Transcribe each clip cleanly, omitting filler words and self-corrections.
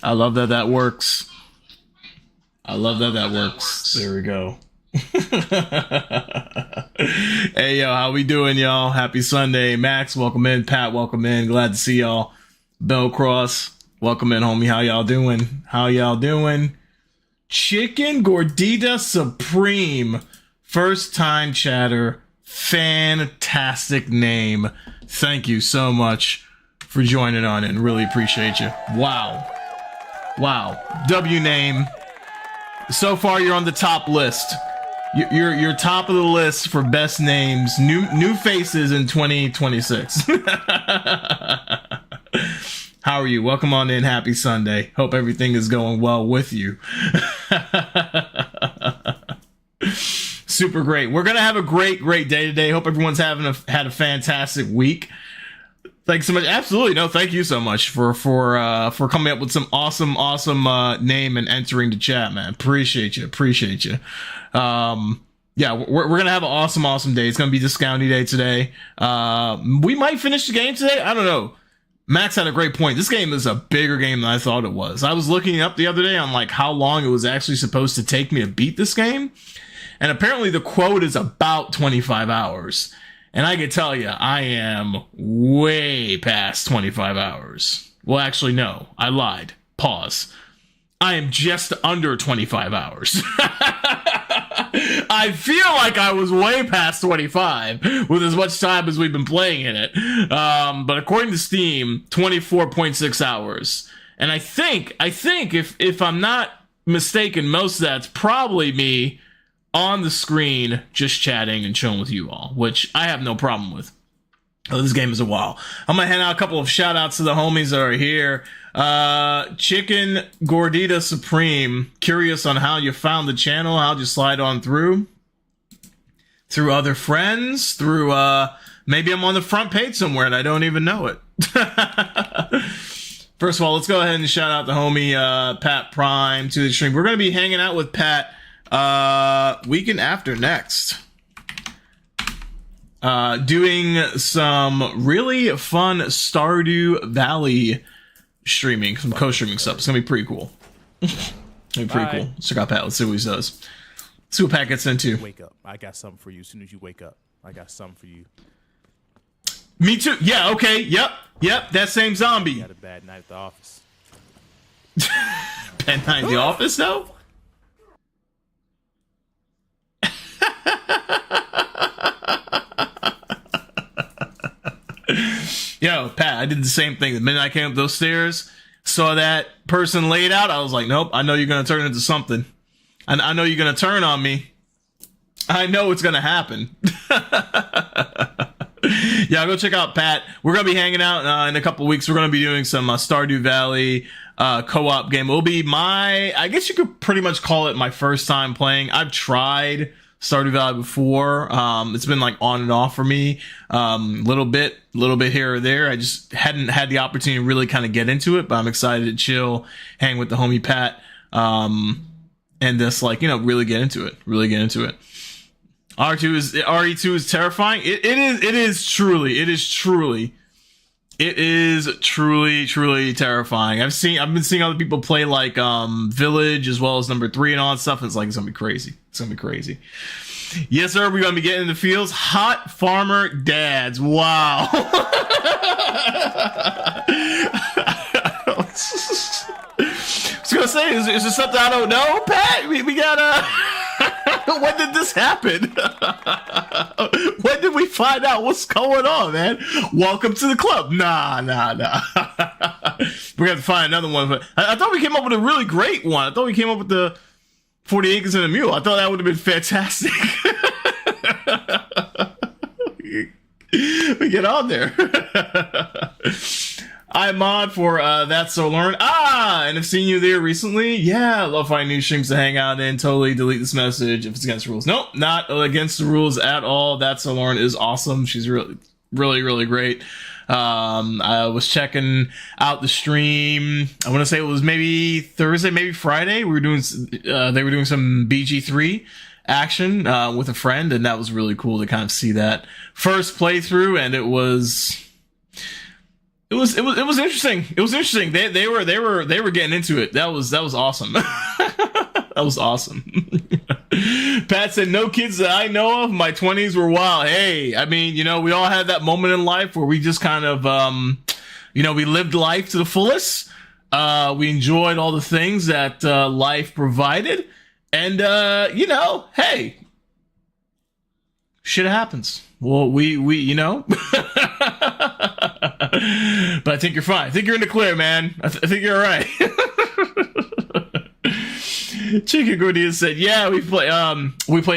I love that that works. I love that that works. There we go. Hey, yo, how we doing, y'all? Happy Sunday. Max, welcome in. Pat, welcome in. Glad to see y'all. Bell Cross, welcome in, homie. How y'all doing? How y'all doing? Chicken Gordita Supreme. First time chatter. Fantastic name. Thank you so much for joining on in. Really appreciate you. Wow. Wow. W name. So far, you're on the top list. You're top of the list for best names, new faces in 2026. How are you? Welcome on in. Happy Sunday. Hope everything is going well with you. Super great. We're gonna have a great day today. Hope everyone's had a fantastic week. Thanks so much. Absolutely. No, thank you so much for coming up with some awesome name and entering the chat, man. Appreciate you. Yeah, we're gonna have an awesome day. It's gonna be Discounty Day today. We might finish the game today. I don't know. Max had a great point. This game is a bigger game than I thought it was. I was looking up the other day on like how long it was actually supposed to take me to beat this game, and apparently the quote is about 25 hours. And I can tell you, I am way past 25 hours. Well, actually, no. I lied. Pause. I am just under 25 hours. I feel like I was way past 25 with as much time as we've been playing in it. But according to Steam, 24.6 hours. And I think if I'm not mistaken, most of that's probably me on the screen just chatting and chilling with you all, which I have no problem with. Oh, this game is a while. I'm gonna hand out a couple of shout outs to the homies that are here. Chicken Gordita Supreme, curious on how you found the channel. How'd you slide on through other friends, through maybe I'm on the front page somewhere and I don't even know it. First of all, let's go ahead and shout out the homie Pat Prime to the stream. We're gonna be hanging out with Pat weekend after next, doing some really fun Stardew Valley streaming, some co-streaming stuff. It's gonna be pretty cool. It's gonna be pretty cool. Let's check out Pat. Let's see what he does. See what Pat gets into. Wake up. I got something for you. As soon as you wake up, I got something for you. Me too. Yeah, okay. Yep. That same zombie. You had a bad night at the office. Bad night at the office, though? Yo, Pat, I did the same thing. The minute I came up those stairs, saw that person laid out, I was like, nope, I know you're going to turn into something. I know you're going to turn on me. I know it's going to happen. Yeah, go check out Pat. We're going to be hanging out in a couple weeks. We're going to be doing some Stardew Valley co-op game. It'll be I guess you could pretty much call it my first time playing. I've tried Stardew Valley before. It's been like on and off for me. Little bit here or there. I just hadn't had the opportunity to really kind of get into it, but I'm excited to chill, hang with the homie Pat, and just like, really get into it. RE2 is terrifying. It is truly terrifying. I've been seeing other people play like Village as well as number 3 and all that stuff. It's gonna be crazy. Yes, sir. We're gonna be getting in the fields. Hot farmer dads. Wow. I was gonna say, is there something I don't know, Pat? We gotta. When did this happen? When did we find out what's going on, man? Welcome to the club. Nah. We're gonna have to find another one. But I thought we came up with a really great one. I thought we came up with the 40 Acres and a Mule. I thought that would have been fantastic. We get on there. I'm mod for That's So Learn. And I've seen you there recently. Yeah, love finding new streams to hang out in. Totally delete this message if it's against the rules. Nope, not against the rules at all. That's So Learn is awesome. She's really great. I was checking out the stream. I want to say it was maybe Thursday, maybe Friday. They were doing some BG3 action with a friend, and that was really cool to kind of see that first playthrough. And it was it was interesting. It was interesting. They were getting into it. That was awesome. That was awesome. Pat said, no kids that I know of. My 20s were wild. Hey, I mean, we all had that moment in life where we just kind of, we lived life to the fullest. We enjoyed all the things that life provided. And, hey, shit happens. Well, we but I think you're fine. I think you're in the clear, man. I think you're all right. Chica Gordillo said, "Yeah, we play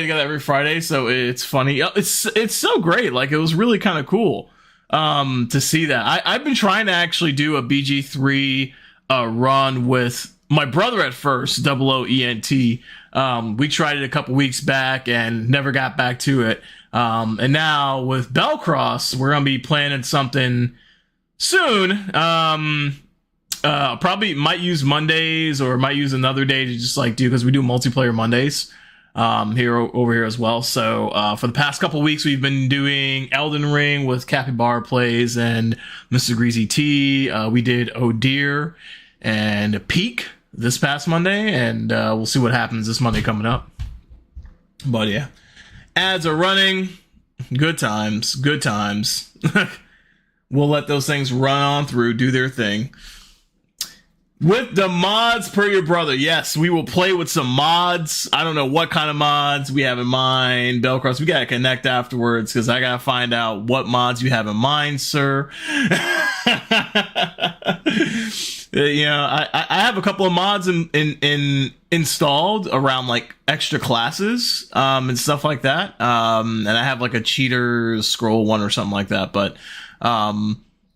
together every Friday, so it's funny. It's so great. Like, it was really kind of cool to see that. I've been trying to actually do a BG3 run with my brother at first, OOENT. We tried it a couple weeks back and never got back to it. And now with Bellcross, we're gonna be planning something soon. Probably might use Mondays or might use another day to just do, because we do multiplayer Mondays over here as well. So for the past couple weeks, we've been doing Elden Ring with Capybara Plays and Mr. Greasy T. We did Oh Dear and Peak this past Monday, and we'll see what happens this Monday coming up. But yeah, ads are running. Good times. We'll let those things run on through, do their thing. With the mods per your brother, yes, we will play with some mods. I don't know what kind of mods we have in mind. Bellcross, we gotta connect afterwards, because I gotta find out what mods you have in mind, sir. I have a couple of mods installed around extra classes and stuff like that. And I have a cheater scroll one or something like that. But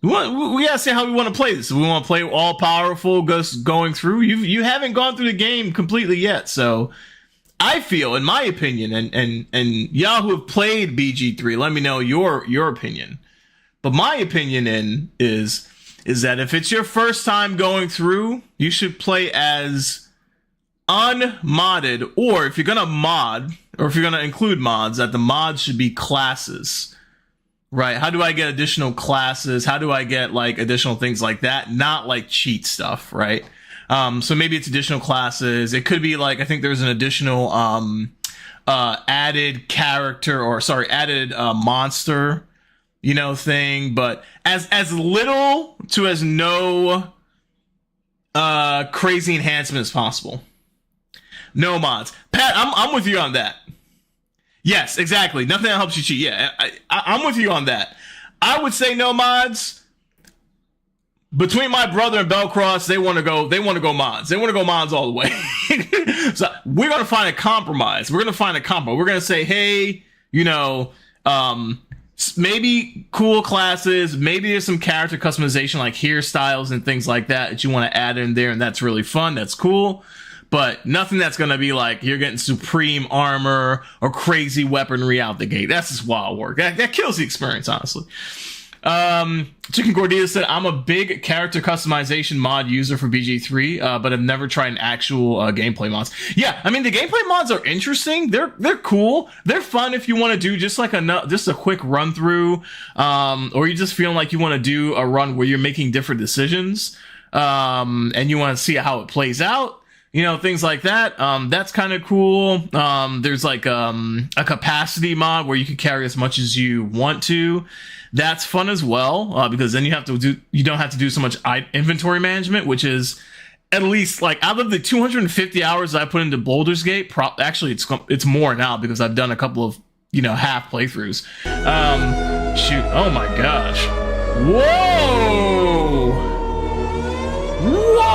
we gotta see how we want to play this. We want to play all powerful, just going through. You haven't gone through the game completely yet, so I feel, in my opinion, and y'all who have played BG3, let me know your opinion. But my opinion is that if it's your first time going through, you should play as unmodded, or if you're gonna mod, or if you're gonna include mods, that the mods should be classes. Right? How do I get additional classes? How do I get additional things like that? Not cheat stuff, right? So maybe it's additional classes. It could be I think there's an additional added character, or added monster, thing, but as little to as no crazy enhancement as possible. No mods. Pat, I'm with you on that. Yes, exactly. Nothing that helps you cheat. Yeah, I'm with you on that. I would say no mods. Between my brother and Bellcross, they want to go mods. They want to go mods all the way. So we're gonna find a compromise. We're gonna say, hey, maybe cool classes. Maybe there's some character customization, like hairstyles and things like that you want to add in there, and that's really fun. That's cool. But nothing that's going to be you're getting supreme armor or crazy weaponry out the gate. That's just wild work. That kills the experience, honestly. Chicken Gordita said, I'm a big character customization mod user for BG3, but I've never tried an actual gameplay mods. Yeah, I mean, the gameplay mods are interesting. They're cool. They're fun if you want to do just a quick run through, or you just feel like you want to do a run where you're making different decisions, and you want to see how it plays out. Things like that. That's kind of cool. There's a capacity mod where you can carry as much as you want to. That's fun as well, because then you don't have to do so much inventory management, which is at least out of the 250 hours I put into Baldur's Gate. Actually, it's more now, because I've done a couple of half playthroughs. Shoot! Oh my gosh! Whoa! Whoa!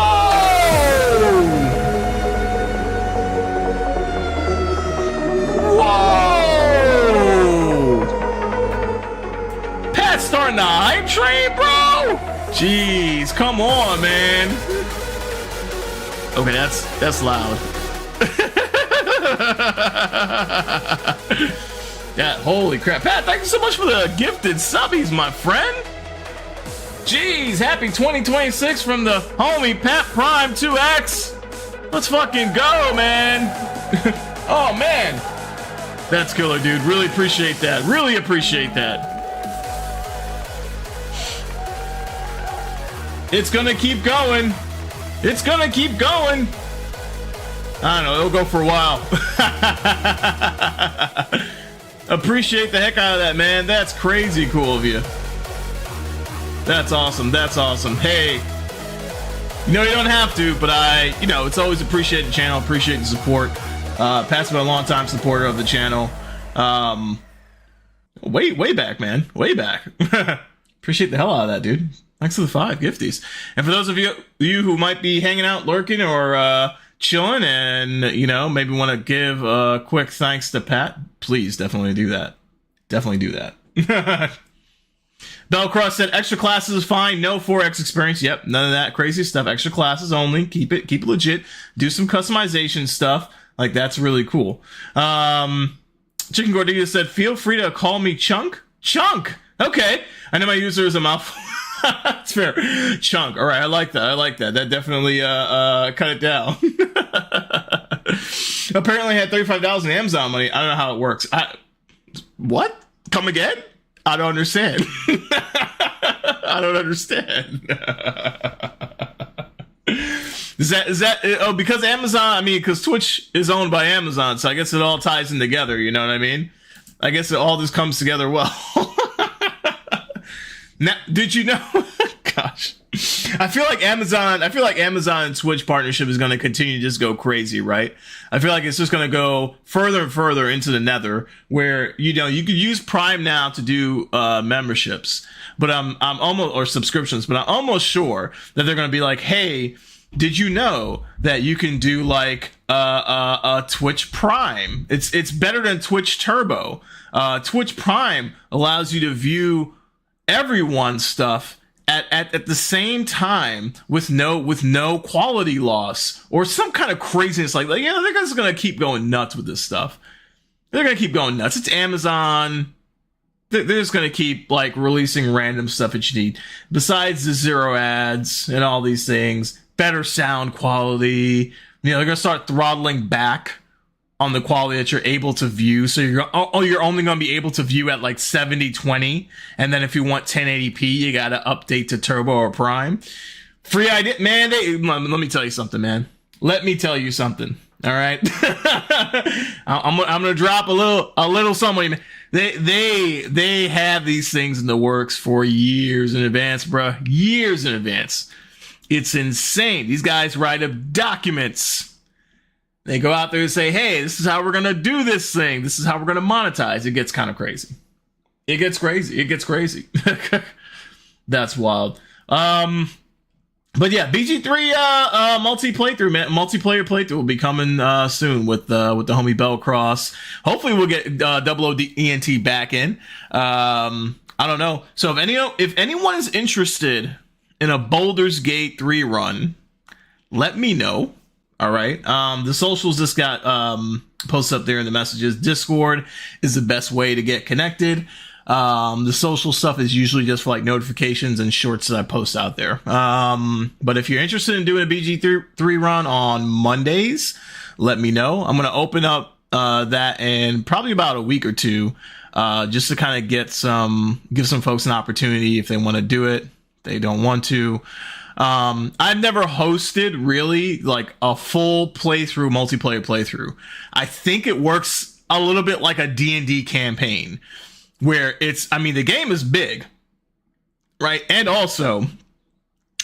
Pat's starting the hype train, bro. Jeez, come on, man. Okay, that's loud. Yeah, holy crap. Pat, thank you so much for the gifted subbies, my friend. Jeez, happy 2026 from the homie Pat Prime 2X. Let's fucking go, man. Oh, man. That's killer, dude. Really appreciate that. It's gonna keep going. It's gonna keep going. I don't know, it'll go for a while. Appreciate the heck out of that, man. That's crazy cool of you. That's awesome. That's awesome. Hey, you know, you don't have to, but it's always appreciate the channel, appreciate the support. Pat's been a long time supporter of the channel. Way back, man. Way back. Appreciate the hell out of that, dude. Thanks for the 5 gifties. And for those of you who might be hanging out, lurking, or chilling, and maybe want to give a quick thanks to Pat, please definitely do that. Definitely do that. Bellcross said extra classes is fine. No 4X experience. Yep, none of that crazy stuff. Extra classes only. Keep it legit. Do some customization stuff. Like, that's really cool. Chicken Gordita said, feel free to call me Chunk. Chunk. Okay. I know my user is a mouthful. That's fair. Chunk. All right. I like that. That definitely cut it down. Apparently I had $35 in Amazon money. I don't know how it works. What? Come again? I don't understand. I don't understand. Is that because Amazon, because Twitch is owned by Amazon, so I guess it all ties in together, you know what I mean? I guess it all just comes together well. Now, did you know? Gosh. I feel like Amazon and Twitch partnership is going to continue to just go crazy, right? I feel like it's just going to go further and further into the nether, where you could use Prime now to do memberships, but I'm almost, or subscriptions, but I'm almost sure that they're going to be like, hey, did you know that you can do like a Twitch Prime? It's better than Twitch Turbo. Twitch Prime allows you to view everyone's stuff at the same time with no quality loss or some kind of craziness. Like they're just gonna keep going nuts with this stuff. They're gonna keep going nuts. It's Amazon. They're just gonna keep like releasing random stuff that you need. Besides the 0 ads and all these things, better sound quality. They're gonna start throttling back on the quality that you're able to view. So you're only going to be able to view at like 7020. And then if you want 1080p, you got to update to Turbo or Prime. Free idea, man. Let me tell you something, man. Let me tell you something. All right. I'm going to drop a little something. They have these things in the works for years in advance, bro. Years in advance. It's insane. These guys write up documents. They go out there and say, hey, this is how we're going to do this thing. This is how we're going to monetize. It gets kind of crazy. It gets crazy. That's wild. But yeah, BG3 multiplayer playthrough will be coming soon with the homie Bellcross. Hopefully we'll get Double O ENT back in. I don't know. So if anyone is interested in a Baldur's Gate 3 run, let me know. All right. The socials just got posted up there in the messages. Discord is the best way to get connected. The social stuff is usually just for like notifications and shorts that I post out there. But if you're interested in doing a BG3 run on Mondays, let me know. I'm going to open up that in probably about a week or two, just to kind of give some folks an opportunity if they want to do it. They don't want to. I've never hosted really like a full multiplayer playthrough. I think it works a little bit like a D&D campaign where the game is big, right? And also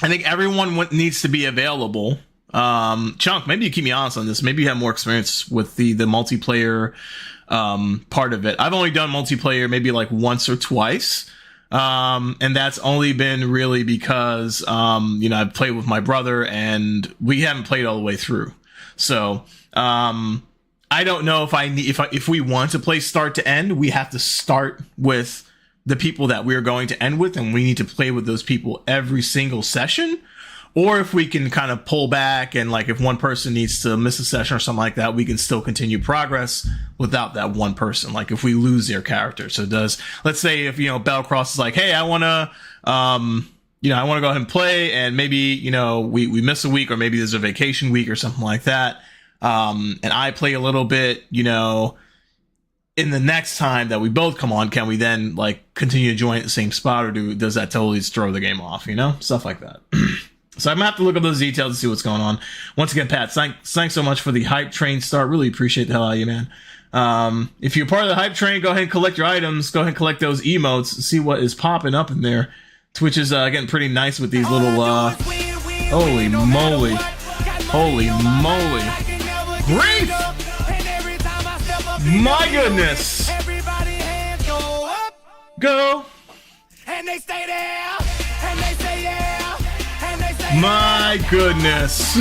I think everyone needs to be available. Chunk, maybe you keep me honest on this. Maybe you have more experience with the multiplayer, part of it. I've only done multiplayer maybe like once or twice. And that's only been really because, I've played with my brother and we haven't played all the way through. So, I don't know if we want to play start to end, we have to start with the people that we're going to end with, and we need to play with those people every single session. Or if we can kind of pull back and like if one person needs to miss a session or something like that, we can still continue progress without that one person. Like if we lose their character. So let's say if, Bellcross is like, hey, I want to, I want to go ahead and play, and maybe, we miss a week, or maybe there's a vacation week or something like that. And I play a little bit, in the next time that we both come on, can we then like continue to join at the same spot, or does that totally throw the game off? You know, stuff like that. So I'm gonna have to look up those details and see what's going on. Once again, Pat, thanks so much for the hype train start. Really appreciate the hell out of you, man. If you're part of the hype train, go ahead and collect your items. Go ahead and collect those emotes and see what is popping up in there. Twitch is getting pretty nice with these little holy moly. Holy moly. Grief! My goodness. Go. And they stay there. And they say yeah. And they say my goodness.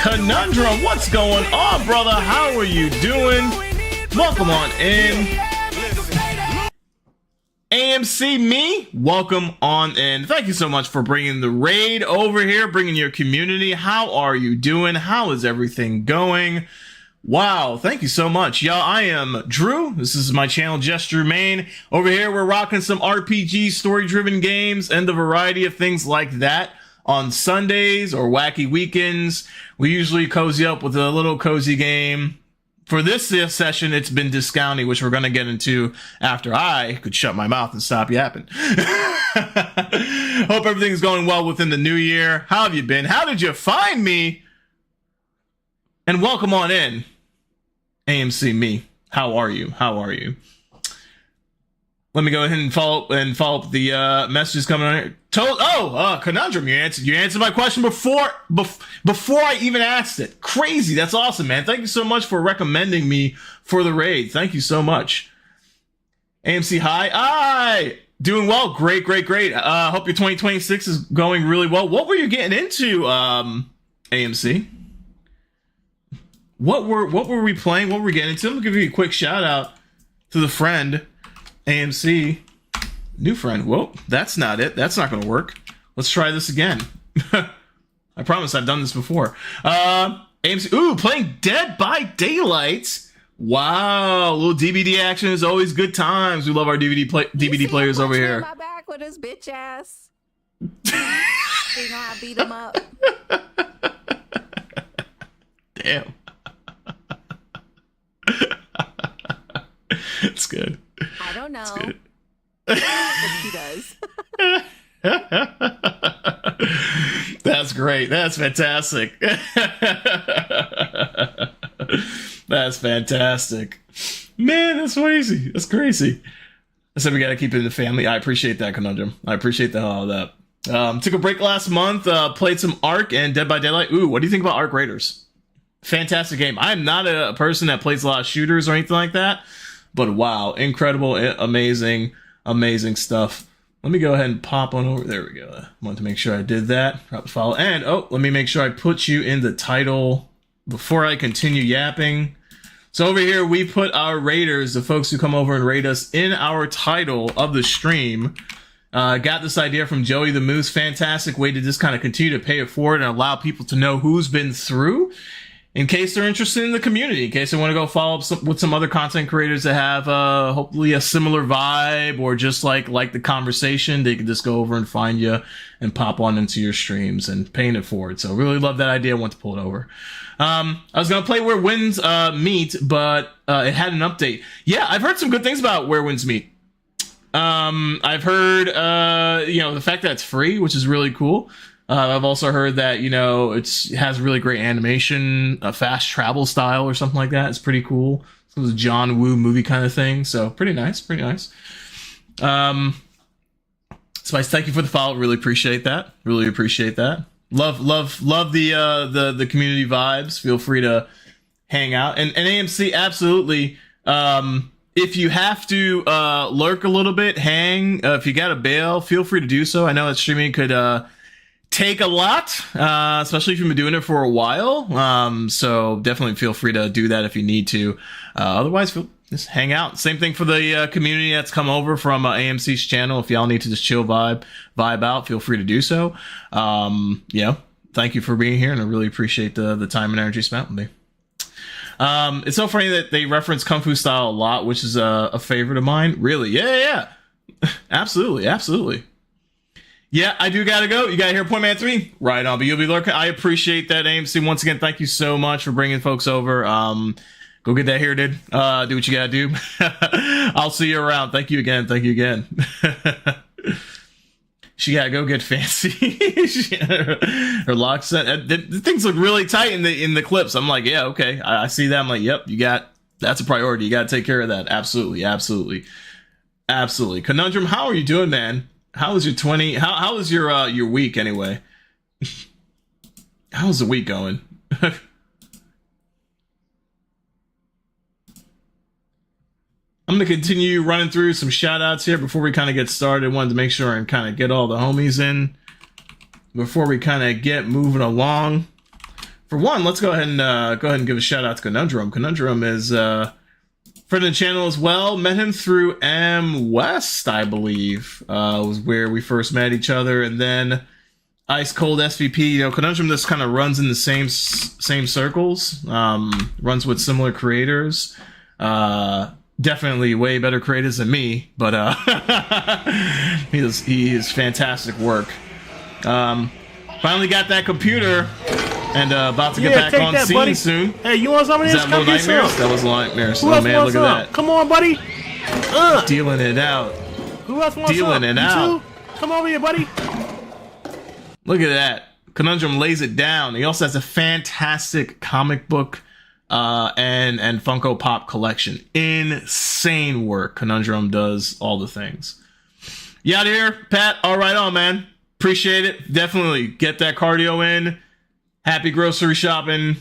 Conundrum, what's going on, brother? How are you doing? Welcome on in. AMC me, welcome on in. Thank you so much for bringing the raid over here, bringing your community. How are you doing? How is everything going? Wow, thank you so much. Y'all, I am Drew. This is my channel, Just Drew Main. Over here, we're rocking some RPG story-driven games and a variety of things like that. On Sundays or wacky weekends, we usually cozy up with a little cozy game. For this session, it's been discounting, which we're going to get into after I could shut my mouth and stop yapping. Hope everything's going well within the new year. How have you been? How did you find me? And welcome on in, AMC me. How are you? How are you? Let me go ahead and follow up the messages coming on here. Conundrum, you answered my question before I even asked it. Crazy, that's awesome, man. Thank you so much for recommending me for the raid. Thank you so much. AMC hi, doing well, great. Hope your 2026 is going really well. What were you getting into, AMC? What were we playing? What were we getting into? I'm gonna give you a quick shout out to the friend. AMC, new friend. Whoa, that's not it. That's not going to work. Let's try this again. I promise I've done this before. AMC, playing Dead by Daylight. Wow, a little DVD action is always good times. We love our DVD players over here. My back with his bitch ass. You know I beat him up. Damn. It's good. I don't know. But he does. That's great. That's fantastic. That's fantastic. Man, that's crazy. That's crazy. I said we got to keep it in the family. I appreciate that, Conundrum. I appreciate the hell out of that. Took a break last month. Played some Ark and Dead by Daylight. What do you think about Ark Raiders? Fantastic game. I'm not a person that plays a lot of shooters or anything like that. But wow, incredible, amazing stuff. Let me go ahead and pop on over. There we go. I want to make sure I did that. Drop the follow. And, let me make sure I put you in the title before I continue yapping. So over here, we put our raiders, the folks who come over and raid us, in our title of the stream. Got this idea from Joey the Moose. Fantastic way to just kind of continue to pay it forward and allow people to know who's been through. In case they're interested in the community, in case they want to go follow up with some other content creators that have hopefully a similar vibe or just like the conversation, they can just go over and find you and pop on into your streams and paying it forward. So really love that idea. I want to pull it over. I was going to play Where Winds Meet, but it had an update. Yeah, I've heard some good things about Where Winds Meet. I've heard, the fact that it's free, which is really cool. I've also heard that, it has really great animation, a fast travel style or something like that. It's pretty cool. It was a John Woo movie kind of thing. So pretty nice. Spice, thank you for the follow. Really appreciate that. Love the community vibes. Feel free to hang out. And AMC, absolutely. If you have to lurk a little bit, hang. If you got a bail, feel free to do so. I know that streaming could take a lot, especially if you've been doing it for a while. So definitely feel free to do that if you need to. Otherwise, just hang out. Same thing for the community that's come over from AMC's channel. If y'all need to just chill vibe out, feel free to do so. Thank you for being here, and I really appreciate the time and energy spent with me. It's so funny that they reference Kung Fu Style a lot, which is a favorite of mine. Really? Yeah. Absolutely. Yeah, I do gotta go. You gotta hear Point Man 3? Right on, but you'll be lurking. I appreciate that, AMC. Once again, thank you so much for bringing folks over. Go get that hair, dude. Do what you gotta do. I'll see you around. Thank you again. Thank you again. She gotta go get fancy. Her lock set. The things look really tight in the clips. I'm like, yeah, okay. I see that. I'm like, yep, that's a priority. You gotta take care of that. Absolutely, absolutely, absolutely. Conundrum, how are you doing, man? How was your How was your week anyway? How's the week going? I'm going to continue running through some shout outs here before we kind of get started. I wanted to make sure and kind of get all the homies in before we kind of get moving along. For one, let's go ahead and give a shout out to Conundrum. Conundrum is friend of the channel as well. Met him through M West, I believe, was where we first met each other, and then Ice Cold SVP. You know, Conundrum just kind of runs in the same circles. Runs with similar creators. Definitely way better creators than me, but he is fantastic work. Finally got that computer and about to get back on scene buddy. Soon. Hey, you want some of this? Is that Little Nightmares? That was Nightmares. Oh man, look at that. Come on, buddy. Dealing it out. Who else wants Dealing it out. Come over here, buddy. Look at that. Conundrum lays it down. He also has a fantastic comic book and Funko Pop collection. Insane work. Conundrum does all the things. You out of here, Pat? All right on, man. Appreciate it. Definitely get that cardio in. Happy grocery shopping.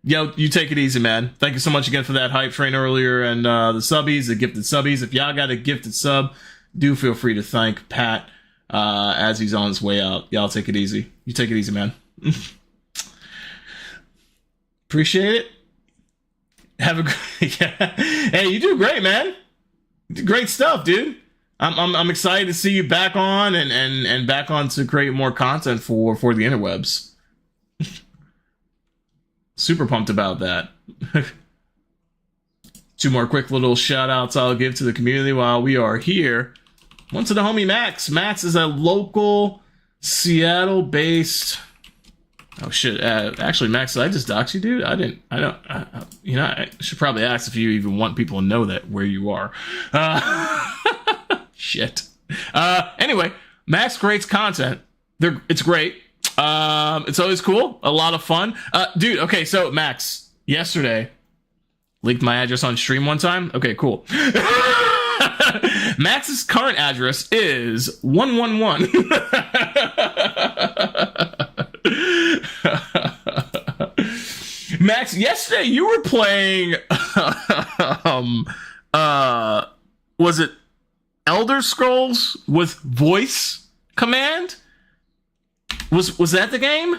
Yo, you take it easy, man. Thank you so much again for that hype train earlier and the subbies, the gifted subbies. If y'all got a gifted sub, do feel free to thank Pat as he's on his way out. Y'all take it easy. You take it easy, man. Appreciate it. Have a yeah. Hey, you do great, man. Great stuff, dude. I'm excited to see you back on and back on to create more content for the interwebs. Super pumped about that. Two more quick little shout outs I'll give to the community while we are here. One to the homie Max. Max is a local Seattle based. Oh shit! Actually, Max, did I just dox you, dude? I don't. You know, I should probably ask if you even want people to know that where you are. Shit. Anyway, Max creates content. It's great. It's always cool. A lot of fun. Dude. Okay, so Max, yesterday leaked my address on stream one time. Okay, cool. Max's current address is 111. Max, yesterday you were playing was it Elder Scrolls with voice command? Was that the game?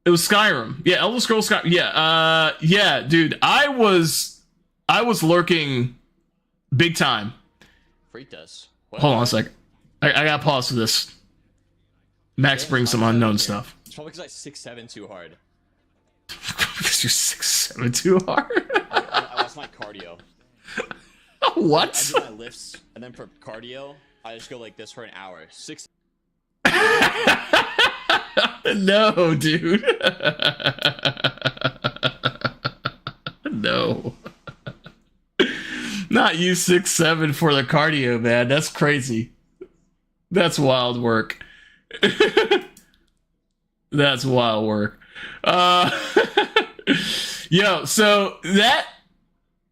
It was Skyrim. Yeah, Elder Scrolls Skyrim. Yeah, dude. I was lurking big time. Freaked us. Hold on a sec. I gotta pause for this. Max brings some unknown stuff. It's probably because I 6'7" too hard. Because you're 6'7" too hard? I lost my cardio. What? I do my lifts, and then for cardio, I just go like this for an hour. No, dude. No. Not you 6'7" for the cardio, man. That's crazy. That's wild work. That's wild work. Yo, so that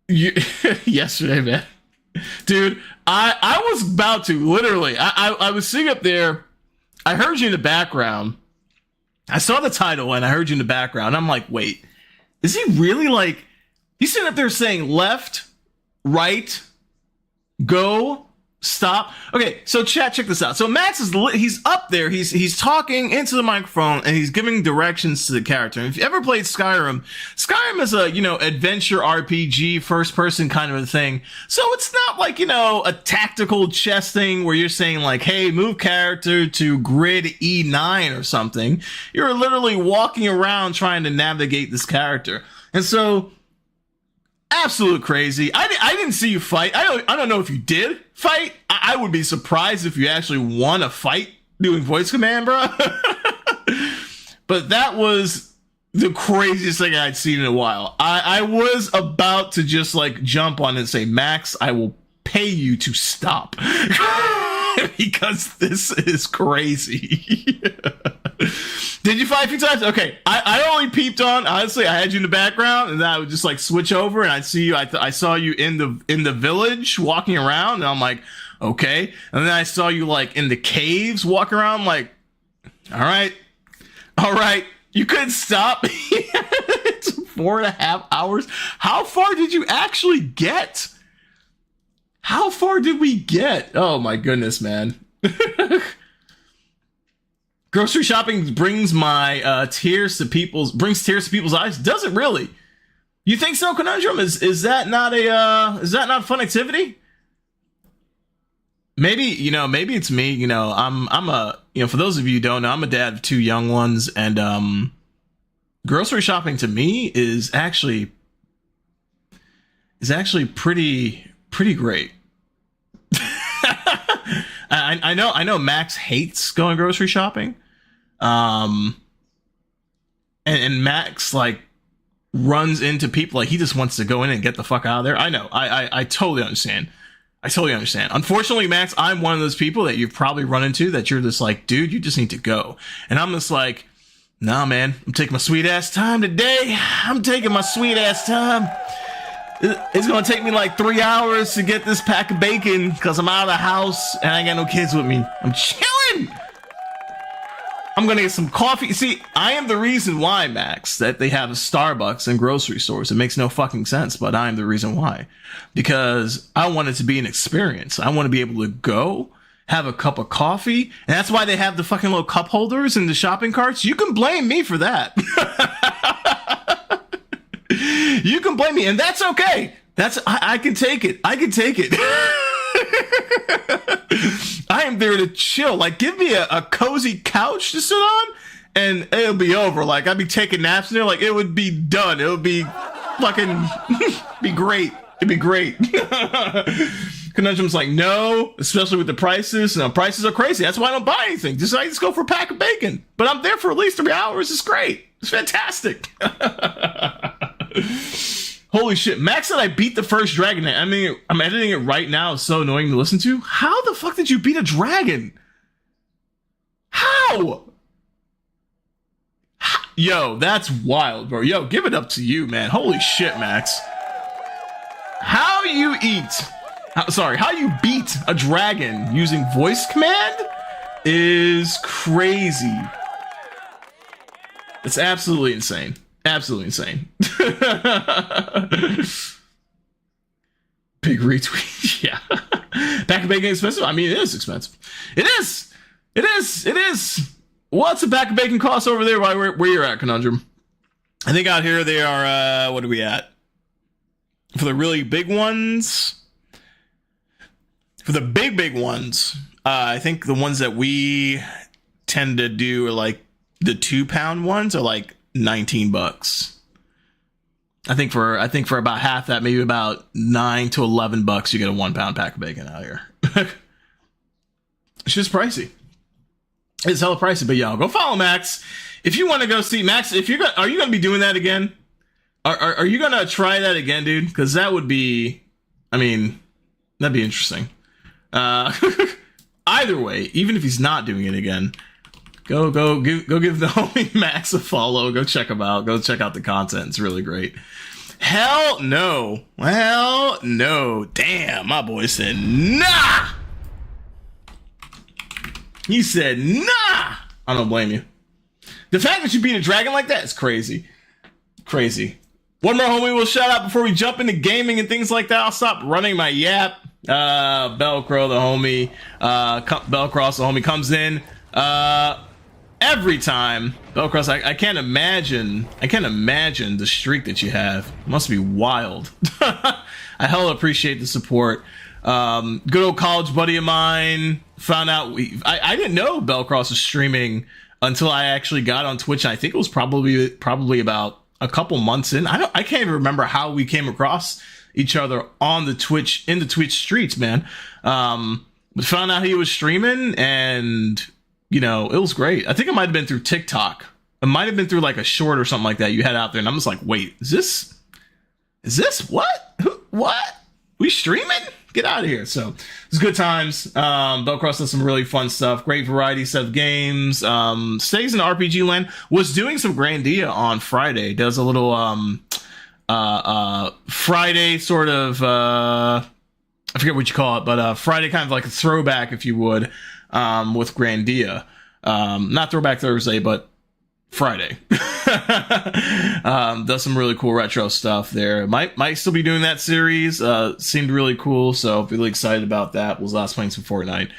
yesterday, man, dude, I was about to literally, I was sitting up there. I heard you in the background. I saw the title and I heard you in the background. I'm like, wait, is he really like? He's sitting up there saying left, right, go, stop. Okay, so chat, check this out. So Max he's up there. He's talking into the microphone and he's giving directions to the character. And if you ever played Skyrim is a, adventure RPG, first person kind of a thing. So it's not like, a tactical chess thing where you're saying like, hey, move character to grid E9 or something. You're literally walking around trying to navigate this character. And so absolute crazy. I didn't see you fight. I don't know if you did fight. I would be surprised if you actually won a fight doing voice command, bro. But that was the craziest thing I'd seen in a while. I was about to just like jump on and say, Max, I will pay you to stop. Because this is crazy. Did you fight a few times? Okay, I only peeped on. Honestly, I had you in the background, and then I would just like switch over, and I'd see you. I saw you in the village walking around, and I'm like, okay. And then I saw you like in the caves walking around, like, all right. You couldn't stop. It's 4.5 hours. How far did you actually get? How far did we get? Oh my goodness, man. Grocery shopping brings tears to people's eyes. Does it really? You think so, Conundrum? Is that not a fun activity? Maybe it's me. I'm a for those of you who don't know, I'm a dad of 2 young ones, and grocery shopping to me is actually pretty great. I know Max hates going grocery shopping. And Max like runs into people like he just wants to go in and get the fuck out of there. I know. I totally understand. Unfortunately, Max, I'm one of those people that you've probably run into that you're just like, dude, you just need to go. And I'm just like, nah, man, I'm taking my sweet ass time today. It's going to take me like 3 hours to get this pack of bacon because I'm out of the house and I ain't got no kids with me. I'm chilling. I'm going to get some coffee. See, I am the reason why, Max, that they have a Starbucks in grocery stores. It makes no fucking sense, but I am the reason why. Because I want it to be an experience. I want to be able to go, have a cup of coffee, and that's why they have the fucking little cup holders in the shopping carts. You can blame me for that. You can blame me, and that's okay. I can take it. I am there to chill. Like, give me a cozy couch to sit on, and it'll be over. Like, I'd be taking naps in there. Like, it would be done. It would be fucking be great. It'd be great. Conundrum's like, no, especially with the prices. Prices are crazy. That's why I don't buy anything. I just go for a pack of bacon. But I'm there for at least 3 hours. It's great. It's fantastic. Holy shit. Max said I beat the first dragon. I mean, I'm editing it right now. It's so annoying to listen to. How the fuck did you beat a dragon? How? Yo, that's wild, bro. Yo, give it up to you, man. Holy shit, Max. How you beat a dragon using voice command is crazy. It's absolutely insane. Absolutely insane. Big retweet. Yeah. Pack of bacon expensive? I mean, it is expensive. It is. What's a pack of bacon cost over there where you're at, Conundrum? I think out here they are, what are we at? For the really big ones, I think the ones that we tend to do are like the 2-pound ones are like $19. I think for about half that, maybe about $9 to $11, you get a 1-pound pack of bacon out here. It's just pricey. It's hella pricey, but y'all go follow Max if you want to go see Max. Are you gonna be doing that again? Are you gonna try that again, dude? Because that would be, that'd be interesting. Either way, even if he's not doing it again, go give the homie Max a follow. Go check him out. Go check out the content. It's really great. Hell no. Damn, my boy said nah. He said nah. I don't blame you. The fact that you beat a dragon like that is crazy. One more homie we'll shout out before we jump into gaming and things like that. I'll stop running my yap. Bellcross the homie comes in every time. Bellcross, I can't imagine the streak that you have. It must be wild. I hella appreciate the support. Good old college buddy of mine found out I didn't know Bellcross was streaming until I actually got on Twitch. I think it was probably about a couple months in. I can't even remember how we came across each other on the Twitch, in the Twitch streets, man. We found out he was streaming, and it was great. I think it might have been through TikTok. It might have been through like a short or something like that you had out there, and I'm just like, wait, is this what? What? We streaming? Get out of here. So it's good times. Bellcross does some really fun stuff. Great variety set of games. Stays in RPG land. Was doing some Grandia on Friday. Does a little Friday sort of I forget what you call it, but Friday kind of like a throwback, if you would, with Grandia. Not Throwback Thursday, but Friday. Does some really cool retro stuff there. Might still be doing that series. Seemed really cool, so really excited about that. Was last playing some Fortnite,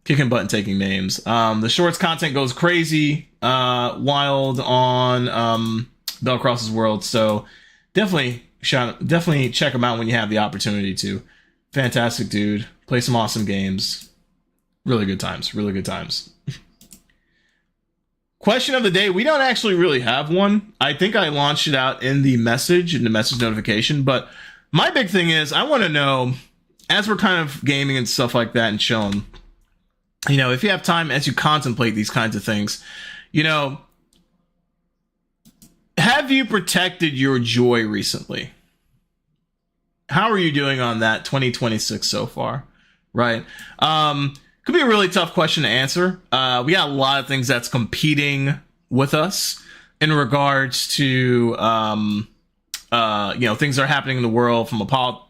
kicking butt and taking names. The shorts content goes crazy wild on Bellcross's World, so definitely check him out when you have the opportunity to. Fantastic dude, play some awesome games. Really good times. Question of the day. We don't actually really have one. I think I launched it out in the message notification, but my big thing is I want to know, as we're kind of gaming and stuff like that and chilling, if you have time as you contemplate these kinds of things, have you protected your joy recently? How are you doing on that 2026 so far? Right? Could be a really tough question to answer. We got a lot of things that's competing with us in regards to, things that are happening in the world from a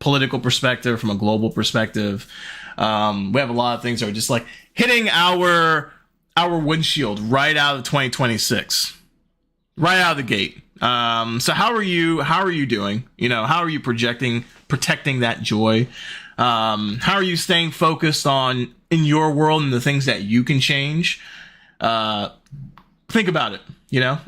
political perspective, from a global perspective. We have a lot of things that are just like hitting our windshield right out of 2026, right out of the gate. So how are you doing? How are you protecting that joy? How are you staying focused on in your world and the things that you can change? Think about it.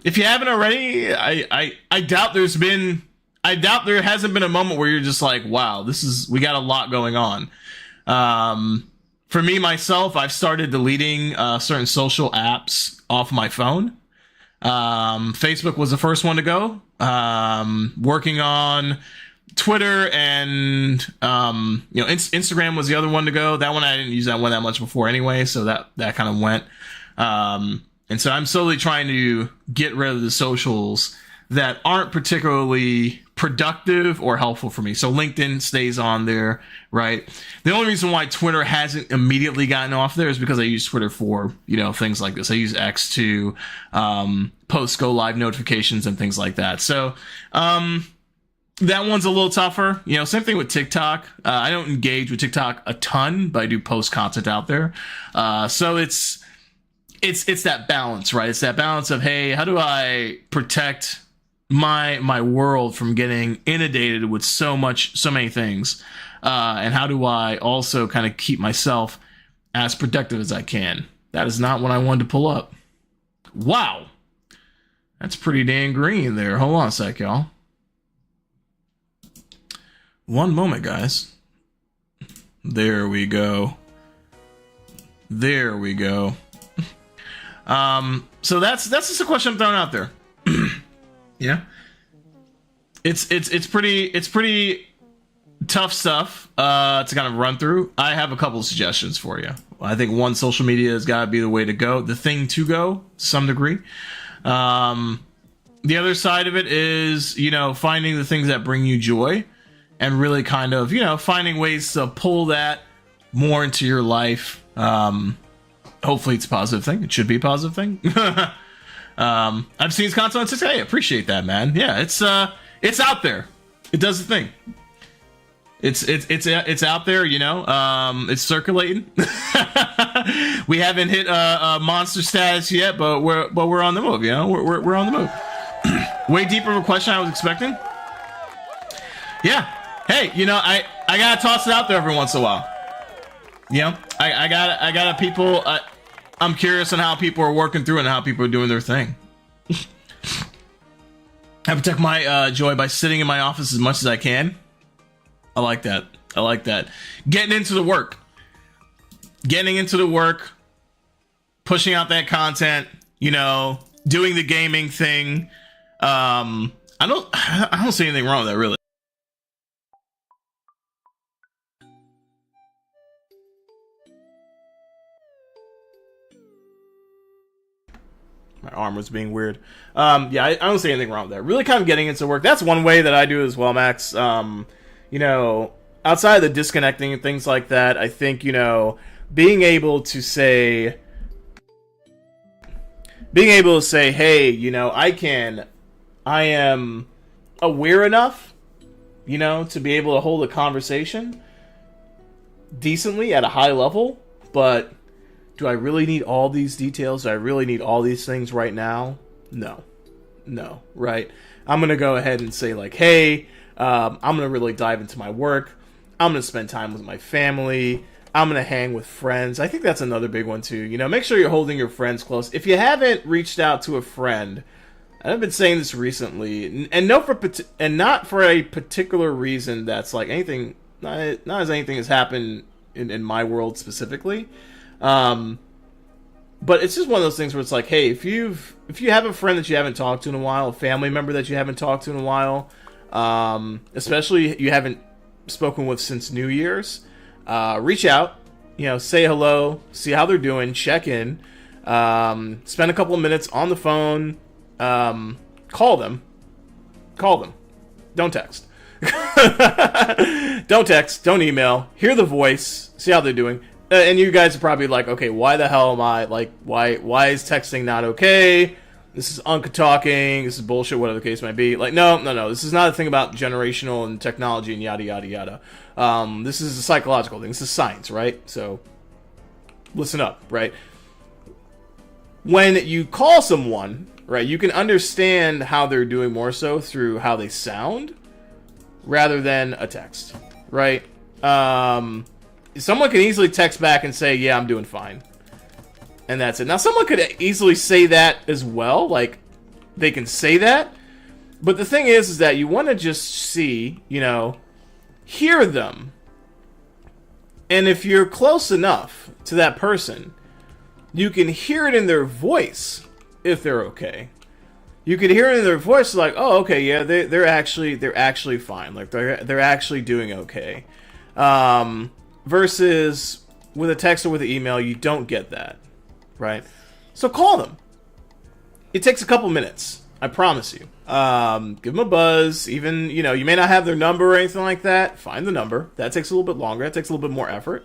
If you haven't already, I doubt there hasn't been a moment where you're just like, wow, we got a lot going on. For me, myself, I've started deleting certain social apps off my phone. Facebook was the first one to go. Working on Twitter and Instagram was the other one to go. That one I didn't use that one that much before anyway, so that kind of went. And so I'm slowly trying to get rid of the socials that aren't particularly productive or helpful for me. So LinkedIn stays on there, right? The only reason why Twitter hasn't immediately gotten off there is because I use Twitter for, things like this. I use X to post go live notifications and things like that. So that one's a little tougher. Same thing with TikTok. I don't engage with TikTok a ton, but I do post content out there. So it's that balance, right? It's that balance of, hey, how do I protect my world from getting inundated with so many things, and how do I also kind of keep myself as productive as I can? That is not what I wanted to pull up. Wow, that's pretty dang green there. Hold on a sec, y'all. One moment, guys. There we go. So that's just a question I'm throwing out there. Yeah, it's pretty tough stuff to kind of run through. I have a couple of suggestions for you. I think one, social media has got to be the way to go, the thing to go to some degree. The other side of it is, finding the things that bring you joy and really kind of, finding ways to pull that more into your life. Hopefully it's a positive thing. It should be a positive thing. I've seen his content and says, hey, I appreciate that, man. Yeah, it's out there. It does the thing. It's out there, it's circulating. We haven't hit monster status yet, but we're on the move, we're on the move. Way deeper of a question I was expecting. Yeah. Hey, I gotta toss it out there every once in a while. I gotta people. I'm curious on how people are working through and how people are doing their thing. I protect my joy by sitting in my office as much as I can. I like that. Getting into the work, pushing out that content. Doing the gaming thing. I don't see anything wrong with that, really. arm was being weird. Yeah, I don't see anything wrong with that. Really kind of getting into work. That's one way that I do as well, Max. You know, outside of the disconnecting and things like that, I think, you know, being able to say, hey, you know, I am aware enough, you know, to be able to hold a conversation decently at a high level, but do I really need all these details? Do I really need all these things right now? No, right? I'm going to go ahead and say, like, hey, I'm going to really dive into my work. I'm going to spend time with my family. I'm going to hang with friends. I think that's another big one, too. You know, make sure you're holding your friends close. If you haven't reached out to a friend, I've been saying this recently, and not for a particular reason that's like anything, not as anything has happened in my world specifically. But it's just one of those things where it's like, hey, if you have a friend that you haven't talked to in a while, a family member that you haven't talked to in a while, especially you haven't spoken with since New Year's, reach out, you know, say hello, see how they're doing, check in, spend a couple of minutes on the phone, call them, don't text. Don't text, don't email, hear the voice, see how they're doing. And you guys are probably like, okay, why the hell am I, like, why is texting not okay? This is Unca talking, this is bullshit, whatever the case might be. Like, no, this is not a thing about generational and technology and yada, yada, yada. This is a psychological thing, this is science, right? So, listen up, right? When you call someone, right, you can understand how they're doing more so through how they sound, rather than a text, right? Someone can easily text back and say, yeah, I'm doing fine. And that's it. Now, someone could easily say that as well. Like, they can say that. But the thing is that you want to just see, you know, hear them. And if you're close enough to that person, you can hear it in their voice if they're okay. You could hear it in their voice like, oh, okay, yeah, they're actually fine. Like, they're actually doing okay. Versus with a text or with an email, you don't get that, right? So call them. It takes a couple minutes, I promise you. Give them a buzz. Even, you know, you may not have their number or anything like that. Find the number. That takes a little bit longer. That takes a little bit more effort.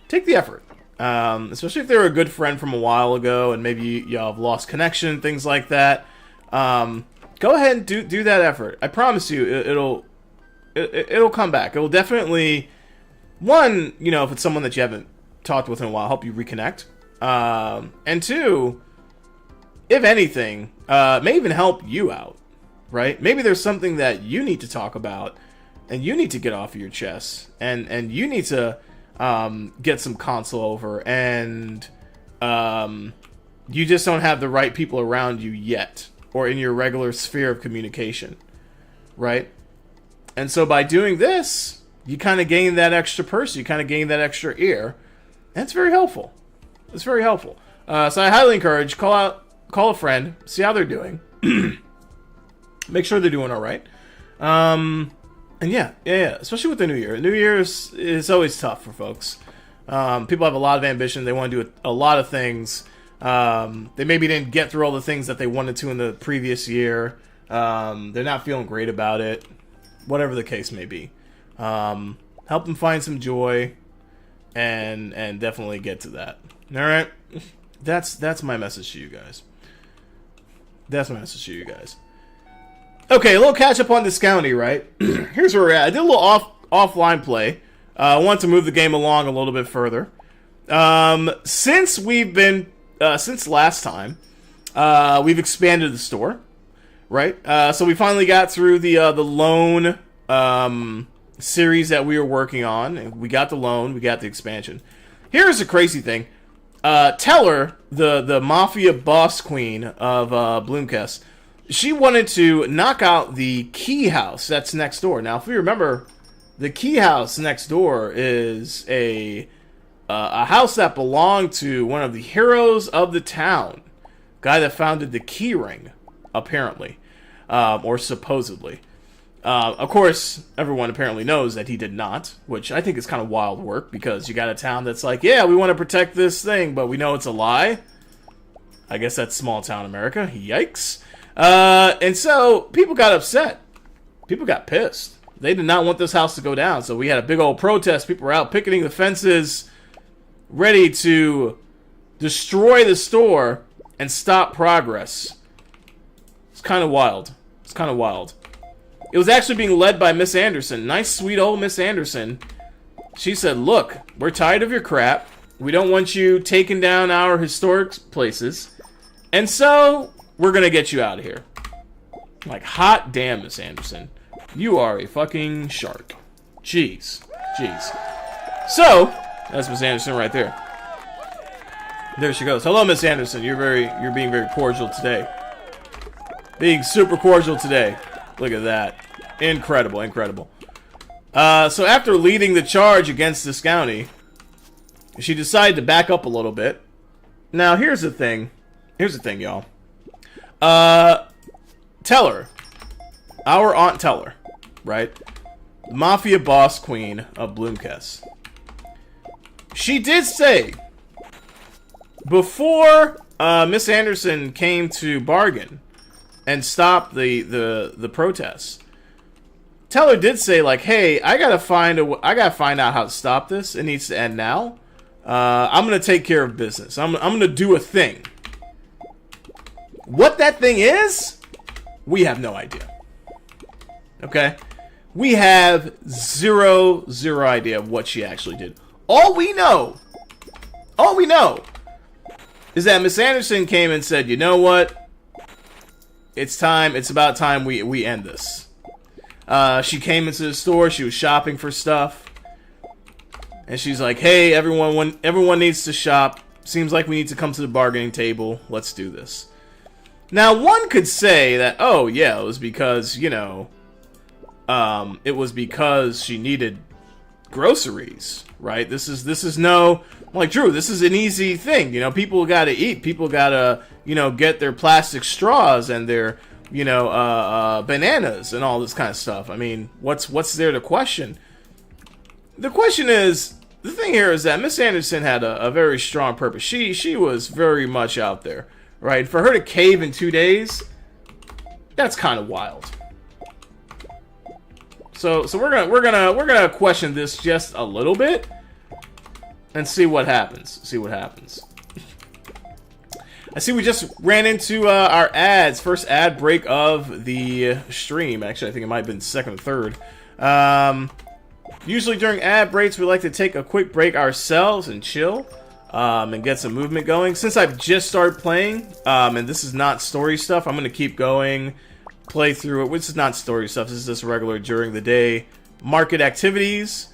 Take the effort. Especially if they're a good friend from a while ago and maybe y'all have lost connection, things like that. Go ahead and do that effort. I promise you, it'll come back. It will definitely... One, you know, if it's someone that you haven't talked with in a while, help you reconnect. And two, if anything, may even help you out, right? Maybe there's something that you need to talk about and you need to get off of your chest and you need to get some console over and you just don't have the right people around you yet or in your regular sphere of communication, right? And so by doing this, you kind of gain that extra person. You kind of gain that extra ear. And it's very helpful. It's very helpful. So I highly encourage, call a friend, see how they're doing. Make sure they're doing all right. And yeah. Especially with the new year. New Year is always tough for folks. People have a lot of ambition. They want to do a lot of things. They maybe didn't get through all the things that they wanted to in the previous year. They're not feeling great about it. Whatever the case may be. Help them find some joy and definitely get to that. All right. That's my message to you guys. Okay, a little catch up on Discounty, right? Here's where we're at. I did a little offline play. I want to move the game along a little bit further. Since last time, we've expanded the store, right? So we finally got through the loan series that we were working on, and we got the loan, we got the expansion. Here's the crazy thing. Teller, the mafia boss queen of Bloomcast, she wanted to knock out the key house that's next door. Now, if we remember, the key house next door is a house that belonged to one of the heroes of the town, guy that founded the key ring, apparently, or supposedly. Of course, everyone apparently knows that he did not, which I think is kind of wild work, because you got a town that's like, yeah, we want to protect this thing, but we know it's a lie. I guess that's small town America. Yikes. And so people got upset. People got pissed. They did not want this house to go down. So we had a big old protest. People were out picketing the fences, ready to destroy the store and stop progress. It's kind of wild. It's kind of wild. It was actually being led by Miss Anderson. Nice, sweet old Miss Anderson. She said, look, we're tired of your crap. We don't want you taking down our historic places. And so, we're going to get you out of here. Like, hot damn, Miss Anderson. You are a fucking shark. Jeez. Jeez. So, that's Miss Anderson right there. There she goes. Hello, Miss Anderson. You're being very cordial today. Being super cordial today. Look at that. Incredible, incredible. So after leading the charge against this county, she decided to back up a little bit. Now, here's the thing. Here's the thing, y'all. Teller. Our Aunt Teller, right? The mafia boss queen of Bloomcast. She did say, before Miss Anderson came to bargain and stop the protests, Teller did say, like, hey, I gotta find out how to stop this. It needs to end now. I'm gonna take care of business. I'm gonna do a thing. What that thing is, we have no idea. Okay? We have zero idea of what she actually did. All we know is that Miss Anderson came and said, you know what? It's about time we end this. She came into the store, she was shopping for stuff. And she's like, hey, everyone needs to shop. Seems like we need to come to the bargaining table. Let's do this. Now, one could say that, oh, yeah, it was because, you know, it was because she needed groceries, right? This is no, like, Drew, this is an easy thing. You know, people gotta eat. People gotta, you know, get their plastic straws and their, you know, bananas and all this kind of stuff. I mean, what's there to question? The question is, the thing here is that Miss Anderson had a very strong purpose. She was very much out there, right? For her to cave in 2 days, that's kind of wild. So we're gonna question this just a little bit and see what happens. I see we just ran into our ads. First ad break of the stream. Actually, I think it might have been second or third. Usually during ad breaks, we like to take a quick break ourselves and chill and get some movement going. Since I've just started playing, and this is not story stuff, I'm going to keep going, play through it. Which is not story stuff. This is just regular during the day market activities.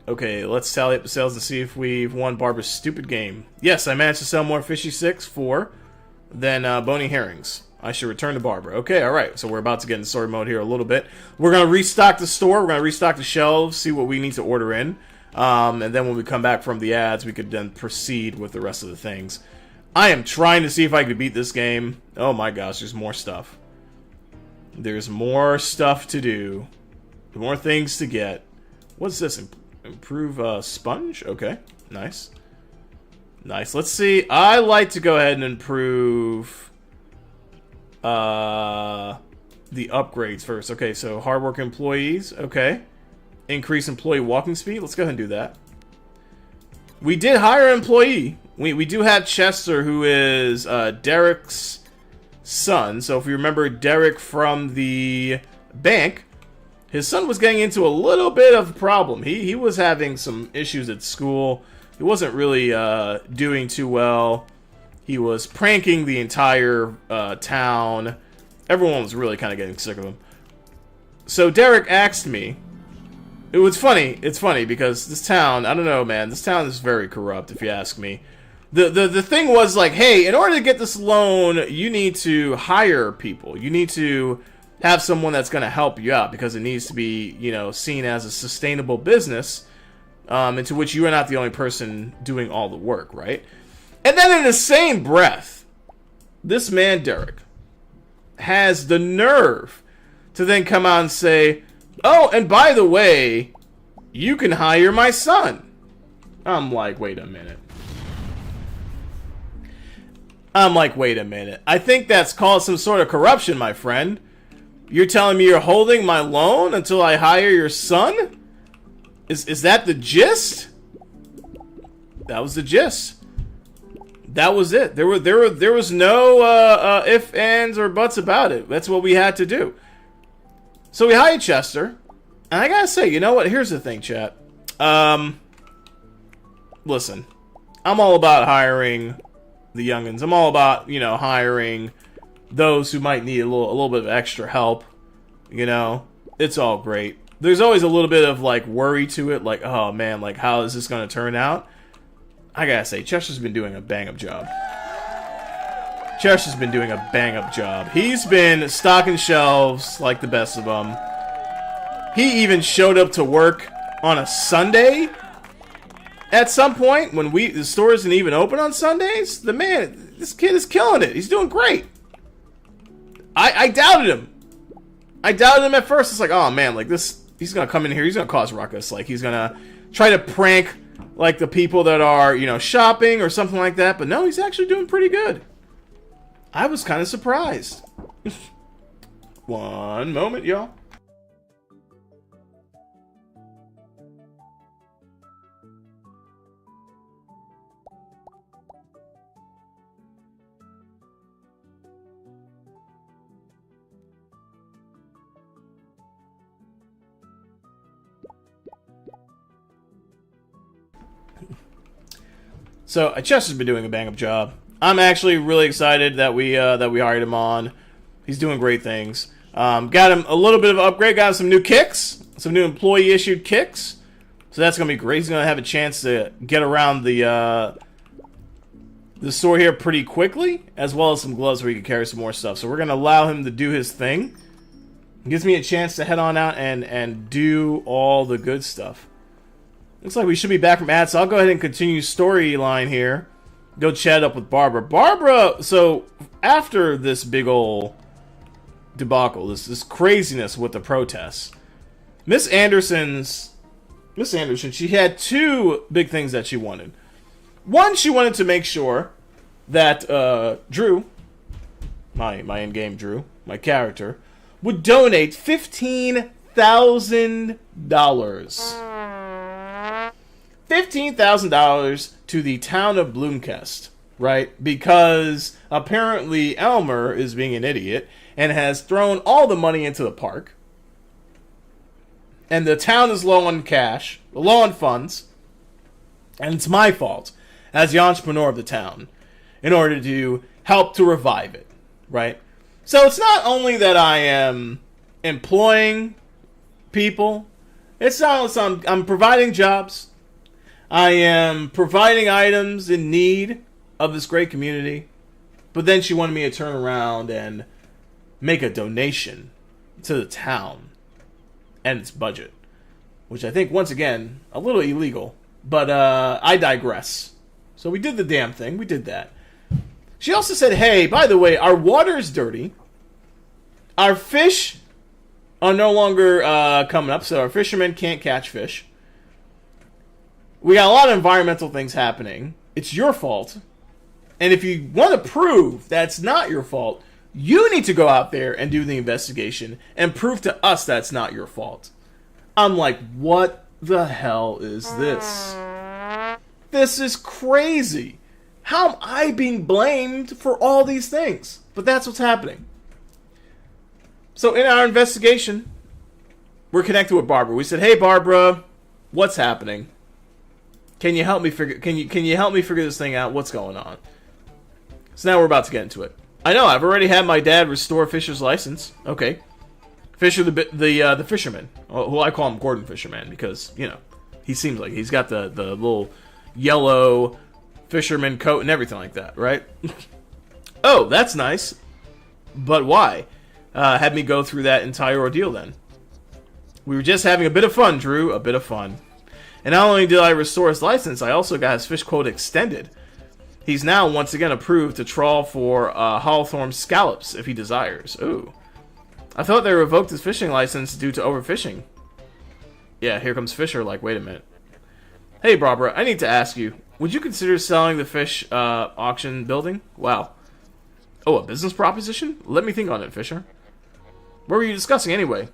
Okay, let's tally up the sales and see if we've won Barbara's stupid game. Yes, I managed to sell more Fishy 6 than Bony Herrings. I should return to Barbara. Okay, alright. So we're about to get into story mode here a little bit. We're going to restock the store. We're going to restock the shelves, see what we need to order in. And then when we come back from the ads, we could then proceed with the rest of the things. I am trying to see if I could beat this game. Oh my gosh, there's more stuff. There's more stuff to do. More things to get. What's this? Improve sponge? Okay, nice. Nice. Let's see. I like to go ahead and improve the upgrades first. Okay, so hardworking employees. Okay. Increase employee walking speed. Let's go ahead and do that. We did hire an employee. We do have Chester, who is Derek's son. So if you remember Derek from the bank, his son was getting into a little bit of a problem. He was having some issues at school. He wasn't really doing too well. He was pranking the entire town. Everyone was really kind of getting sick of him. So Derek asked me. It was funny. It's funny because this town, I don't know, man. This town is very corrupt, if you ask me. The thing was like, hey, in order to get this loan, you need to hire people. You need to have someone that's going to help you out because it needs to be, you know, seen as a sustainable business, into which you are not the only person doing all the work, right? And then in the same breath, this man, Derek, has the nerve to then come out and say, oh, and by the way, you can hire my son. I'm like, wait a minute. I'm like, wait a minute. I think that's called some sort of corruption, my friend. You're telling me you're holding my loan until I hire your son? Is that the gist? That was the gist. That was it. There was no ifs, ands, or buts about it. That's what we had to do. So we hired Chester, and I gotta say, you know what? Here's the thing, chat. Listen, I'm all about hiring the youngins. I'm all about, you know, hiring those who might need a little bit of extra help. You know, it's all great. There's always a little bit of like worry to it, like, oh man, like how is this gonna turn out? I gotta say, Chester's been doing a bang-up job. Chester's been doing a bang-up job. He's been stocking shelves like the best of them. He even showed up to work on a Sunday at some point when the store isn't even open on Sundays. This kid is killing it. He's doing great. I doubted him. I doubted him at first. It's like, oh man, like this, he's gonna come in here, he's gonna cause ruckus. Like he's gonna try to prank like the people that are, you know, shopping or something like that. But no, he's actually doing pretty good. I was kind of surprised. One moment, y'all. So Chester's been doing a bang-up job. I'm actually really excited that we hired him on. He's doing great things. Got him a little bit of upgrade. Got him some new kicks, some new employee-issued kicks. So that's gonna be great. He's gonna have a chance to get around the store here pretty quickly, as well as some gloves where he can carry some more stuff. So we're gonna allow him to do his thing. It gives me a chance to head on out and do all the good stuff. Looks like we should be back from ads, so I'll go ahead and continue storyline here. Go chat up with Barbara. Barbara, so after this big ol' debacle, this craziness with the protests, Miss Anderson, she had two big things that she wanted. One, she wanted to make sure that Drew, my in-game Drew, my character, would donate $15,000. $15,000 to the town of Bloomcast, right? Because apparently Elmer is being an idiot and has thrown all the money into the park. And the town is low on cash, low on funds. And it's my fault, as the entrepreneur of the town, in order to help to revive it, right? So it's not only that I am employing people, it's not I'm providing jobs. I am providing items in need of this great community. But then she wanted me to turn around and make a donation to the town and its budget. Which I think, once again, a little illegal. But I digress. So we did the damn thing. We did that. She also said, hey, by the way, our water is dirty. Our fish are no longer coming up, so our fishermen can't catch fish. We got a lot of environmental things happening. It's your fault. And if you want to prove that's not your fault, you need to go out there and do the investigation and prove to us that's not your fault. I'm like, what the hell is this? This is crazy. How am I being blamed for all these things? But that's what's happening. So in our investigation, we're connected with Barbara. We said, hey Barbara, what's happening? Can you help me figure this thing out? What's going on? So now we're about to get into it. I know, I've already had my dad restore Fisher's license. Okay. Fisher the fisherman. Who I call him Gordon Fisherman because, you know, he seems like he's got the little yellow fisherman coat and everything like that, right? Oh, that's nice. But why? Had me go through that entire ordeal then. We were just having a bit of fun, Drew. A bit of fun. And not only did I restore his license, I also got his fish quota extended. He's now once again approved to trawl for Hawthorne scallops if he desires. Ooh. I thought they revoked his fishing license due to overfishing. Yeah, here comes Fisher like, wait a minute. Hey Barbara, I need to ask you, would you consider selling the fish auction building? Wow. Oh, a business proposition? Let me think on it, Fisher. What were you discussing anyway?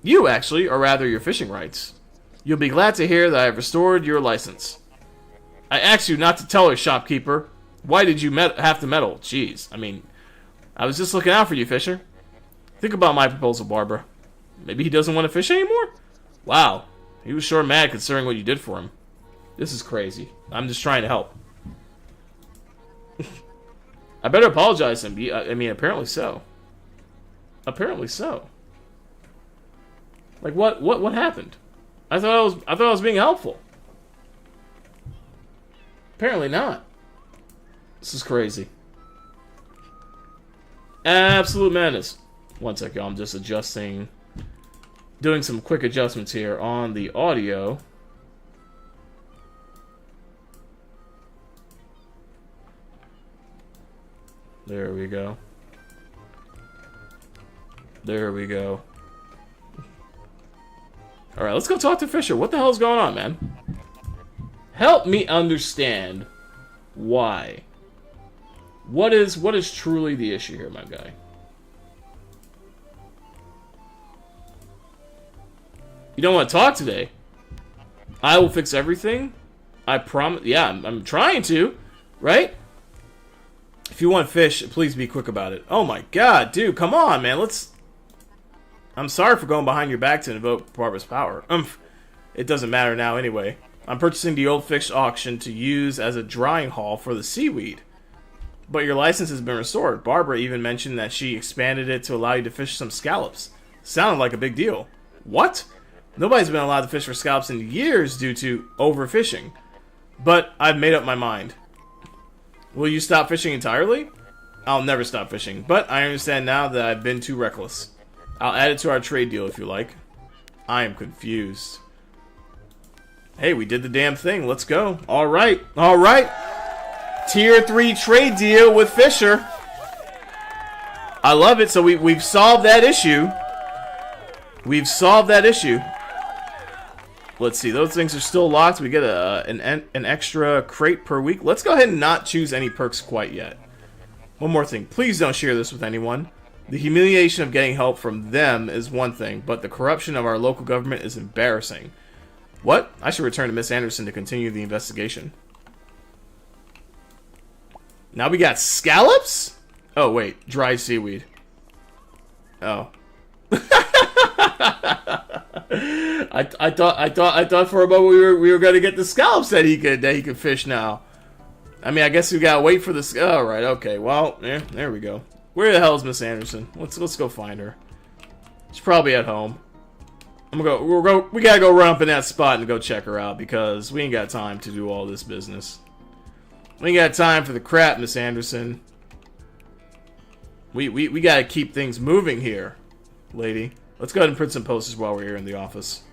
You, actually, or rather your fishing rights. You'll be glad to hear that I have restored your license. I asked you not to tell her, shopkeeper. Why did you have to meddle? Jeez, I mean, I was just looking out for you, Fisher. Think about my proposal, Barbara. Maybe he doesn't want to fish anymore? Wow, he was sure mad considering what you did for him. This is crazy. I'm just trying to help. I better apologize to him. I mean, apparently so. Apparently so. Like what happened? I thought I was being helpful. Apparently not. This is crazy. Absolute madness. One sec, y'all. I'm just adjusting, doing some quick adjustments here on the audio. There we go. There we go. Alright, let's go talk to Fisher. What the hell is going on, man? Help me understand why. What is truly the issue here, my guy? You don't want to talk today? I will fix everything. I promise. Yeah, I'm trying to, right? If you want fish, please be quick about it. Oh my god, dude, come on, man. I'm sorry for going behind your back to invoke Barbara's power. It doesn't matter now anyway. I'm purchasing the old fish auction to use as a drying hall for the seaweed. But your license has been restored. Barbara even mentioned that she expanded it to allow you to fish some scallops. Sounded like a big deal. What? Nobody's been allowed to fish for scallops in years due to overfishing. But I've made up my mind. Will you stop fishing entirely? I'll never stop fishing, but I understand now that I've been too reckless. I'll add it to our trade deal if you like. I am confused. Hey, we did the damn thing. Let's go. Alright. Alright. Tier 3 trade deal with Fisher. I love it. So we've solved that issue. We've solved that issue. Let's see. Those things are still locked. We get an extra crate per week. Let's go ahead and not choose any perks quite yet. One more thing. Please don't share this with anyone. The humiliation of getting help from them is one thing, but the corruption of our local government is embarrassing. What? I should return to Miss Anderson to continue the investigation. Now we got scallops? Oh, wait. Dry seaweed. Oh. I thought for a moment we were gonna get the scallops that he could fish now. I mean, I guess we gotta wait for this. All right, okay. Well, yeah, there we go. Where the hell is Miss Anderson? Let's go find her. She's probably at home. We gotta go run up in that spot and go check her out because we ain't got time to do all this business. We ain't got time for the crap, Miss Anderson. We gotta keep things moving here, lady. Let's go ahead and print some posters while we're here in the office.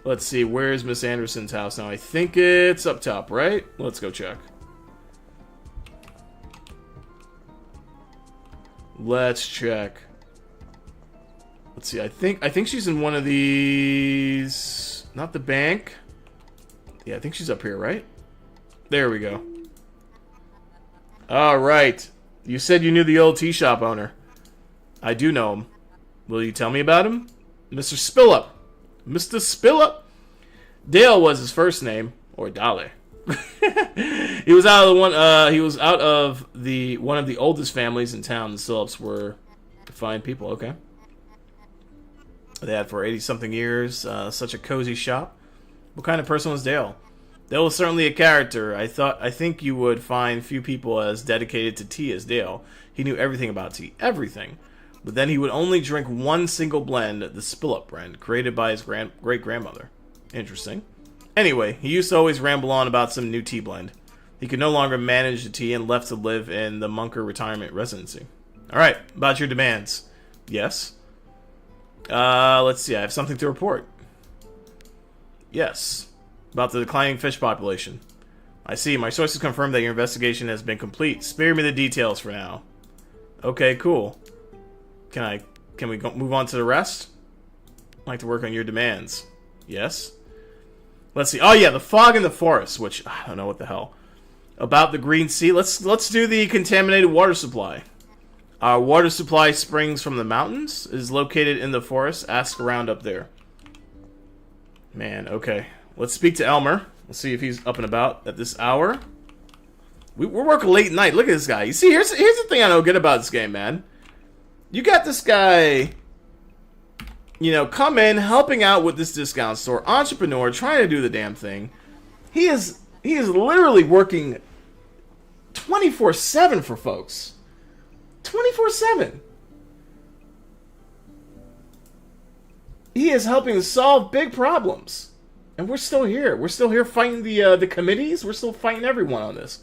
Let's see, where's Miss Anderson's house now? I think it's up top, right? Let's go check. Let's check. Let's see, I think she's in one of these... Not the bank. Yeah, I think she's up here, right? There we go. Alright. You said you knew the old tea shop owner. I do know him. Will you tell me about him? Mr. Spillup. Mr. Spillup. Dale was his first name, or Dale. He was out of one of the oldest families in town. The Spillups were fine people. Okay. They had for 80-something years. Such a cozy shop. What kind of person was Dale? Dale was certainly a character. I think you would find few people as dedicated to tea as Dale. He knew everything about tea. Everything. But then he would only drink one single blend, the Spillup brand, created by his great-grandmother. Interesting. Anyway, he used to always ramble on about some new tea blend. He could no longer manage the tea and left to live in the Munker retirement residency. Alright, about your demands. Yes. Let's see, I have something to report. Yes. About the declining fish population. I see, my sources confirm that your investigation has been complete. Spare me the details for now. Okay, cool. Can we move on to the rest? I'd like to work on your demands. Yes. Let's see. Oh yeah, the fog in the forest, which I don't know what the hell. About the Green Sea. Let's do the contaminated water supply. Our water supply springs from the mountains. Is located in the forest. Ask around up there. Man, okay. Let's speak to Elmer. Let's see if he's up and about at this hour. We're working late night. Look at this guy. You see, here's the thing I don't get about this game, man. You got this guy, you know, come in, helping out with this discount store, entrepreneur, trying to do the damn thing. He is literally working 24/7 for folks. 24/7. He is helping solve big problems. And we're still here. We're still here fighting the committees. We're still fighting everyone on this.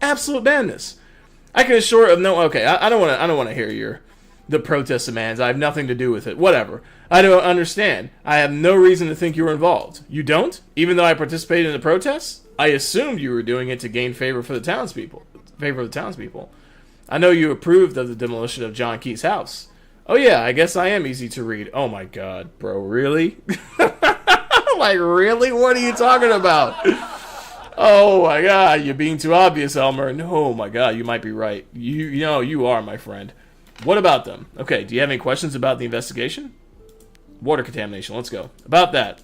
Absolute madness. I can assure of no. Okay, I don't want to hear the protest demands. I have nothing to do with it. Whatever. I don't understand. I have no reason to think you were involved. You don't? Even though I participated in the protests, I assumed you were doing it to gain favor for the townspeople. Favor of the townspeople. I know you approved of the demolition of John Key's house. Oh yeah, I guess I am easy to read. Oh my god, bro, really? Like, really? What are you talking about? Oh my god, you're being too obvious, Elmer. No, my god, you might be right. You know, you are, my friend. What about them? Okay, do you have any questions about the investigation? Water contamination, let's go. About that,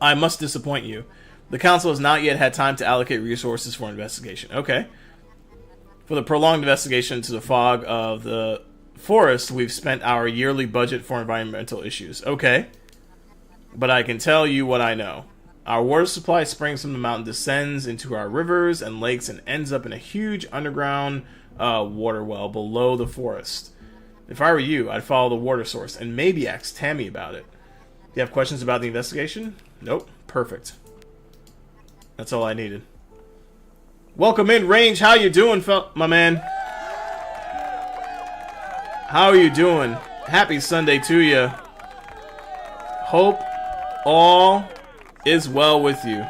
I must disappoint you. The council has not yet had time to allocate resources for investigation. Okay. For the prolonged investigation into the fog of the forest, we've spent our yearly budget for environmental issues. Okay. But I can tell you what I know. Our water supply springs from the mountain, descends into our rivers and lakes, and ends up in a huge underground water well below the forest. If I were you, I'd follow the water source and maybe ask Tammy about it. Do you have questions about the investigation? Nope. Perfect. That's all I needed. Welcome in, Range. How you doing, my man? How are you doing? Happy Sunday to you. Hope all is well with you.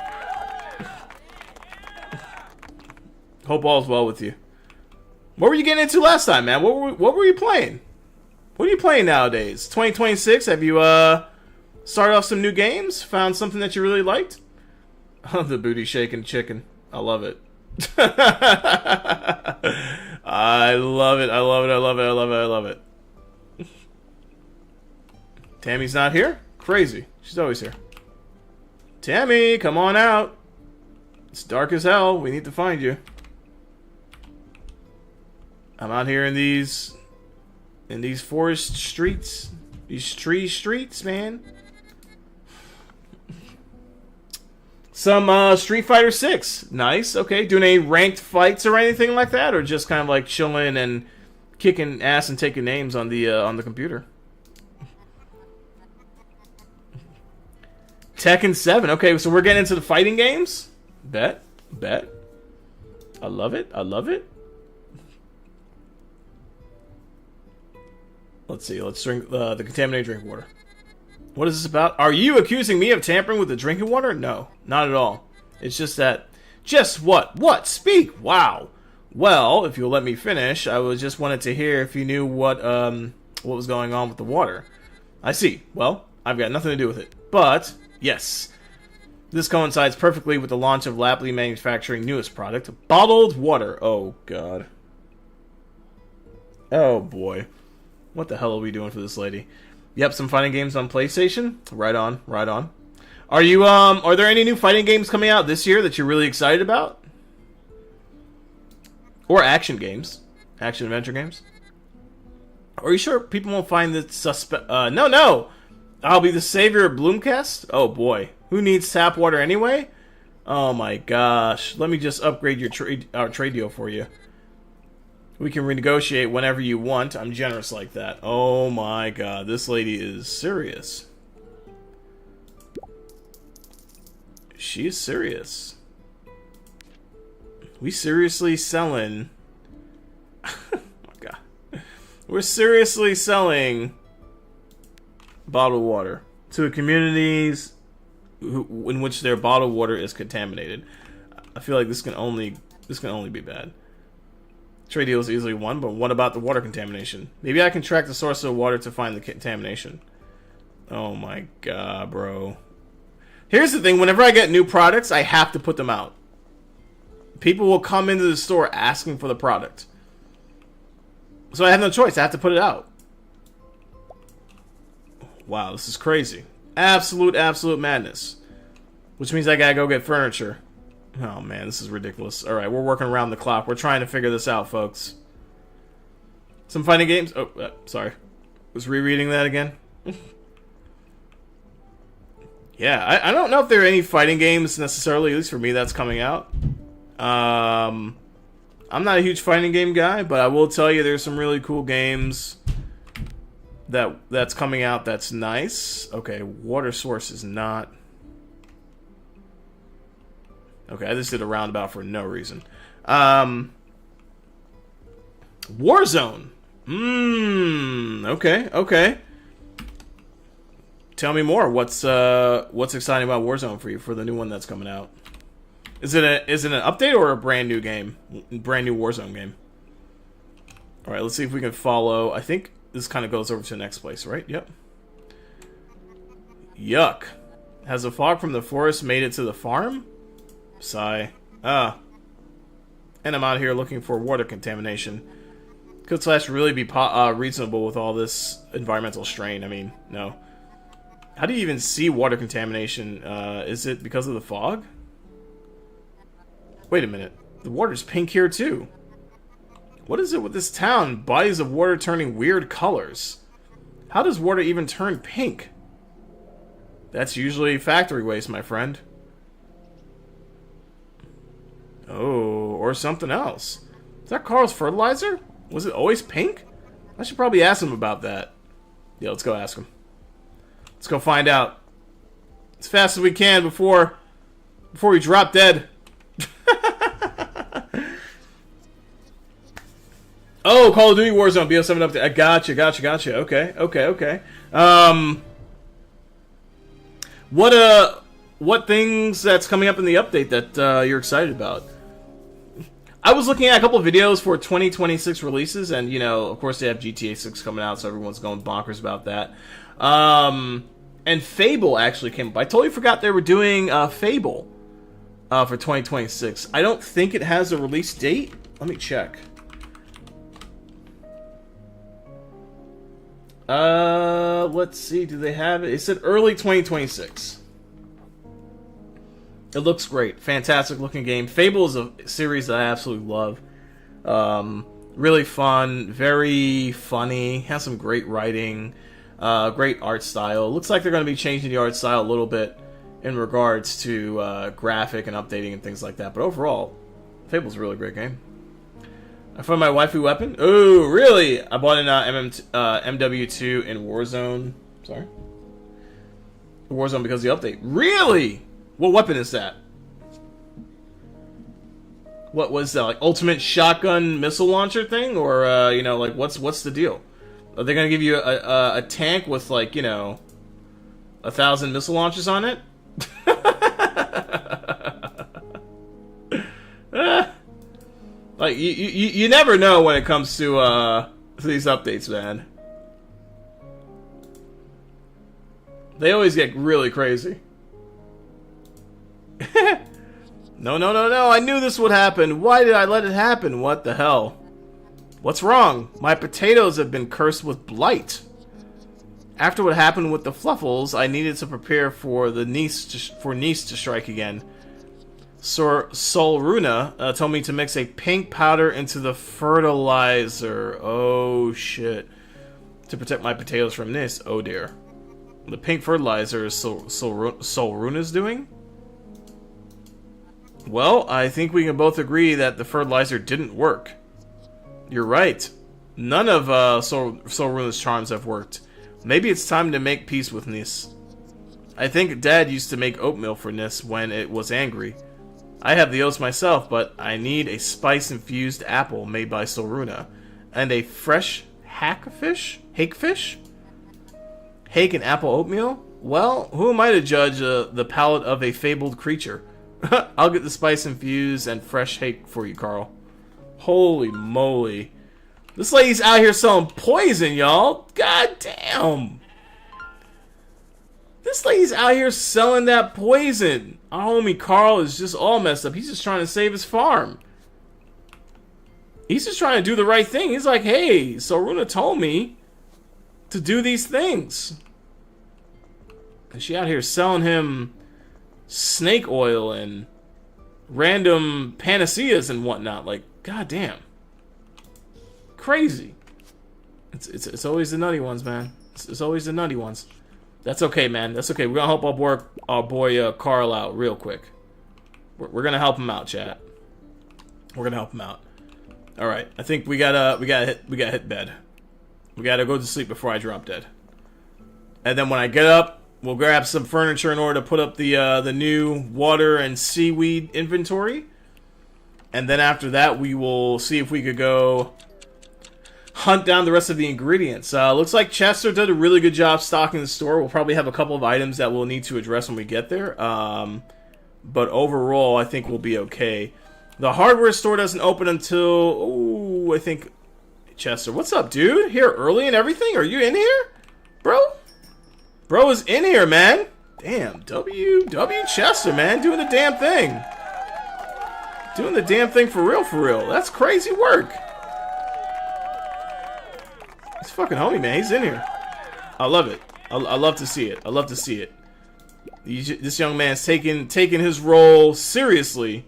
Hope all is well with you. What were you getting into last time, man? What were you playing? What are you playing nowadays? 2026? Have you started off some new games? Found something that you really liked? Oh, the booty shaking chicken. I love it. I love it. I love it. I love it. I love it. I love it. Tammy's not here? Crazy. She's always here. Tammy, come on out. It's dark as hell. We need to find you. I'm out here in these forest streets. These tree streets, man. Some Street Fighter 6. Nice. Okay. Doing any ranked fights or anything like that? Or just kind of like chilling and kicking ass and taking names on the computer? Tekken 7. Okay, so we're getting into the fighting games? Bet. I love it. I love it. Let's see. Let's drink the contaminated drinking water. What is this about? Are you accusing me of tampering with the drinking water? No, not at all. It's just that... Just what? What? Speak! Wow. Well, if you'll let me finish, I was just wanted to hear if you knew what was going on with the water. I see. Well, I've got nothing to do with it. But... Yes. This coincides perfectly with the launch of Lapley Manufacturing newest product, bottled water. Oh, God. Oh, boy. What the hell are we doing for this lady? Yep, some fighting games on PlayStation. Right on, right on. Are there any new fighting games coming out this year that you're really excited about? Or action games. Action adventure games? Are you sure people won't find this suspect? No! I'll be the savior of Bloomcast? Oh boy. Who needs tap water anyway? Oh my gosh. Let me just upgrade our trade deal for you. We can renegotiate whenever you want. I'm generous like that. Oh my god. This lady is serious. She is serious. We seriously selling... oh my god. We're seriously selling... bottled water to communities in which their bottled water is contaminated. I feel like this can only be bad. Trade deal is easily won, but what about the water contamination? Maybe I can track the source of water to find the contamination. Oh my god, bro. Here's the thing, whenever I get new products, I have to put them out. People will come into the store asking for the product. So I have no choice, I have to put it out. Wow, this is crazy. Absolute madness. Which means I gotta go get furniture. Oh man, this is ridiculous. Alright, we're working around the clock. We're trying to figure this out, folks. Some fighting games? Oh, sorry. Was rereading that again? Yeah, I don't know if there are any fighting games necessarily, at least for me, that's coming out. I'm not a huge fighting game guy, but I will tell you there's some really cool games that's coming out that's nice. Okay, Water Source is not... Okay, I just did a roundabout for no reason. Warzone. Okay. Tell me more. What's exciting about Warzone for you for the new one that's coming out? Is it an update or a brand new game? Brand new Warzone game. All right, let's see if we can follow. I think this kind of goes over to the next place, right? Yep. Yuck. Has the fog from the forest made it to the farm? Sigh. And I'm out here looking for water contamination. Could Slash really be reasonable with all this environmental strain? I mean, no. How do you even see water contamination? Is it because of the fog? Wait a minute. The water's pink here too. What is it with this town? Bodies of water turning weird colors. How does water even turn pink? That's usually factory waste, my friend. Oh, or something else. Is that Carl's fertilizer? Was it always pink? I should probably ask him about that. Yeah, let's go ask him. Let's go find out. As fast as we can before we drop dead. Oh, Call of Duty Warzone BO7 update. I gotcha. Okay. What things that's coming up in the update that you're excited about? I was looking at a couple of videos for 2026 releases, and you know, of course, they have GTA 6 coming out, so everyone's going bonkers about that. And Fable actually came up. I totally forgot they were doing Fable for 2026. I don't think it has a release date. Let me check. Let's see. Do they have it? It said early 2026. It looks great. Fantastic looking game. Fable is a series that I absolutely love. Really fun. Very funny. Has some great writing. Great art style. Looks like they're going to be changing the art style a little bit in regards to graphic and updating and things like that. But overall, Fable's a really great game. I found my waifu weapon. Oh, really? I bought an MW2 in Warzone. Sorry? Warzone because of the update. Really? What weapon is that? What was that? Like ultimate shotgun missile launcher thing, or you know, like what's the deal? Are they gonna give you a tank with like 1,000 missile launchers on it? Like you never know when it comes to these updates, man. They always get really crazy. No, I knew this would happen. Why did I let it happen? What the hell? What's wrong? My potatoes have been cursed with blight. After what happened with the Fluffles, I needed to prepare for Nice to strike again. Solruna told me to mix a pink powder into the fertilizer. Oh shit. To protect my potatoes from this. Oh dear. The pink fertilizer is Solruna's doing? Well, I think we can both agree that the fertilizer didn't work. You're right. None of Solruna's charms have worked. Maybe it's time to make peace with Nis. I think Dad used to make oatmeal for Nis when it was angry. I have the oats myself, but I need a spice-infused apple made by Solruna. And a fresh hakefish? Hake and apple oatmeal? Well, who am I to judge the palate of a fabled creature? I'll get the spice-infused and fresh hake for you, Carl. Holy moly. This lady's out here selling poison, y'all. God damn. This lady's out here selling that poison. Our homie Carl is just all messed up. He's just trying to save his farm. He's just trying to do the right thing. He's like, hey, Soruna told me to do these things. And she out here selling him snake oil and random panaceas and whatnot. Like, goddamn. Crazy. It's always the nutty ones, man. It's always the nutty ones. That's okay, man. That's okay. We're gonna help our boy Carl out real quick. We're gonna help him out, chat. We're gonna help him out. All right. I think we gotta hit bed. We gotta go to sleep before I drop dead. And then when I get up, we'll grab some furniture in order to put up the new water and seaweed inventory. And then after that, we will see if we could go hunt down the rest of the ingredients. Looks like Chester did a really good job stocking the store. We'll probably have a couple of items that we'll need to address when we get there. But overall, I think we'll be okay. The hardware store doesn't open until... I think... Chester, what's up, dude? Here early and everything? Are you in here? Bro? Bro is in here, man. Damn, W Chester, man. Doing the damn thing. Doing the damn thing for real, for real. That's crazy work. He's fucking homie, man. He's in here. I love it. I love to see it. I love to see it. This young man's taking his role seriously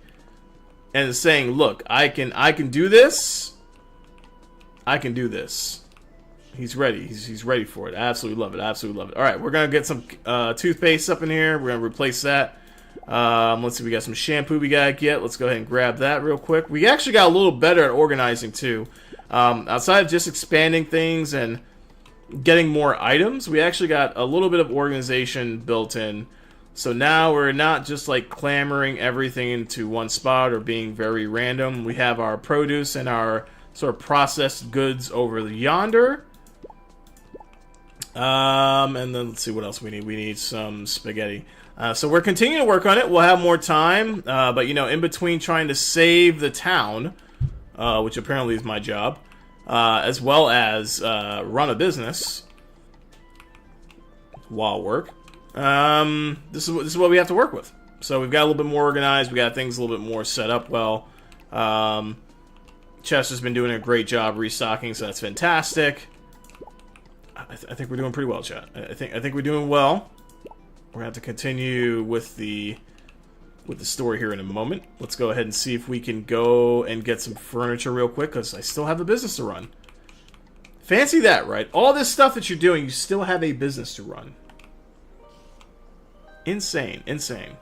and is saying, "Look, I can do this. I can do this." He's ready. He's ready for it. I absolutely love it. I absolutely love it. All right, we're gonna get some toothpaste up in here. We're gonna replace that. Let's see. We got some shampoo we gotta get. Let's go ahead and grab that real quick. We actually got a little better at organizing too. Outside of just expanding things and getting more items, we actually got a little bit of organization built in. So now we're not just like clamoring everything into one spot or being very random. We have our produce and our sort of processed goods over yonder. And then let's see what else we need. We need some spaghetti. So we're continuing to work on it. We'll have more time. But, you know, in between trying to save the town, which apparently is my job, as well as run a business while work, this is what we have to work with. So we've got a little bit more organized. We got things a little bit more set up well. Chester's been doing a great job restocking, so that's fantastic. I think we're doing pretty well, chat. I think we're doing well. We're gonna have to continue with the story here in a moment. Let's go ahead and see if we can go and get some furniture real quick, because I still have a business to run. Fancy that, right? All this stuff that you're doing, you still have a business to run. Insane, insane.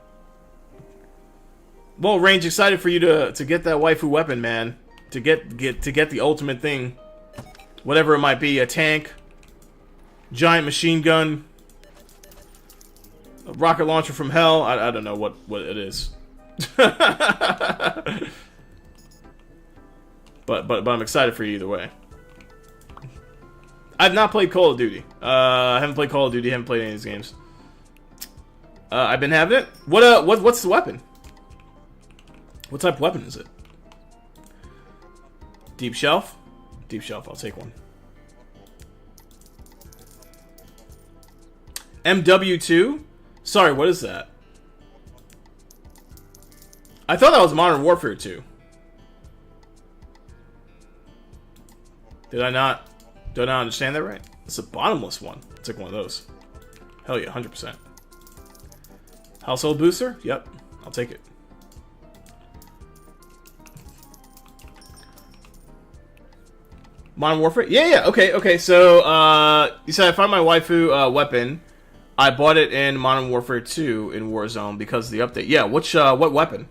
Well, Range, excited for you to get that waifu weapon, man. To get the ultimate thing, whatever it might be, a tank, giant machine gun, a rocket launcher from hell. I don't know what it is. but I'm excited for you either way. I've not played Call of Duty. I haven't played Call of Duty. Haven't played any of these games. I've been having it. What's the weapon? What type of weapon is it? Deep shelf? Deep shelf, I'll take one. MW2? Sorry, what is that? I thought that was Modern Warfare 2. Did I not understand that right? It's a bottomless one. I'll take one of those. Hell yeah, 100%. Household booster? Yep, I'll take it. Modern Warfare? Yeah, okay, so, you said I found my waifu, weapon. I bought it in Modern Warfare 2 in Warzone because of the update. Yeah, what weapon?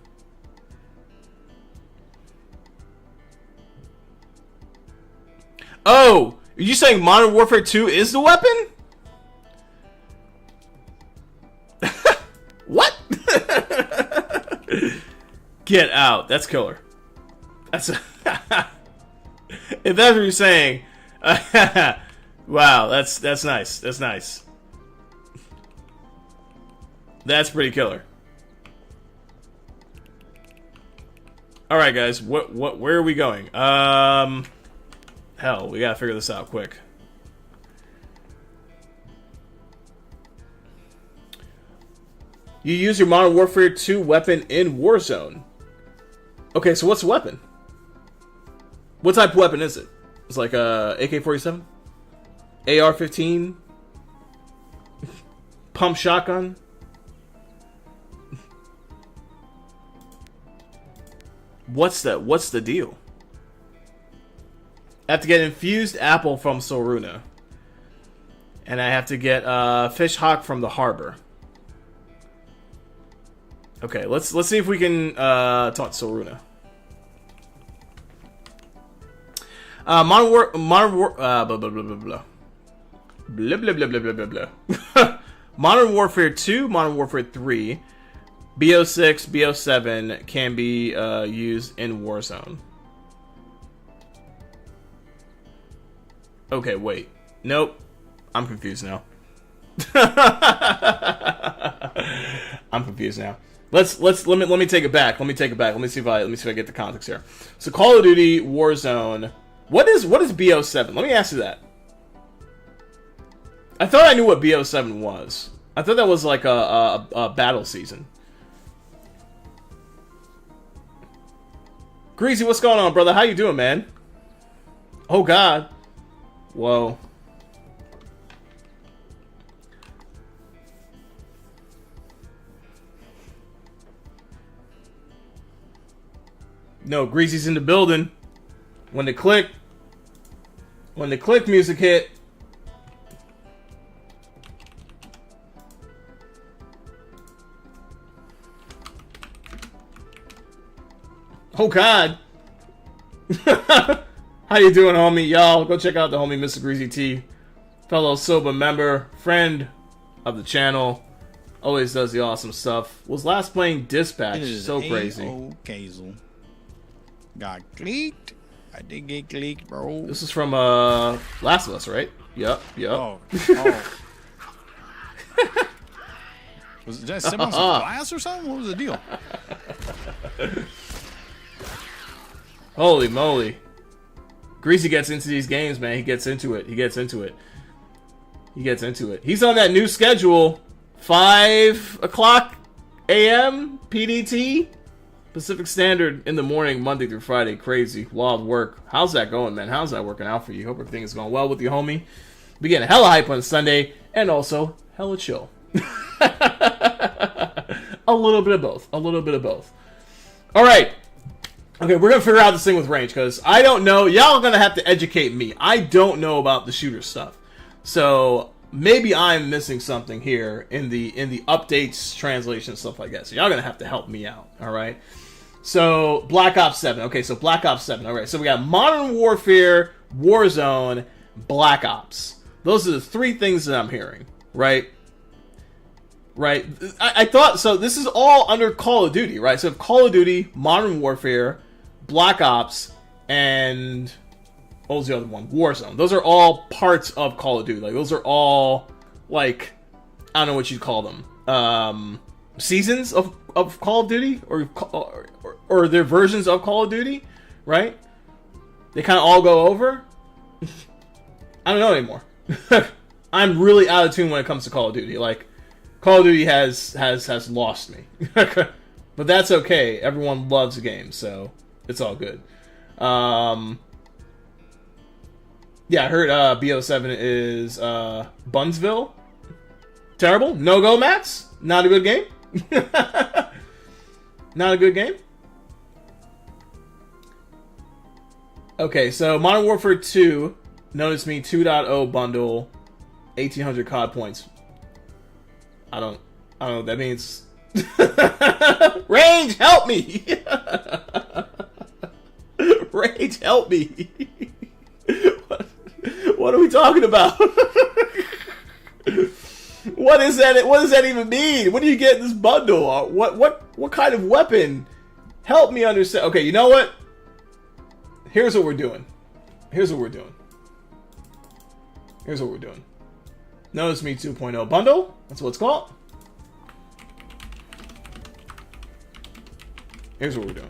Oh! Are you saying Modern Warfare 2 is the weapon? What? Get out. That's killer. That's... If that's what you're saying, wow, that's nice. That's nice. That's pretty killer. All right, guys, where are we going? Hell, we gotta figure this out quick. You use your Modern Warfare 2 weapon in Warzone. Okay, so what's the weapon? What type of weapon is it? It's like a AK-47? AR-15? Pump shotgun? What's the deal? I have to get infused apple from Soruna. And I have to get fish hawk from the harbor. Okay, let's see if we can talk to Soruna. Modern Warfare 2, Modern Warfare 3, BO6, BO7 can be used in Warzone. Okay, wait. Nope. I'm confused now. I'm confused now. Let me take it back. Let me see if I get the context here. So Call of Duty Warzone. What is BO7? Let me ask you that. I thought I knew what BO7 was. I thought that was like a battle season. Greasy, what's going on, brother? How you doing, man? Oh God. Whoa. No, Greasy's in the building. When the click music hit. Oh God. How you doing, homie? Y'all, go check out the homie Mr. Greasy T. Fellow sober member, friend of the channel. Always does the awesome stuff. Was last playing Dispatch. So crazy. Okay, got clicked. I did get clicked, bro. This is from Last of Us, right? Yep. Oh. Was that sitting on some glass or something? What was the deal? Holy moly. Greasy gets into these games, man. He gets into it. He's on that new schedule. 5 o'clock a.m. PDT. Pacific Standard in the morning, Monday through Friday. Crazy. Wild work. How's that going, man? How's that working out for you? Hope everything is going well with you, homie. We getting hella hype on Sunday and also hella chill. A little bit of both. All right. Okay, we're going to figure out this thing with range because I don't know. Y'all are going to have to educate me. I don't know about the shooter stuff. So maybe I'm missing something here in the updates, translation, stuff like that. So y'all going to have to help me out. All right. So Black Ops 7. Okay, so Black Ops 7. All right, so we got Modern Warfare, Warzone, Black Ops. Those are the three things that I'm hearing, right? Right. I thought, so this is all under Call of Duty, right? So Call of Duty, Modern Warfare, Black Ops, and what was the other one? Warzone. Those are all parts of Call of Duty. Like, those are all, like, I don't know what you'd call them. Seasons of Call of Duty? Or their versions of Call of Duty, right? They kind of all go over. I don't know anymore. I'm really out of tune when it comes to Call of Duty. Like, Call of Duty has lost me. But that's okay. Everyone loves the game, so it's all good. Yeah, I heard BO7 is Bunsville. Terrible. No-go, Max. Not a good game. Not a good game. Okay, so Modern Warfare 2, notice me 2.0 bundle, 1,800 COD points. I don't know what that means. Range, help me! Range, help me! What are we talking about? What is that? What does that even mean? What do you get in this bundle? What kind of weapon? Help me understand. Okay, you know what? Here's what we're doing. Notice me 2.0 bundle. That's what it's called. Here's what we're doing.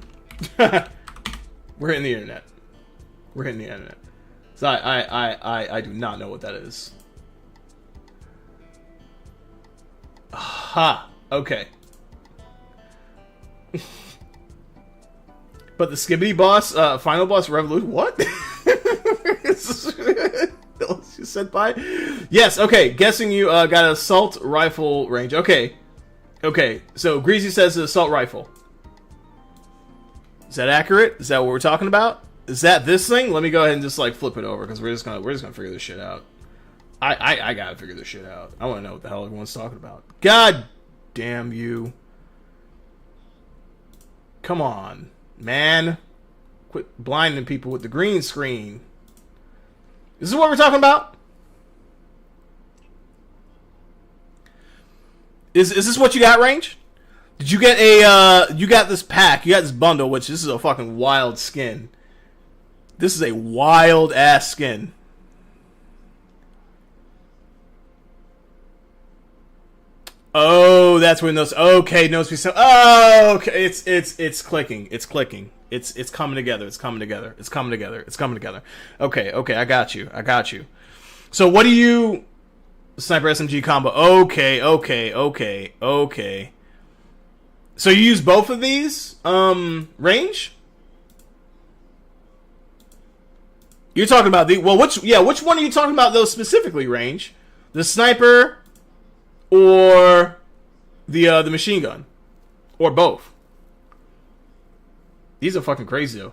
We're hitting the internet. So I do not know what that is. Ha. Okay. But the Skibbity boss, final boss revolution. What? You said bye. Yes. Okay. Guessing you got an assault rifle range. Okay. Okay. So Greasy says the assault rifle. Is that accurate? Is that what we're talking about? Is that this thing? Let me go ahead and just like flip it over because we're just gonna figure this shit out. I gotta figure this shit out. I want to know what the hell everyone's talking about. God damn you! Come on, man! Quit blinding people with the green screen. This is what we're talking about. Is this what you got, Range? Did you get a, you got this pack, you got this bundle, which this is a fucking wild skin. This is a wild ass skin. Oh, that's when those, okay, no, oh, okay, it's clicking, it's clicking. It's coming together, it's coming together, it's coming together, it's coming together. Okay, okay, I got you, I got you. So what do you, sniper SMG combo, okay, okay, okay, okay. So you use both of these, Range? You're talking about the, well, which one are you talking about those specifically, Range? The sniper or the machine gun? Or both? These are fucking crazy, though.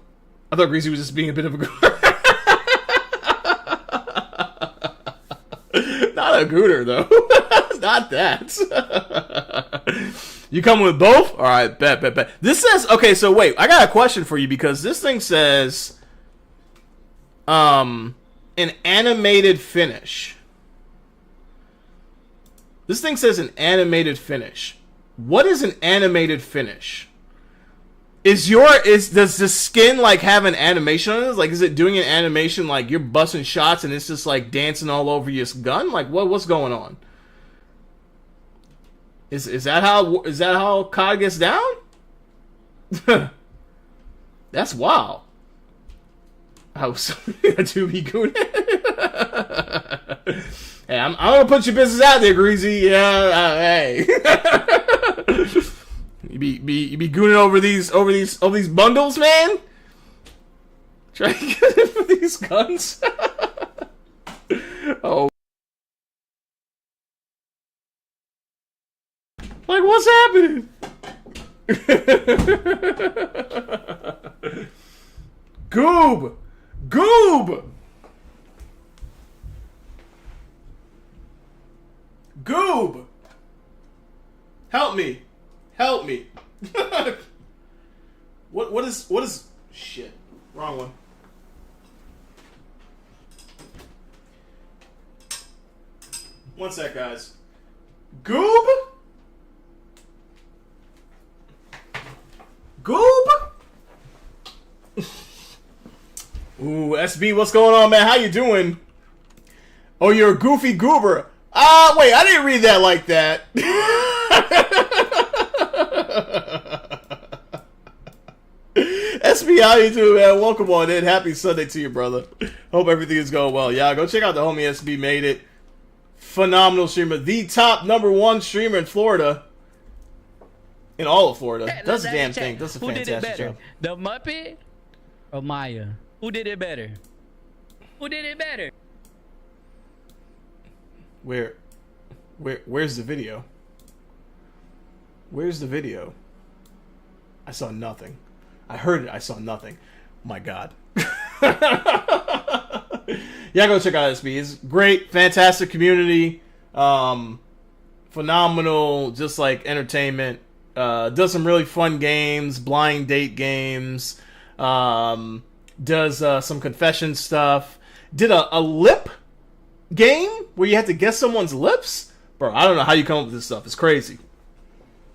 I thought Greasy was just being a bit of a not a gooter, though. Not that. You coming with both? All right, bet. This says, okay, so wait, I got a question for you because this thing says, an animated finish. This thing says an animated finish. What is an animated finish? Does the skin like have an animation on it? Like, is it doing an animation like you're busting shots and it's just like dancing all over your gun? Like, what's going on? Is that how COD gets down? That's wild. I was to be good. Hey, I'm gonna put your business out there, Greasy. Yeah, hey. You be gooning over these bundles, man. Try to get it for these guns. Oh. Like, what's happening? Goob! Help me. What is shit? Wrong one. One sec, guys. Goob? Ooh, SB, what's going on, man? How you doing? Oh, you're a goofy goober. Wait, I didn't read that like that. SB, how you doing, man? Welcome on in. Happy Sunday to you, brother. Hope everything is going well. Yeah, go check out the homie SB Made It. Phenomenal streamer. The top #1 streamer in Florida. In all of Florida. Does the damn thing. Does a fantastic job. The Muppet or Maya? Who did it better? Where's the video? Where's the video? I saw nothing. I heard it. I saw nothing. My God. Yeah, go check out SB. It's great, fantastic community. Phenomenal, just like entertainment. Does some really fun games, blind date games. Does some confession stuff. Did a lip game where you had to guess someone's lips. Bro, I don't know how you come up with this stuff. It's crazy.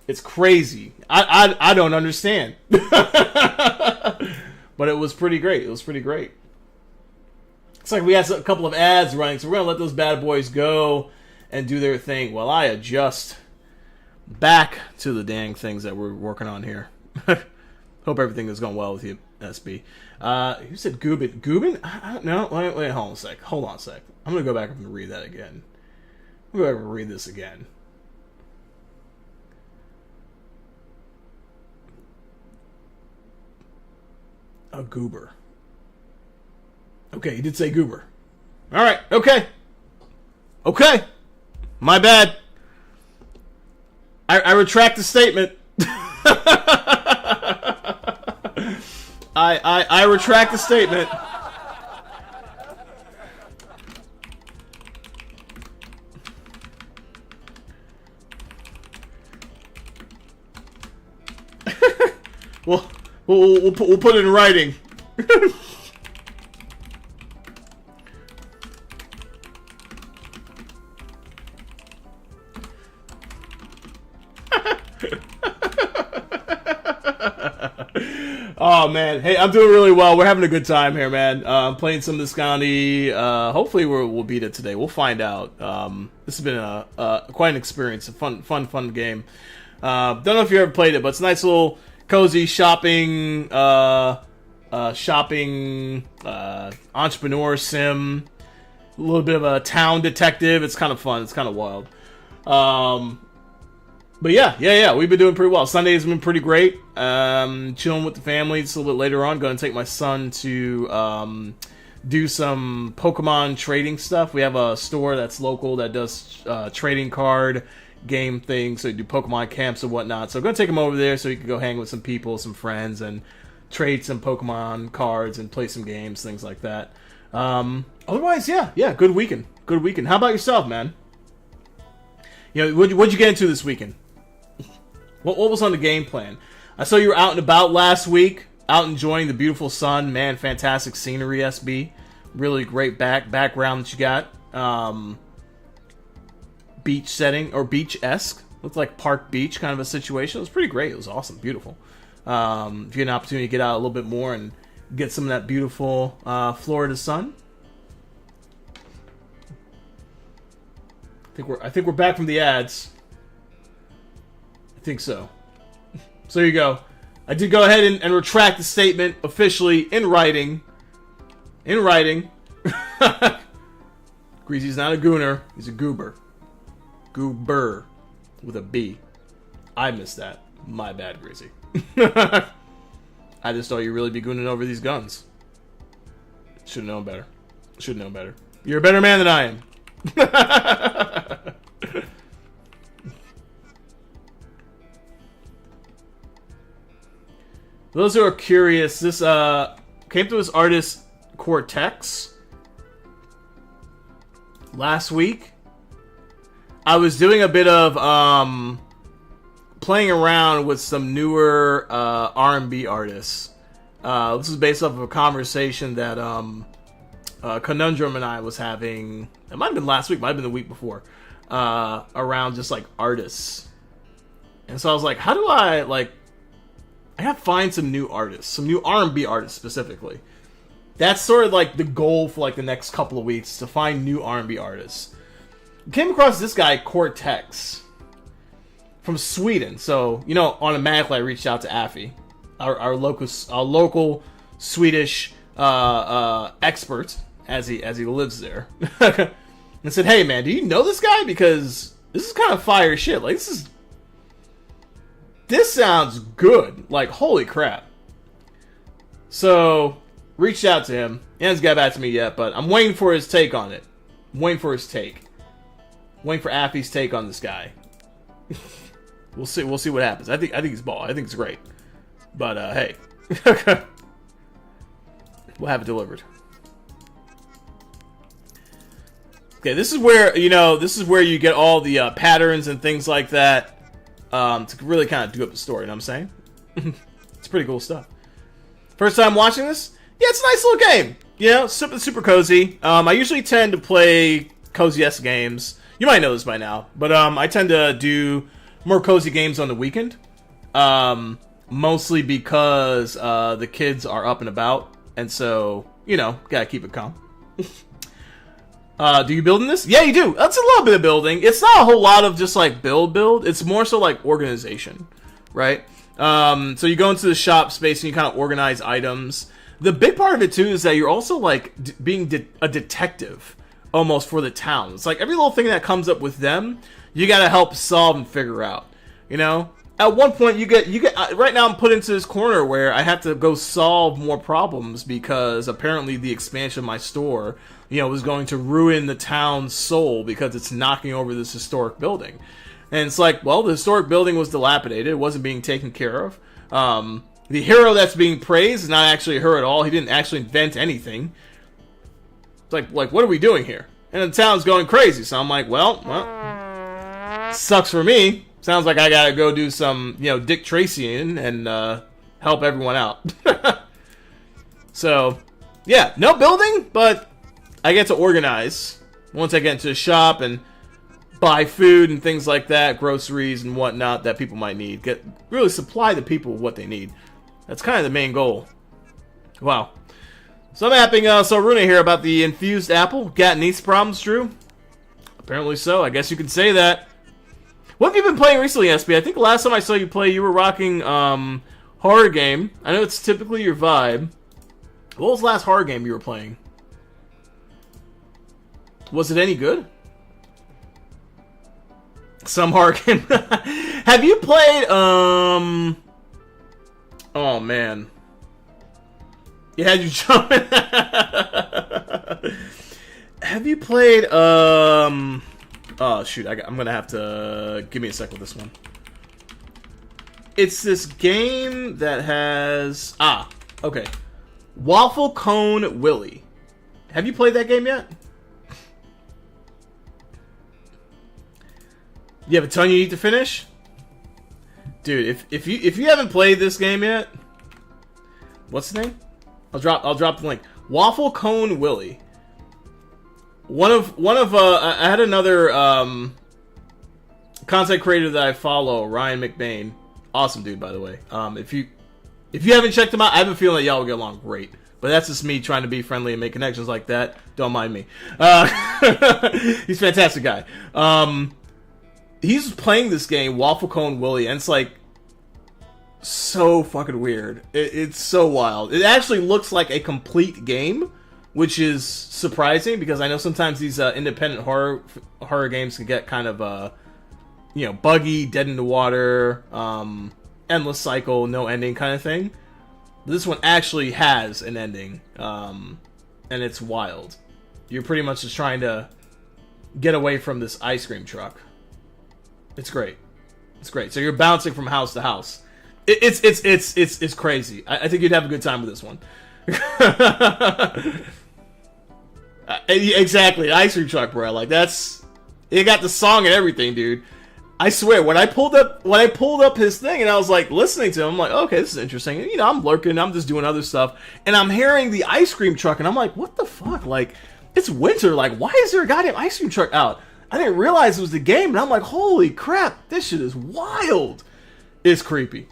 It's crazy. I don't understand. But it was pretty great. It's like we had a couple of ads running, so we're going to let those bad boys go and do their thing while I adjust back to the dang things that we're working on here. Hope everything is going well with you, SB. Who said Goobin? Goobin? I don't know. Wait, hold on a sec. I'm going to go back and read that again. I'm going to go back and read this again. A goober. Okay, he did say goober. All right. Okay. Okay. My bad. I retract the statement. I retract the statement. We'll put it in writing. Oh man, hey, I'm doing really well. We're having a good time here, man. I'm playing some Viscounty. Hopefully, we'll beat it today. We'll find out. This has been quite an experience. A fun game. Don't know if you ever played it, but it's a nice little cozy shopping entrepreneur sim. A little bit of a town detective. It's kind of fun. It's kind of wild. But yeah, we've been doing pretty well. Sunday's been pretty great. Chilling with the family. It's a little bit later on. Going to take my son to do some Pokemon trading stuff. We have a store that's local that does trading card game things. So you do Pokemon camps and whatnot. So I'm going to take him over there so he can go hang with some people, some friends, and trade some Pokemon cards and play some games, things like that. Otherwise, yeah, good weekend. Good weekend. How about yourself, man? You know, what'd you get into this weekend? What was on the game plan? I saw you were out and about last week, out enjoying the beautiful sun. Man, fantastic scenery, SB. Really great background that you got. Beach setting, or beach-esque. Looked like Park Beach kind of a situation. It was pretty great. It was awesome. Beautiful. If you had an opportunity to get out a little bit more and get some of that beautiful Florida sun. I think we're back from the ads. I think so. So there you go. I did go ahead and retract the statement officially in writing. In writing. Greasy's not a gooner. He's a goober. Goober. With a B. I missed that. My bad, Greasy. I just thought you'd really be gooning over these guns. Should have known better. Should have known better. You're a better man than I am. Those who are curious, this came to this artist Cortex last week. I was doing a bit of playing around with some newer R&B artists. This is based off of a conversation that Conundrum and I was having. It might have been last week, might have been the week before, around just like artists. And so I was like, how do I I have to find some new artists, some new R&B artists specifically. That's sort of like the goal for like the next couple of weeks, to find new R&B artists. Came across this guy Cortex from Sweden. So, you know, automatically I reached out to Affy, our local Swedish expert, as he lives there, and said, "Hey man, do you know this guy? Because this is kind of fire shit. Like this sounds good. Like, holy crap." So reached out to him. He hasn't got back to me yet, but I'm waiting for his take on it. Waiting for Affy's take on this guy. We'll see what happens. I think he's ball. I think it's great. But hey. We'll have it delivered. Okay, this is where you get all the patterns and things like that to really kind of do up the story, you know what I'm saying? It's pretty cool stuff. First time watching this? Yeah, it's a nice little game. You know, super cozy. I usually tend to play cozy-esque games. You might know this by now, but I tend to do more cozy games on the weekend. Mostly because the kids are up and about, and so, you know, gotta keep it calm. Do you build in this? Yeah, you do. That's a little bit of building. It's not a whole lot of just like build. It's more so like organization, right? So you go into the shop space and you kind of organize items. The big part of it too is that you're also like being a detective almost for the town. It's like every little thing that comes up with them, you gotta help solve and figure out. You know, at one point you get right now I'm put into this corner where I have to go solve more problems because apparently the expansion of my store, was going to ruin the town's soul because it's knocking over this historic building. And it's like, well, the historic building was dilapidated. It wasn't being taken care of. The hero that's being praised is not actually a hero at all. He didn't actually invent anything. It's like what are we doing here? And the town's going crazy. So I'm like, well, sucks for me. Sounds like I gotta go do some, Dick Tracying and help everyone out. So, yeah, no building, but I get to organize once I get into the shop and buy food and things like that, groceries and whatnot that people might need. Really supply the people with what they need. That's kind of the main goal. Wow. So I'm apping Runa here about the infused apple. Got niece problems, Drew? Apparently so. I guess you could say that. What have you been playing recently, SB? I think the last time I saw you play, you were rocking horror game. I know it's typically your vibe. What was the last horror game you were playing? Was it any good? Some horror game. Have you played, oh man. You had you jump. Have you played, oh shoot, I'm gonna have to, give me a sec with this one. It's this game that has, okay. Waffle Cone Willy. Have you played that game yet? You have a ton you need to finish? Dude, if you haven't played this game yet, what's the name? I'll drop the link. Waffle Cone Willy. One of I had another content creator that I follow, Ryan McBain. Awesome dude, by the way. If you haven't checked him out, I have a feeling that y'all will get along great. But that's just me trying to be friendly and make connections like that. Don't mind me. He's a fantastic guy. He's playing this game, Waffle Cone Willy, and it's like so fucking weird. It's so wild. It actually looks like a complete game, which is surprising because I know sometimes these independent horror games can get kind of buggy, dead in the water, endless cycle, no ending kind of thing. This one actually has an ending, and it's wild. You're pretty much just trying to get away from this ice cream truck. It's great. It's great. So you're bouncing from house to house. It's crazy. I think you'd have a good time with this one. Exactly, ice cream truck, bro. Like that's, it got the song and everything, dude. I swear, when I pulled up his thing and I was like listening to him, I'm like, okay, this is interesting. And, I'm lurking, I'm just doing other stuff, and I'm hearing the ice cream truck, and I'm like, what the fuck? Like, it's winter. Like, why is there a goddamn ice cream truck out? I didn't realize it was the game, and I'm like, holy crap, this shit is wild. It's creepy.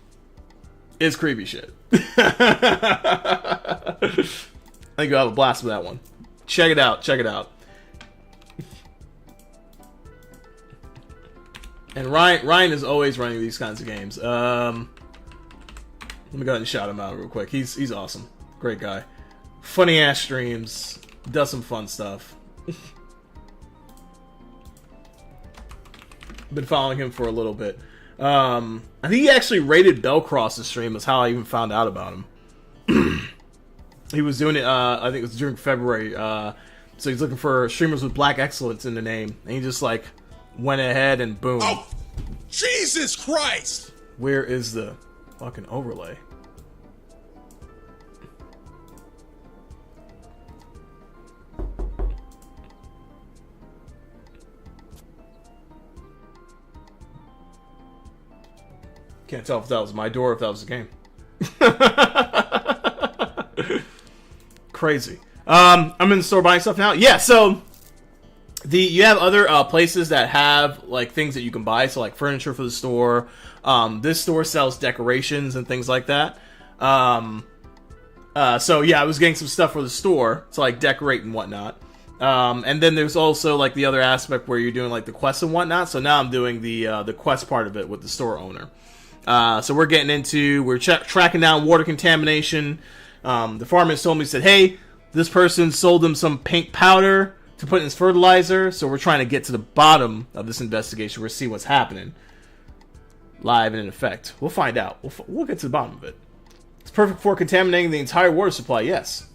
It's creepy shit. I think you'll have a blast with that one. Check it out. Check it out. And Ryan is always running these kinds of games. Let me go ahead and shout him out real quick. He's awesome. Great guy. Funny ass streams. Does some fun stuff. Been following him for a little bit. I think he actually rated Bellcross's stream. That's how I even found out about him. He was doing it, I think it was during February. So he's looking for streamers with black excellence in the name. And he just like went ahead and boom. Oh, Jesus Christ! Where is the fucking overlay? Can't tell if that was my door or if that was the game. Crazy. I'm in the store buying stuff now. Yeah, so you have other places that have like things that you can buy, so like furniture for the store. This store sells decorations and things like that. So yeah, I was getting some stuff for the store to like decorate and whatnot. And then there's also like the other aspect where you're doing like the quests and whatnot. So now I'm doing the quest part of it with the store owner. So we're getting into, we're tracking down water contamination. The farmer told me, said, hey, this person sold him some pink powder to put in his fertilizer. So we're trying to get to the bottom of this investigation. We're see what's happening. live and in effect. We'll find out. We'll get to the bottom of it. It's perfect for contaminating the entire water supply, yes.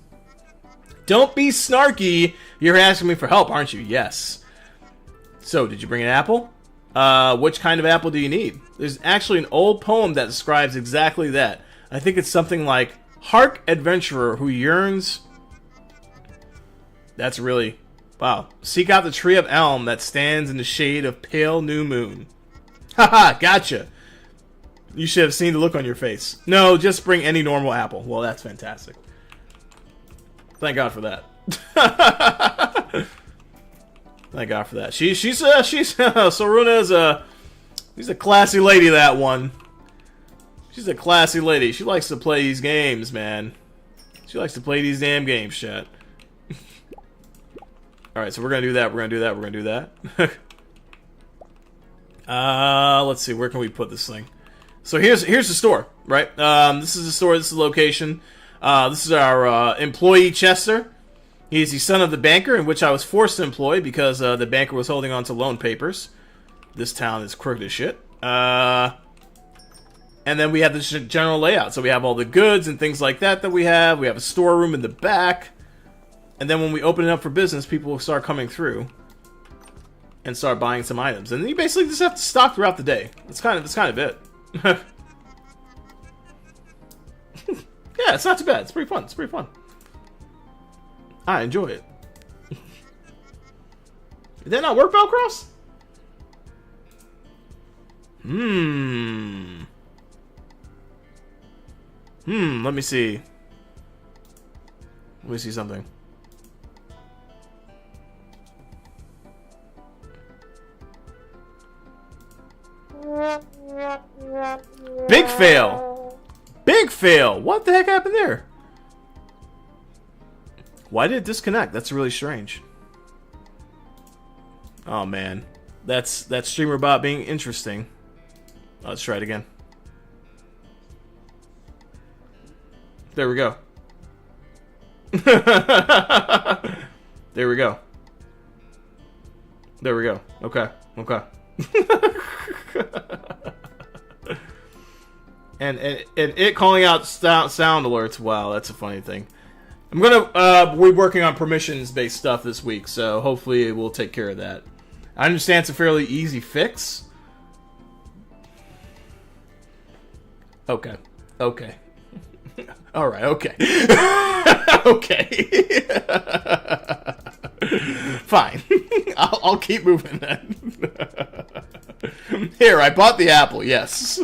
Don't be snarky. You're asking me for help, aren't you? Yes. So, did you bring an apple? Which kind of apple do you need? There's actually an old poem that describes exactly that. I think it's something like, "Hark, adventurer who yearns..." That's really... Wow. "Seek out the tree of elm that stands in the shade of pale new moon." Haha, gotcha. You should have seen the look on your face. No, just bring any normal apple. Well, that's fantastic. Thank God for that. Thank God for that. She's Saruna she's a classy lady, that one. She's a classy lady. She likes to play these games, man. She likes to play these damn games, chat. Alright, so we're gonna do that, we're gonna do that, we're gonna do that. Let's see, where can we put this thing? So here's the store, right? This is the store, this is the location. This is our employee, Chester. He's the son of the banker, in which I was forced to employ because the banker was holding on to loan papers. This town is crooked as shit. And then we have this general layout. So we have all the goods and things like that we have. We have a storeroom in the back. And then when we open it up for business, people will start coming through and start buying some items. And then you basically just have to stock throughout the day. That's kind of it. Yeah, it's not too bad. It's pretty fun. It's pretty fun. I enjoy it. Did that not work, Velcross? Let me see. Let me see something. Big fail! Big fail! What the heck happened there? Why did it disconnect? That's really strange. Oh man. That's streamer bot being interesting. Let's try it again. There we go. There we go. There we go. Okay. Okay. and it calling out sound alerts. Wow, that's a funny thing. I'm gonna we're working on permissions based stuff this week, so hopefully we'll take care of that. I understand it's a fairly easy fix. Okay. Okay. Alright, okay. Okay. Fine. I'll keep moving then. Here, I bought the apple, yes.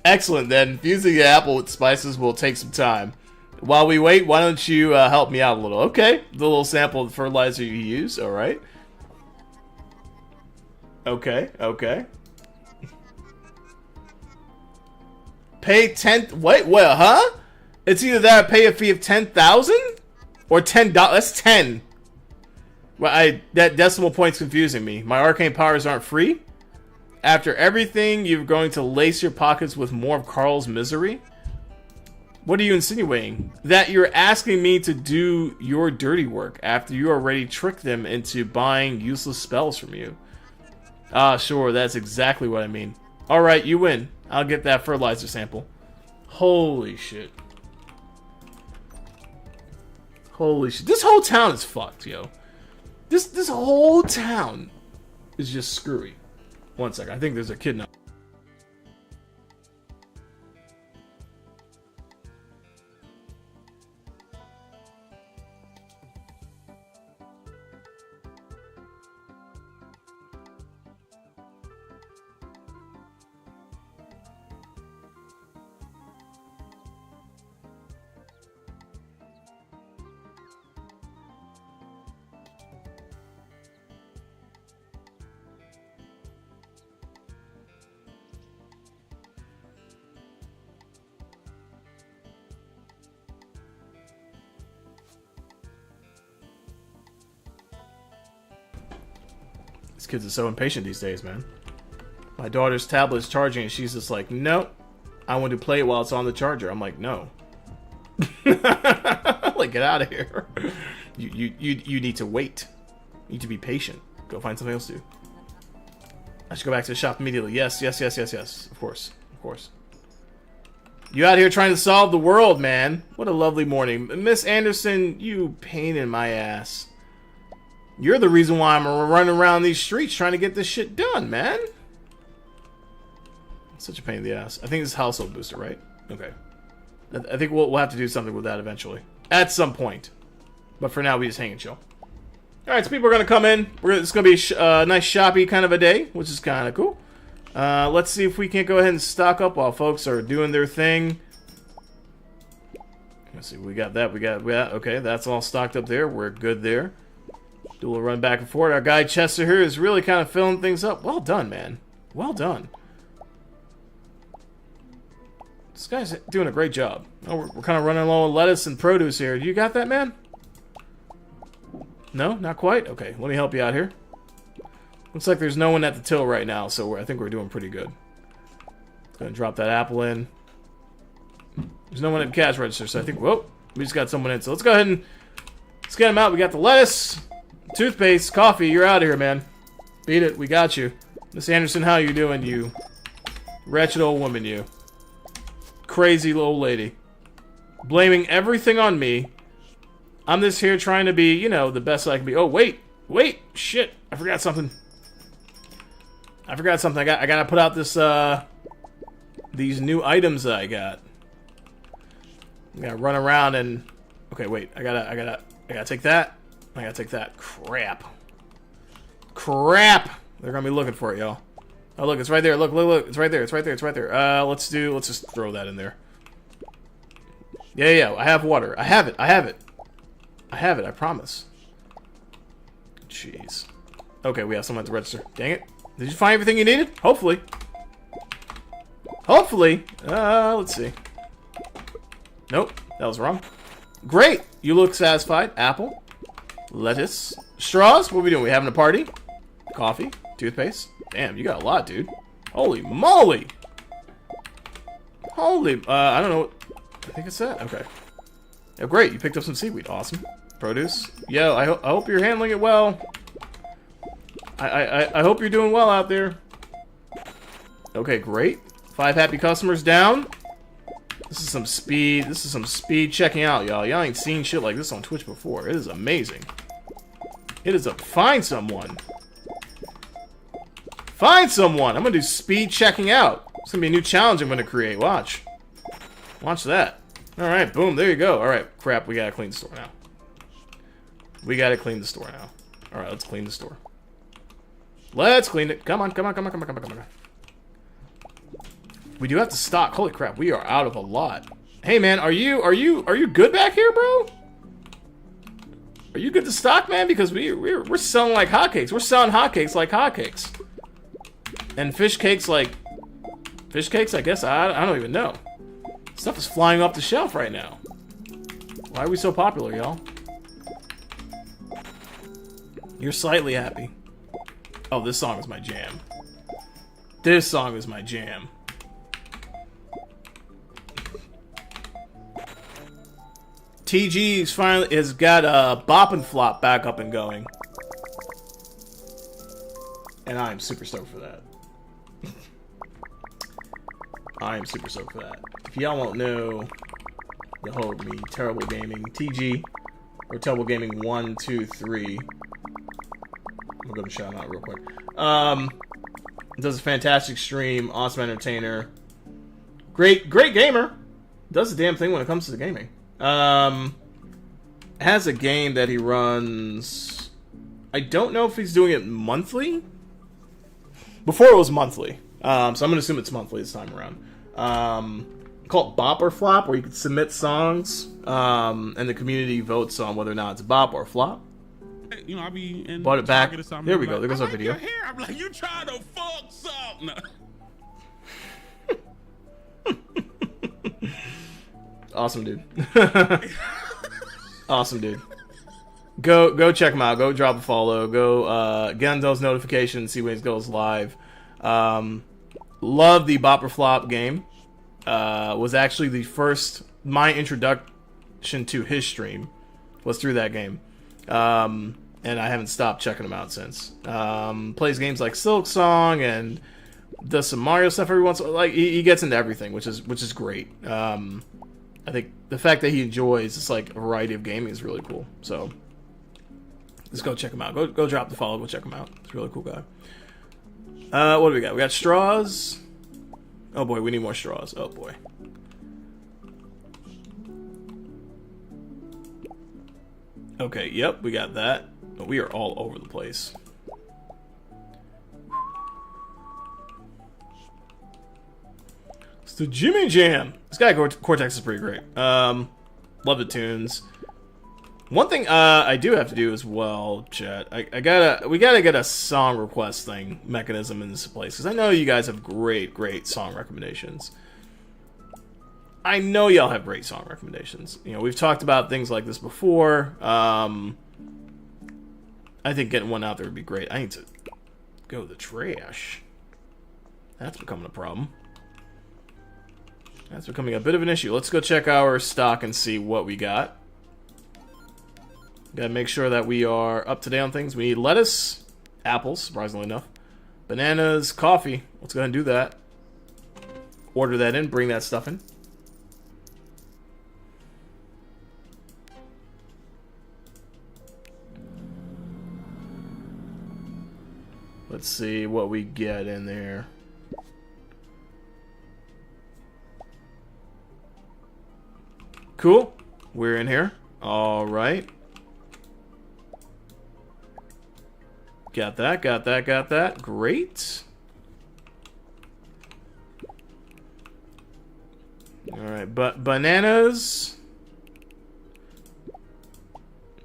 Excellent, then. Fusing the apple with spices will take some time. While we wait, why don't you help me out a little? Okay, the little sample of the fertilizer you use, alright. Okay, okay. Pay 10... Wait, well, huh? It's either that or pay a fee of 10,000? Or $10. That's 10. Well, that decimal point's confusing me. My arcane powers aren't free? After everything, you're going to lace your pockets with more of Carl's misery? What are you insinuating? That you're asking me to do your dirty work after you already tricked them into buying useless spells from you. Ah, sure, that's exactly what I mean. Alright, you win. I'll get that fertilizer sample. Holy shit. Holy shit. This whole town is fucked, yo. This whole town is just screwy. One second, I think there's a kid now. These kids are so impatient these days, man. My daughter's tablet is charging and she's just like, nope, I want to play it while it's on the charger. I'm like, no. Like, get out of here. You need to wait. You need to be patient. Go find something else to do. I should go back to the shop immediately. Yes, yes, yes, yes, yes. Of course, of course. You out here trying to solve the world, man. What a lovely morning. Miss Anderson, you pain in my ass. You're the reason why I'm running around these streets trying to get this shit done, man. Such a pain in the ass. I think this is household booster, right? Okay. I think we'll have to do something with that eventually. At some point. But for now, we just hang and chill. Alright, so people are going to come in. It's going to be a nice shoppy kind of a day, which is kind of cool. Let's see if we can't go ahead and stock up while folks are doing their thing. Let's see, we got that. We got okay, that's all stocked up there. We're good there. Do a little run back and forth. Our guy Chester here is really kind of filling things up. Well done, man. Well done. This guy's doing a great job. Oh, we're kind of running low on lettuce and produce here. You got that, man? No? Not quite? Okay, let me help you out here. Looks like there's no one at the till right now, so I think we're doing pretty good. Gonna drop that apple in. There's no one at the cash register, so I think, whoa, we just got someone in. So let's go ahead and let's get him out. We got the lettuce, toothpaste, coffee. You're out of here, man. Beat it. We got you. Miss Anderson, how you doing, you wretched old woman, you? Crazy old lady. Blaming everything on me. I'm just here trying to be, you know, the best I can be. Oh, wait. Wait. Shit. I forgot something. I gotta put out this, these new items that I got. I gotta run around and... Okay, wait. I gotta take that. I gotta take that. Crap. Crap! They're gonna be looking for it, y'all. Oh, look, it's right there. Look, look, look. It's right there. It's right there. It's right there. Let's just throw that in there. Yeah. I have water. I have it. I have it. I promise. Jeez. Okay, we have someone at the register. Dang it. Did you find everything you needed? Hopefully. Hopefully. Let's see. Nope. That was wrong. Great. You look satisfied. Apple. Lettuce. Straws. What are we doing? We having a party? Coffee. Toothpaste. Damn, you got a lot, dude. Holy moly. Holy, I don't know. I think it's that. Okay. Oh, great. You picked up some seaweed. Awesome. Produce. Yo, I hope you're handling it well. I hope you're doing well out there. Okay, great. 5 happy customers down. This is some speed. This is some speed checking out, y'all. Y'all ain't seen shit like this on Twitch before. It is amazing. It is a... Find someone. Find someone! I'm gonna do speed checking out. It's gonna be a new challenge I'm gonna create. Watch. Watch that. Alright, boom, there you go. Alright, crap, we gotta clean the store now. We gotta clean the store now. Alright, let's clean the store. Let's clean it. Come on, come on, come on, come on, come on, come on. We do have to stock. Holy crap, we are out of a lot. Hey man, are you good back here, bro? Are you good to stock, man? Because we're selling like hotcakes. We're selling hotcakes like hotcakes. And fish cakes like... Fish cakes, I guess? I don't even know. Stuff is flying off the shelf right now. Why are we so popular, y'all? You're slightly happy. Oh, this song is my jam. This song is my jam. TG's finally has got a Bop and Flop back up and going. And I am super stoked for that. I am super stoked for that. If y'all won't know, behold me, Terrible Gaming, TG, or Terrible Gaming 1, 2, 3. I'm gonna shout him out real quick. Does a fantastic stream, awesome entertainer, great gamer. Does the damn thing when it comes to the gaming. Has a game that he runs. I don't know if he's doing it monthly. Before it was monthly. So I'm going to assume it's monthly this time around. Called Bop or Flop, where you can submit songs, and the community votes on whether or not it's Bop or Flop. You know, I'll be in. Bought it back. There we go. There goes our video. Your hair. I'm like, you trying to fuck something. Awesome, dude. Awesome, dude. Go check him out. Go drop a follow. Go get on those notifications. See when he goes live. Love the Bop or Flop game. Was actually the first... My introduction to his stream was through that game. and I haven't stopped checking him out since. Plays games like Silk Song and does some Mario stuff every once in a while. Like, he gets into everything, which is great. I think the fact that he enjoys this like variety of gaming is really cool. So let's go check him out. Go drop the follow. Go check him out. He's a really cool guy. What do we got? We got straws. Oh boy, we need more straws. Oh boy. Okay, yep, we got that. But we are all over the place. It's the Jimmy Jam. This guy Cortex is pretty great. Love the tunes. One thing I do have to do as well, chat. We gotta get a song request thing mechanism in this place, because I know you guys have great song recommendations. I know y'all have great song recommendations. You know, we've talked about things like this before. I think getting one out there would be great. I need to go to the trash. That's becoming a problem. That's becoming a bit of an issue. Let's go check our stock and see what we got. Gotta make sure that we are up to date on things. We need lettuce, apples, surprisingly enough, bananas, coffee. Let's go ahead and do that. Order that in, bring that stuff in. Let's see what we get in there. Cool. We're in here. All right. Got that. Great. All right, but bananas.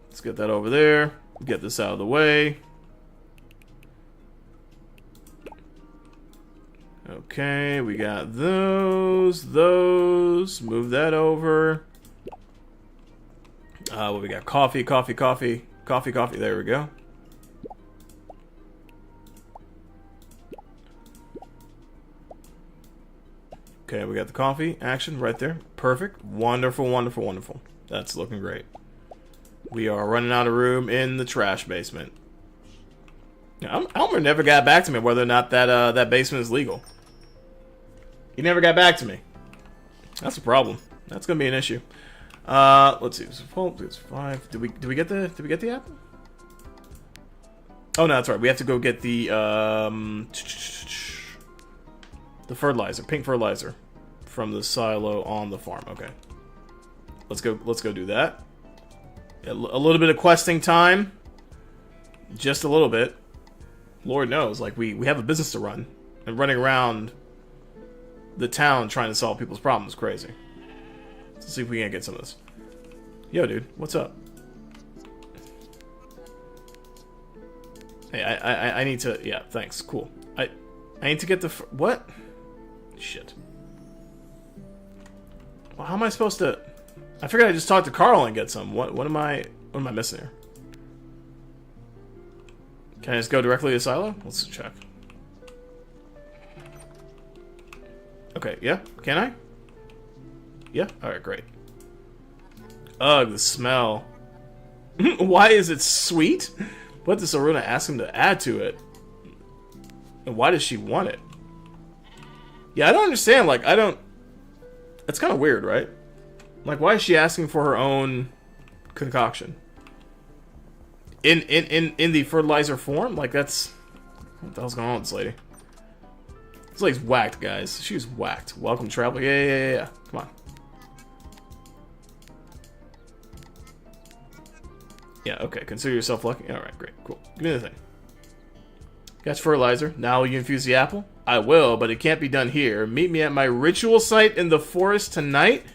Let's get that over there. Get this out of the way. Okay, we got those. Move that over. What we got? Coffee. There we go. Okay, we got the coffee action right there. Perfect. Wonderful. That's looking great. We are running out of room in the trash basement. Now, Elmer never got back to me whether or not that basement is legal. He never got back to me. That's a problem. That's gonna be an issue. Let's see. It's 5. Did we get the apple? Oh no, that's right. We have to go get the fertilizer, pink fertilizer, from the silo on the farm. Okay. Let's go do that. A little bit of questing time. Just a little bit. Lord knows, like we have a business to run, and running around the town trying to solve people's problems is crazy. Let's see if we can't get some of this. Yo, dude, what's up? Hey, I need to. Yeah, thanks. Cool. I need to get the what? Shit. Well, how am I supposed to? I figured I just talk to Carl and get some. What am I missing here? Can I just go directly to Silo? Let's check. Okay, yeah. Can I? Yeah? Alright, great. Ugh, the smell. Why is it sweet? What does Aruna ask him to add to it? And why does she want it? Yeah, I don't understand. Like, I don't... That's kind of weird, right? Like, why is she asking for her own concoction? In the fertilizer form? Like, that's... What the hell's going on with this lady? This lady's whacked, guys. She's whacked. Welcome, traveler. Yeah. Come on. Yeah, okay. Consider yourself lucky. Alright, great. Cool. Give me the thing. Got your fertilizer. Now will you infuse the apple? I will, but it can't be done here. Meet me at my ritual site in the forest tonight.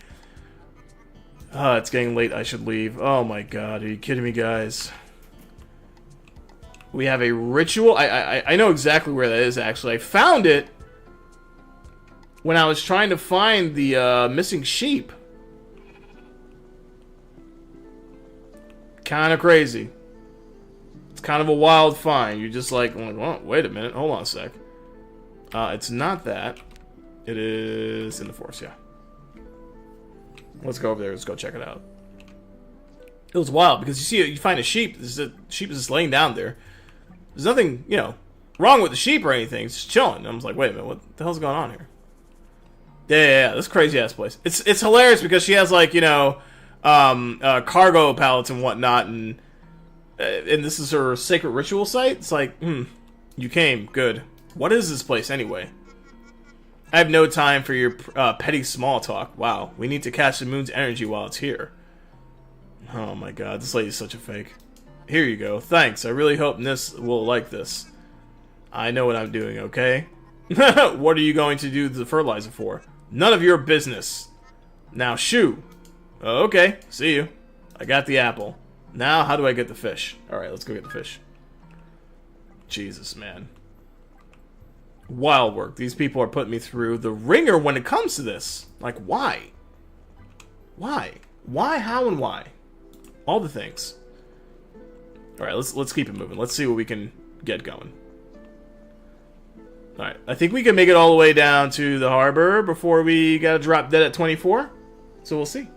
It's getting late. I should leave. Oh my god. Are you kidding me, guys? We have a ritual. I know exactly where that is, actually. I found it when I was trying to find the missing sheep. Kind of crazy. It's kind of a wild find. You're just like, well, wait a minute. Hold on a sec. It's not that. It is in the forest, yeah. Let's go over there. Let's go check it out. It was wild because you find a sheep. The sheep is just laying down there. There's nothing, wrong with the sheep or anything. It's just chilling. And I was like, wait a minute, what the hell's going on here? Yeah. This crazy ass place. It's hilarious because she has like cargo pallets and whatnot, and this is her sacred ritual site. It's like, you came, good. What is this place anyway? I have no time for your petty small talk. Wow, we need to catch the moon's energy while it's here. Oh my god, this lady's such a fake. Here you go. Thanks. I really hope Nis will like this. I know what I'm doing, okay? What are you going to do the fertilizer for? None of your business. Now shoo. Okay, see you. I got the apple. Now how do I get the fish? Alright, let's go get the fish. Jesus, man. Wild work. These people are putting me through the ringer when it comes to this. Like, why? Why? Why, how, and why? All the things. Alright, let's keep it moving. Let's see what we can get going. Alright, I think we can make it all the way down to the harbor before we gotta drop dead at 24. So we'll see.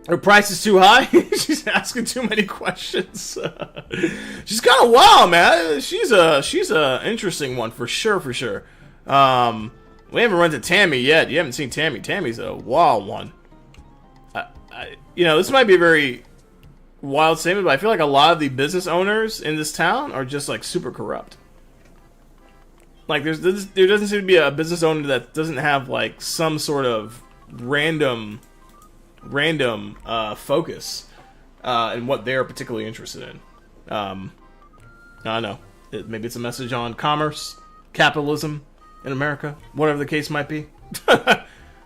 Her price is too high? She's asking too many questions. She's kind of wild, man. She's a interesting one for sure, for sure. We haven't run to Tammy yet. You haven't seen Tammy. Tammy's a wild one. This might be a very wild statement, but I feel like a lot of the business owners in this town are just like super corrupt. Like there doesn't seem to be a business owner that doesn't have like some sort of random focus in what they're particularly interested in. I don't know. Maybe it's a message on commerce, capitalism in America, whatever the case might be.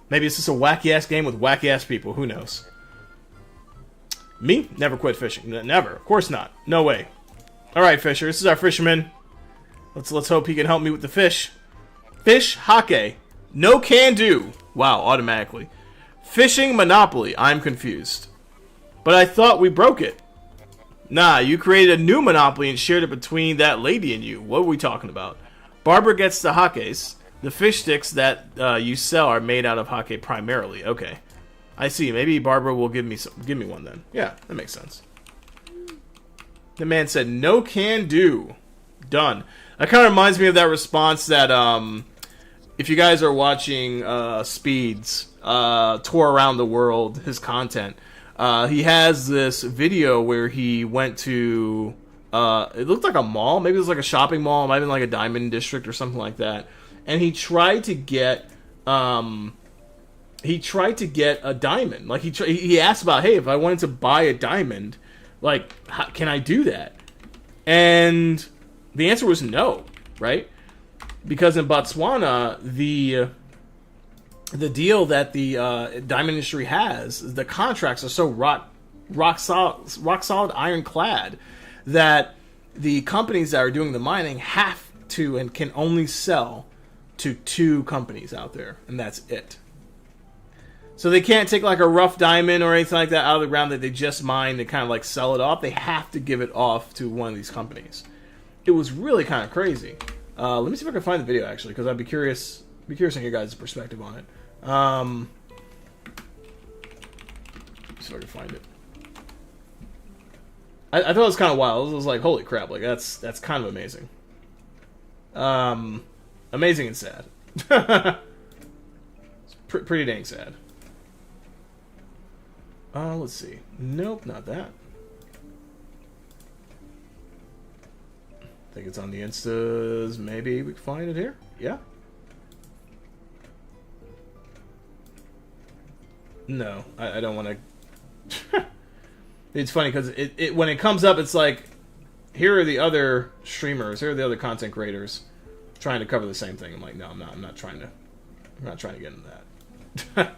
Maybe it's just a wacky ass game with wacky ass people. Who knows? Me? Never quit fishing. Never. Of course not. No way. All right, Fisher. This is our fisherman. Let's hope he can help me with the fish. Fish hake. No can do. Wow, automatically. Fishing monopoly. I'm confused. But I thought we broke it. Nah, you created a new monopoly and shared it between that lady and you. What are we talking about? Barbara gets the hakes. The fish sticks that you sell are made out of hake primarily. Okay. I see. Maybe Barbara will give me one then. Yeah, that makes sense. The man said, no can do. Done. That kind of reminds me of that response that, if you guys are watching Speed's tour around the world, his content, he has this video where he went to, it looked like a mall, maybe it was like a shopping mall, maybe like a diamond district or something like that, and he tried to get a diamond. Like he asked about, hey, if I wanted to buy a diamond, like, how can I do that? And the answer was no, right? Because in Botswana, the deal that the diamond industry has, the contracts are so rock solid, ironclad, that the companies that are doing the mining have to and can only sell to 2 companies out there, and that's it. So they can't take like a rough diamond or anything like that out of the ground that they just mined and kind of like sell it off. They have to give it off to one of these companies. It was really kind of crazy. Let me see if I can find the video actually, because I'd be curious on your guys' perspective on it. See if I can find it. I thought it was kind of wild. It was like, holy crap! Like that's kind of amazing. Amazing and sad. It's pretty dang sad. Let's see. Nope, not that. I think it's on the Instas. Maybe we can find it here. Yeah. No, I don't want to. It's funny because it when it comes up, it's like, here are the other streamers, here are the other content creators trying to cover the same thing. I'm like, no, I'm not trying to get into that.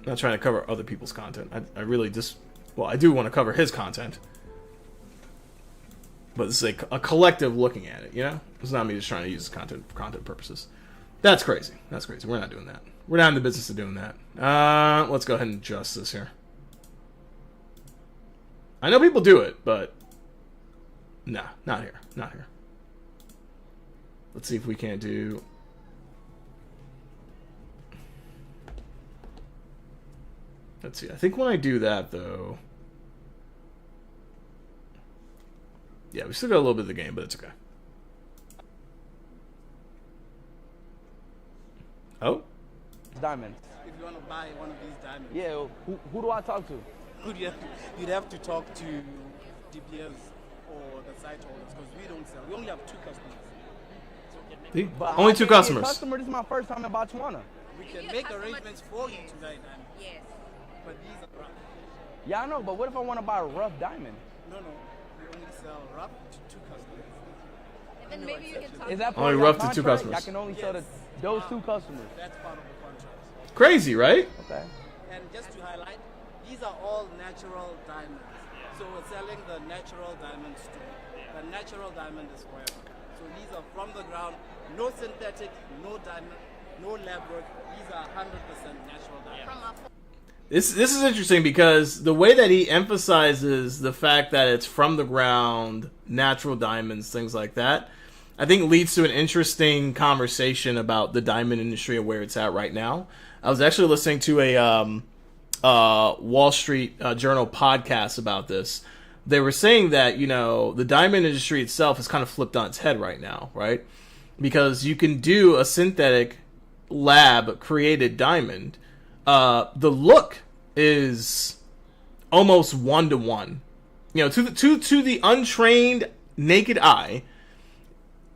I'm not trying to cover other people's content. I really just, well, I do want to cover his content, but this is a collective looking at it. You know, it's not me just trying to use content for content purposes. That's crazy. That's crazy. We're not doing that. We're not in the business of doing that. Let's go ahead and adjust this here. I know people do it, but nah, not here. Not here. Let's see if we can't do. Let's see. I think when I do that, though... Yeah, we still got a little bit of the game, but it's okay. Oh? Diamonds. If you want to buy one of these diamonds. Yeah, who do I talk to? You'd have to talk to DPS or the site holders because we don't sell. We only have 2 customers. See? But Only I 2 can't be a customers. customer. This is my first time in Botswana. We can make arrangements for you to buy diamonds. Yes. But these are rough. Yeah, I know, but what if I want to buy a rough diamond? No. We only sell rough to 2 customers. And then maybe you can talk Is that Only part of rough your to 2 contract? customers. I can only sell to those 2 customers. That's part of the contract. Crazy, right? Okay. And just to highlight, these are all natural diamonds. So we're selling the natural diamonds too. The natural diamond is forever. So these are from the ground, no synthetic, no diamond, no lab work. These are 100% natural diamonds. This is interesting because the way that he emphasizes the fact that it's from the ground, natural diamonds, things like that, I think leads to an interesting conversation about the diamond industry and where it's at right now. I was actually listening to a Wall Street Journal podcast about this. They were saying that, you know, the diamond industry itself is kind of flipped on its head right now, right? Because you can do a synthetic lab created diamond. The look is almost 1-to-1. You know, to the untrained naked eye,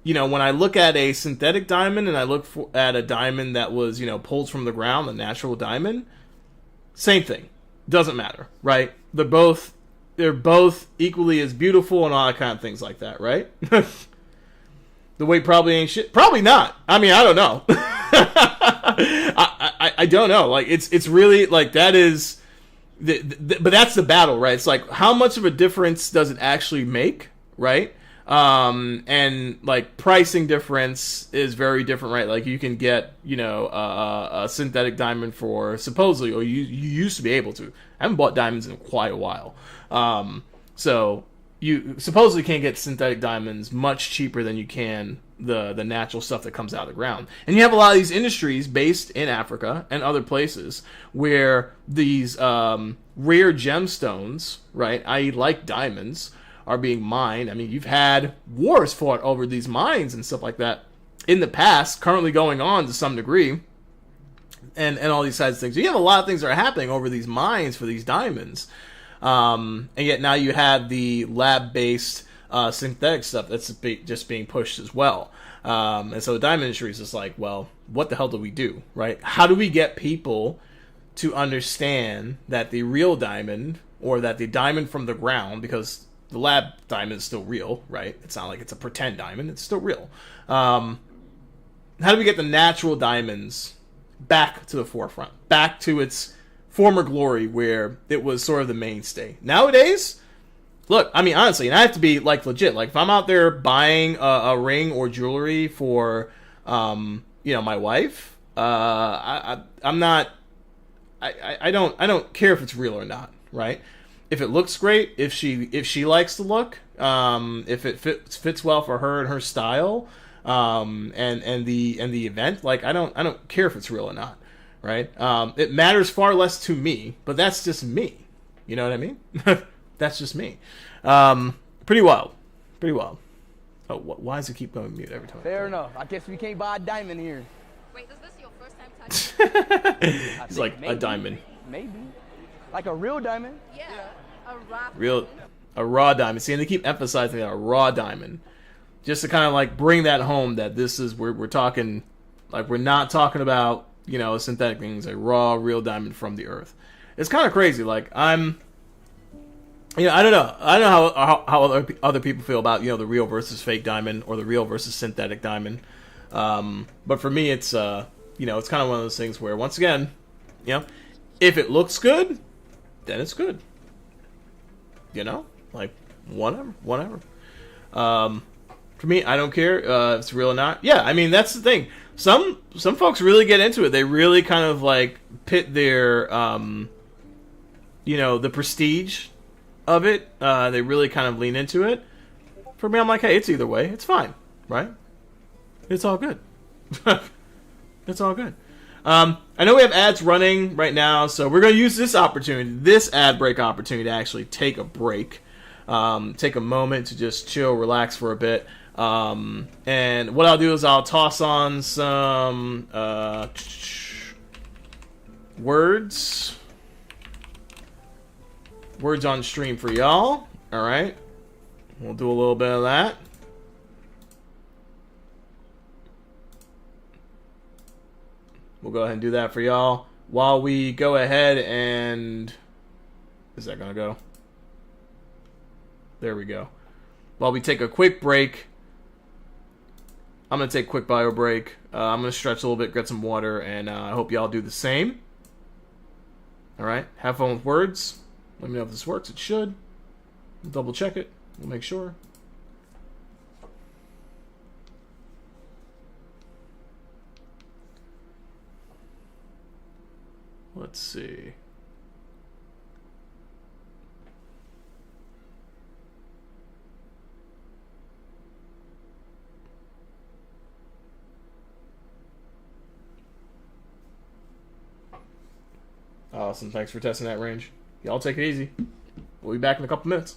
you know, when I look at a synthetic diamond and I look at a diamond that was, you know, pulled from the ground, a natural diamond, same thing. Doesn't matter, right? They're both equally as beautiful and all that kind of things like that, right? The weight probably ain't shit. Probably not. I mean, I don't know. I don't know. Like, it's really, like, that is... but that's the battle, right? It's like, how much of a difference does it actually make, right? And, like, pricing difference is very different, right? Like, you can get, you know, a synthetic diamond for, supposedly, or you used to be able to. I haven't bought diamonds in quite a while. So... you supposedly can't get synthetic diamonds much cheaper than you can the natural stuff that comes out of the ground. And you have a lot of these industries based in Africa and other places where these rare gemstones, right, i.e. like diamonds, are being mined. I mean, you've had wars fought over these mines and stuff like that in the past, currently going on to some degree, and all these kinds of things. So you have a lot of things that are happening over these mines for these diamonds. And yet now you have the lab-based synthetic stuff that's just being pushed as well. And so the diamond industry is just like, well, what the hell do we do, right? How do we get people to understand that the real diamond, or that the diamond from the ground, because the lab diamond is still real, right? It's not like it's a pretend diamond. It's still real. How do we get the natural diamonds back to the forefront, back to its former glory where it was sort of the mainstay? Nowadays, look, I mean, honestly, and I have to be, like, legit. Like, if I'm out there buying a ring or jewelry for, you know, my wife, I'm not, I don't care if it's real or not, right? If it looks great, if she likes the look, if it fits well for her and her style, and the event, like, I don't care if it's real or not. Right? It matters far less to me, but that's just me. You know what I mean? That's just me. Pretty wild. Pretty wild. Oh, why does it keep going mute every time? Fair enough. I guess we can't buy a diamond here. Wait, is this your first time touching? It's like maybe, a diamond. Maybe. Like a real diamond? Yeah. A rock. A raw diamond. See, and they keep emphasizing that, a raw diamond. Just to kind of, like, bring that home, that this is, we're talking, like, we're not talking about, you know, synthetic things, a raw, real diamond from the earth. It's kind of crazy. Like, I don't know how other people feel about, you know, the real versus fake diamond, or the real versus synthetic diamond. But for me, it's, you know, it's kind of one of those things where, once again, you know, if it looks good, then it's good. You know, like, whatever. For me, I don't care if it's real or not. Yeah, I mean, that's the thing. Some folks really get into it. They really kind of, like, pit their, you know, the prestige of it. They really kind of lean into it. For me, I'm like, hey, it's either way. It's fine, right? It's all good. It's all good. I know we have ads running right now, so we're going to use this opportunity, this ad break opportunity, to actually take a break. Take a moment to just chill, relax for a bit. And what I'll do is I'll toss on some words on stream for y'all. All right, we'll do a little bit of that. We'll go ahead and do that for y'all while we go ahead and... Is that gonna go? There we go. While we take a quick break, I'm gonna take a quick bio break. I'm gonna stretch a little bit, get some water, and I hope y'all do the same. All right, have fun with words. Let me know if this works. It should. We'll double check it. We'll make sure. Let's see. Awesome. Thanks for testing that range. Y'all take it easy. We'll be back in a couple minutes.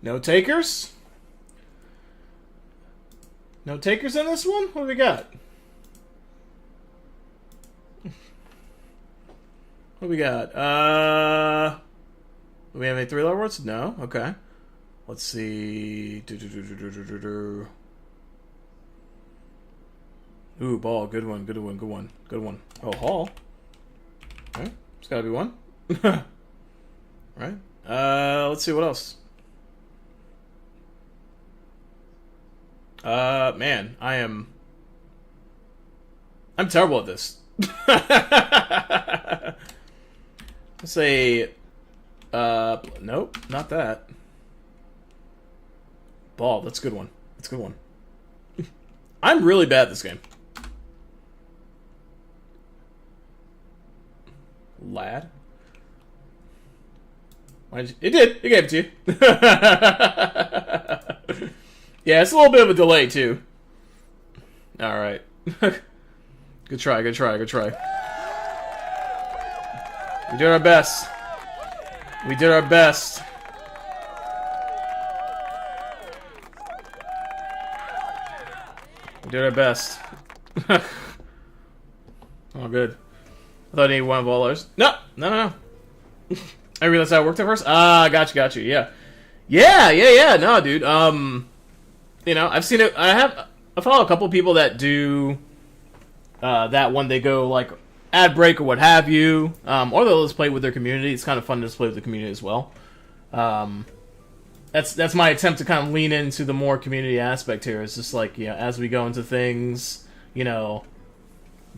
No takers? No takers in this one? What do we got? What do we got? Do we have any 3-letter words? No? Okay. Let's see. Ooh, ball. Good one, good one, good one. Good one. Oh, hall. Alright. There's gotta be one. Right. Let's see what else. Man, I'm terrible at this. Let's say, nope, not that. Ball, that's a good one. That's a good one. I'm really bad at this game. Lad? Why did you, it did. It gave it to you. Yeah, it's a little bit of a delay, too. Alright. Good try, good try, good try. We did our best. We did our best. We did our best. Oh, good. I thought I needed one of all those. No, no, no, no. I realized how it worked at first. Ah, gotcha, yeah. Yeah, no, dude. You know, I've seen it. I follow a couple people that do that when they go, like, ad break or what have you. Or they'll just play with their community. It's kind of fun to just play with the community as well. That's my attempt to kind of lean into the more community aspect here. It's just like, you know, as we go into things, you know,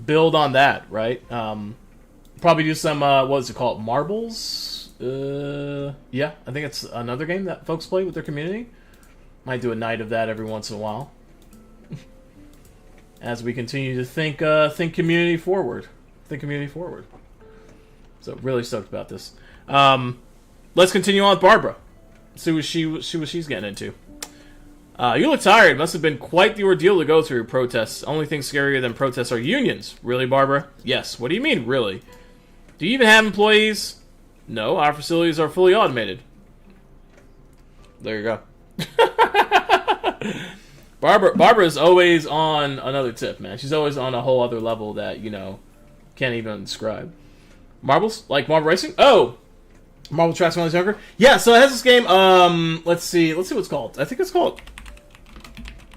build on that, right? Probably do some, what is it called? Marbles? Yeah, I think it's another game that folks play with their community. Might do a night of that every once in a while. As we continue to think community forward. Think community forward. So, really stoked about this. Let's continue on with Barbara. See what she's getting into. You look tired. Must have been quite the ordeal to go through protests. Only thing scarier than protests are unions. Really, Barbara? Yes. What do you mean, really? Do you even have employees? No, our facilities are fully automated. There you go. Barbara's always on another tip, man. She's always on a whole other level that, you know, can't even describe. Marbles? Like marble racing? Oh! Marble tracks when I was younger? Yeah, so it has this game, let's see what it's called. I think it's called...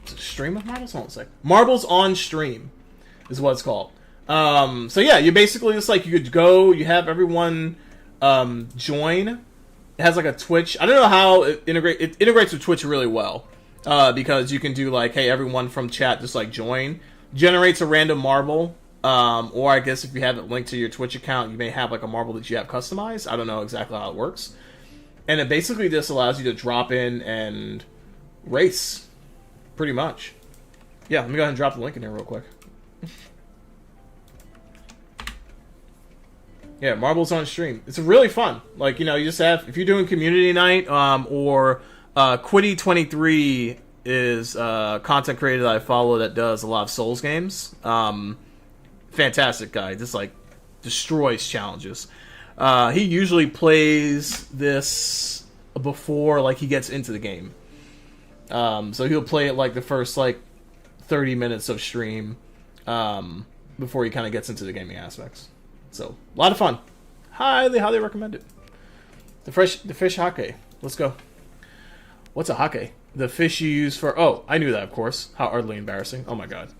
Stream of Marbles? Hold on a sec. Marbles on Stream is what it's called. So yeah, you basically just like, you could go, you have everyone join. It has like a Twitch. I don't know how it integrates with Twitch really well. Because you can do like, hey, everyone from chat just like join. Generates a random marble. Or I guess if you have it linked to your Twitch account, you may have like a marble that you have customized. I don't know exactly how it works. And it basically just allows you to drop in and race. Pretty much. Yeah, let me go ahead and drop the link in here real quick. Yeah, Marbles on Stream. It's really fun. Like, you know, you just have, if you're doing community night, or Quiddy23 is content creator that I follow that does a lot of Souls games. Fantastic guy. Just like destroys challenges. He usually plays this before like he gets into the game. So he'll play it like the first like 30 minutes of stream before he kind of gets into the gaming aspects. So a lot of fun. Highly recommend it. The fish hake. Let's go. What's a hake? The fish you use for... Oh, I knew that, of course. How utterly embarrassing. Oh my god.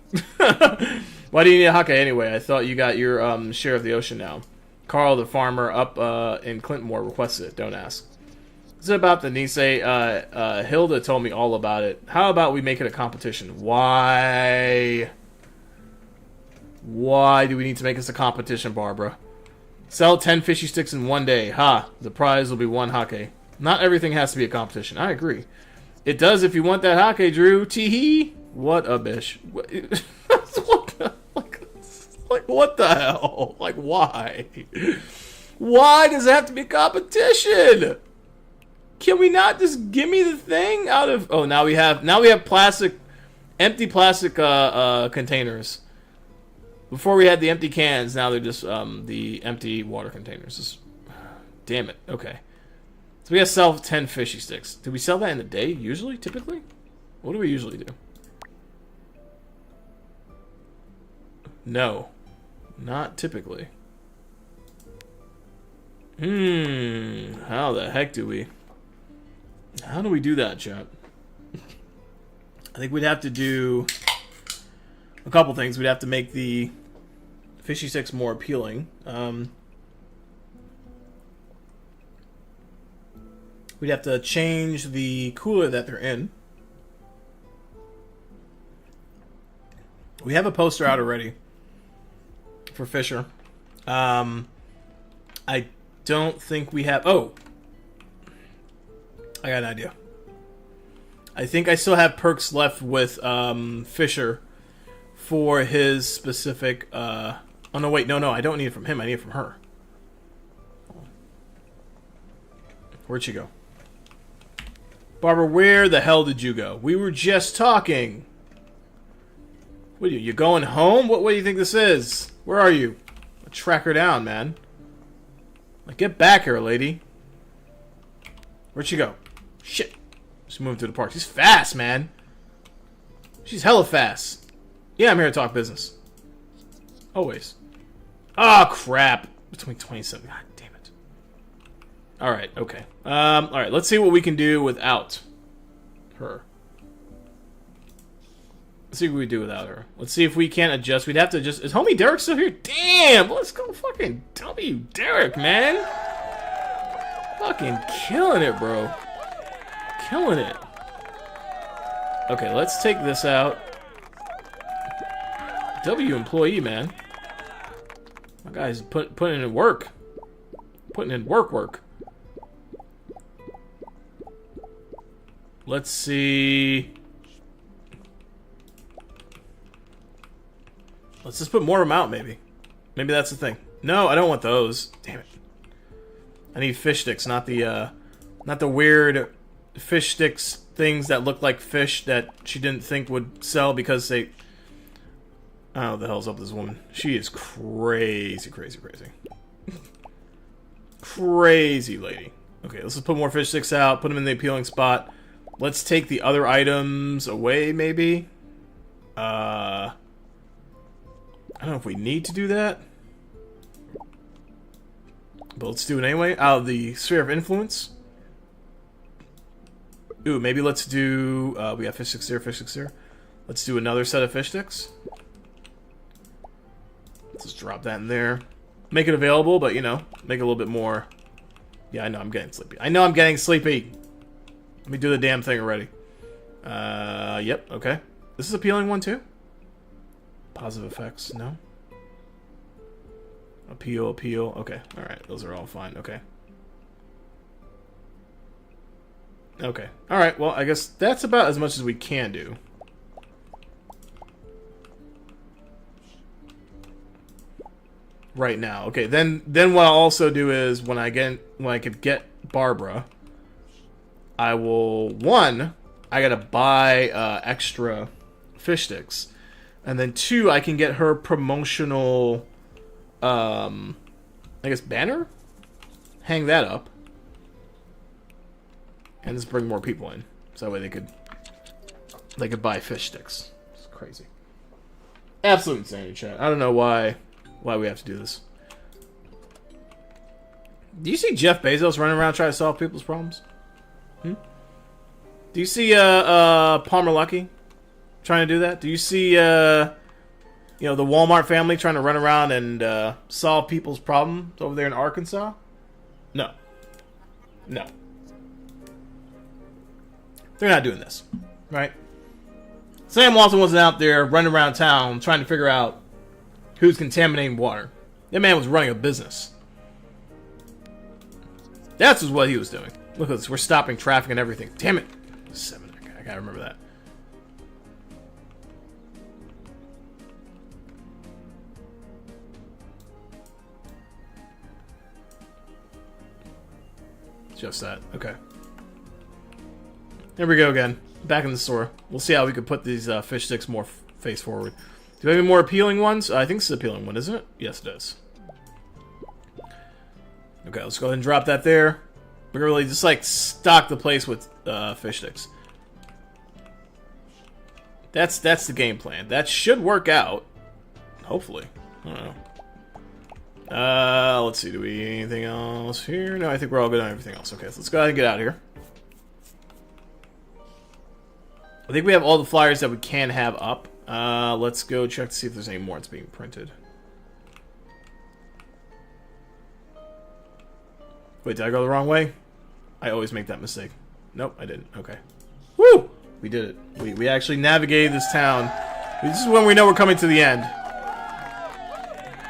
Why do you need a hake anyway? I thought you got your share of the ocean now. Carl, the farmer up in Clintmore, requested it. Don't ask. Is it about the Nisei? Hilda told me all about it. How about we make it a competition? Why? Why do we need to make this a competition, Barbara? Sell 10 fishy sticks in one day. Ha! The prize will be one hake. Not everything has to be a competition. I agree. It does if you want that hake, Drew. Tee-hee. What a bish. Like, what the hell? Like, why? Why does it have to be a competition? Can we not just give me the thing out of... Oh, now we have plastic... Empty plastic containers. Before we had the empty cans, now they're just the empty water containers. Just, damn it. Okay. So we gotta sell 10 fishy sticks. Do we sell that in a day, usually, typically? What do we usually do? No. Not typically. How the heck do we... How do we do that, chat? I think we'd have to do a couple things. We'd have to make the fishy sticks more appealing. We'd have to change the cooler that they're in. We have a poster out already for Fisher. I don't think we have... Oh! I got an idea. I think I still have perks left with Fisher for his specific... Oh, no, wait. No, I don't need it from him. I need it from her. Where'd she go? Barbara, where the hell did you go? We were just talking. What are you going home? What do you think this is? Where are you? I'll track her down, man. Like, get back here, lady. Where'd she go? Shit. She's moving through the park. She's fast, man. She's hella fast. Yeah, I'm here to talk business. Always. Oh, crap. Between 27. God damn it. Alright, okay. Alright, let's see what we can do without her. Let's see what we do without her. Let's see if we can't adjust. We'd have to adjust. Is homie Derek still here? Damn! Let's go fucking W Derek, man. Fucking killing it, bro. Killing it. Okay, let's take this out. W employee, man. My guy's putting in work. Putting in work. Let's see. Let's just put more of them out, maybe. Maybe that's the thing. No, I don't want those. Damn it. I need fish sticks, not the weird fish sticks things that look like fish that she didn't think would sell because they... I don't know what the hell's up with this woman. She is crazy. Crazy lady. Okay, let's just put more fish sticks out, put them in the appealing spot. Let's take the other items away, maybe. I don't know if we need to do that. But let's do it anyway. Out of the sphere of influence. Ooh, maybe let's do... we got fish sticks here. Let's do another set of fish sticks. Let's just drop that in there. Make it available, but, you know, make it a little bit more... Yeah, I know I'm getting sleepy. Let me do the damn thing already. Yep, okay. This is appealing one, too? Positive effects, no? Appeal. Okay, alright. Those are all fine. Okay. Alright, well, I guess that's about as much as we can do. Right now. Okay, then what I'll also do is when I could get Barbara, I will... One, I gotta buy extra fish sticks. And then two, I can get her promotional, I guess, banner? Hang that up. And just bring more people in. So that way they could buy fish sticks. It's crazy. Absolute insanity, chat. I don't know why we have to do this. Do you see Jeff Bezos running around trying to solve people's problems? Do you see Palmer Luckey trying to do that? Do you see the Walmart family trying to run around and solve people's problems over there in Arkansas? No. They're not doing this, right? Sam Walton wasn't out there running around town trying to figure out who's contaminating water. That man was running a business. That's what he was doing. Look at this. We're stopping traffic and everything. Damn it. 7. I gotta remember that. Just that. Okay. There we go again. Back in the store. We'll see how we can put these fish sticks more face forward. Do we have any more appealing ones? I think it's an appealing one, isn't it? Yes, it is. Okay, let's go ahead and drop that there. We're really just like stock the place with fish sticks. That's the game plan. That should work out. Hopefully. I don't know. Let's see. Do we anything else here? No, I think we're all good on everything else. Okay, so let's go ahead and get out of here. I think we have all the flyers that we can have up. Let's go check to see if there's any more that's being printed. Wait, did I go the wrong way? I always make that mistake. Nope, I didn't. Okay. Woo! We did it. We actually navigated this town. This is when we know we're coming to the end.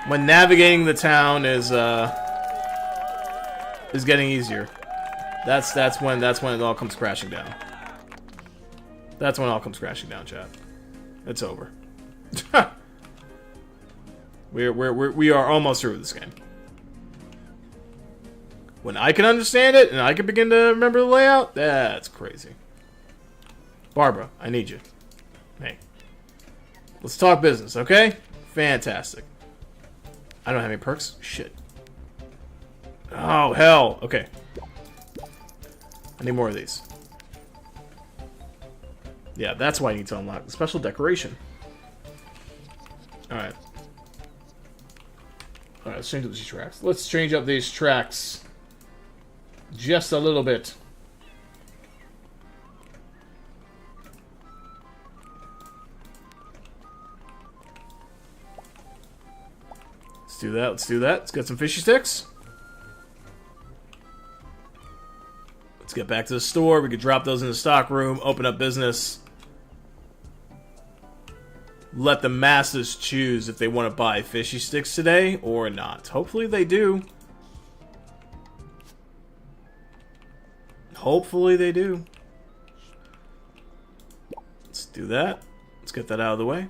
When navigating the town is getting easier. That's when it all comes crashing down. That's when it all comes crashing down, chat. It's over. we are almost through with this game. When I can understand it and I can begin to remember the layout, that's crazy. Barbara, I need you. Hey. Let's talk business, okay? Fantastic. I don't have any perks. Shit. Oh, hell. Okay. I need more of these. Yeah, that's why I need to unlock the special decoration. Alright. Alright, let's change up these tracks. Let's change up these tracks just a little bit. Let's do that. Let's do that. Let's get some fishy sticks. Let's get back to the store. We could drop those in the stock room, open up business. Let the masses choose if they want to buy fishy sticks today or not. Hopefully they do. Hopefully they do. Let's do that. Let's get that out of the way.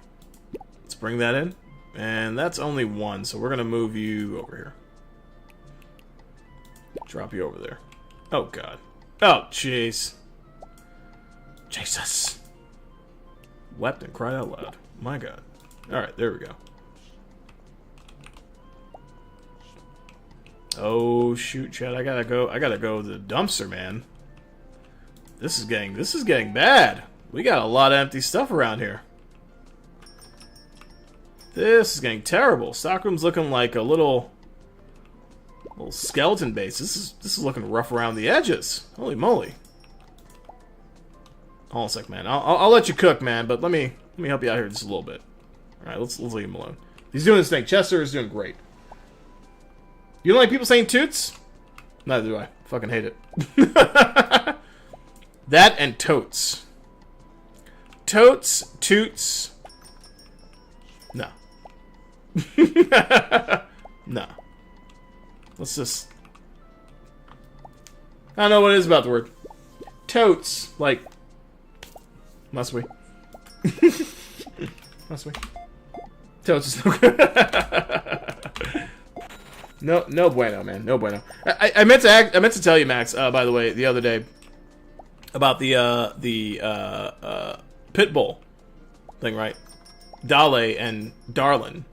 Let's bring that in. And that's only one, so we're going to move you over here. Drop you over there. Oh, God. Oh, jeez. Jesus. Wept and cried out loud. My God. Alright, there we go. Oh, shoot, Chad. I gotta go to the dumpster, man. This is getting bad. We got a lot of empty stuff around here. This is getting terrible. Stockroom's looking like a little skeleton base. This is looking rough around the edges. Holy moly. Hold on a sec, man. I'll let you cook, man, but let me help you out here just a little bit. Alright, let's leave him alone. He's doing his thing. Chester is doing great. You don't like people saying toots? Neither do I. Fucking hate it. That and totes. Totes, toots. No. No. Let's just... I don't know what it is about the word. Totes. Like... Must we? Must we? Totes is no good. No bueno, man. No bueno. I meant to tell you, Max, by the way, the other day, about the Pitbull thing, right? Dale and Darlin.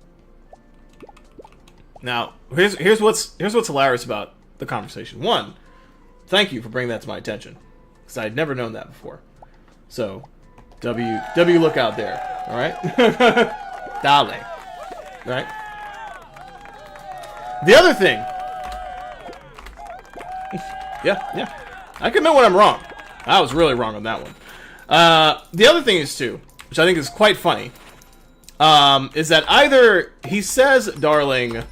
Now, here's what's hilarious about the conversation. One, thank you for bringing that to my attention, because I'd never known that before. So, W look out there, all right? Dale, right? The other thing, yeah, I can admit when I'm wrong. I was really wrong on that one. The other thing is, too, which I think is quite funny, is that either he says darling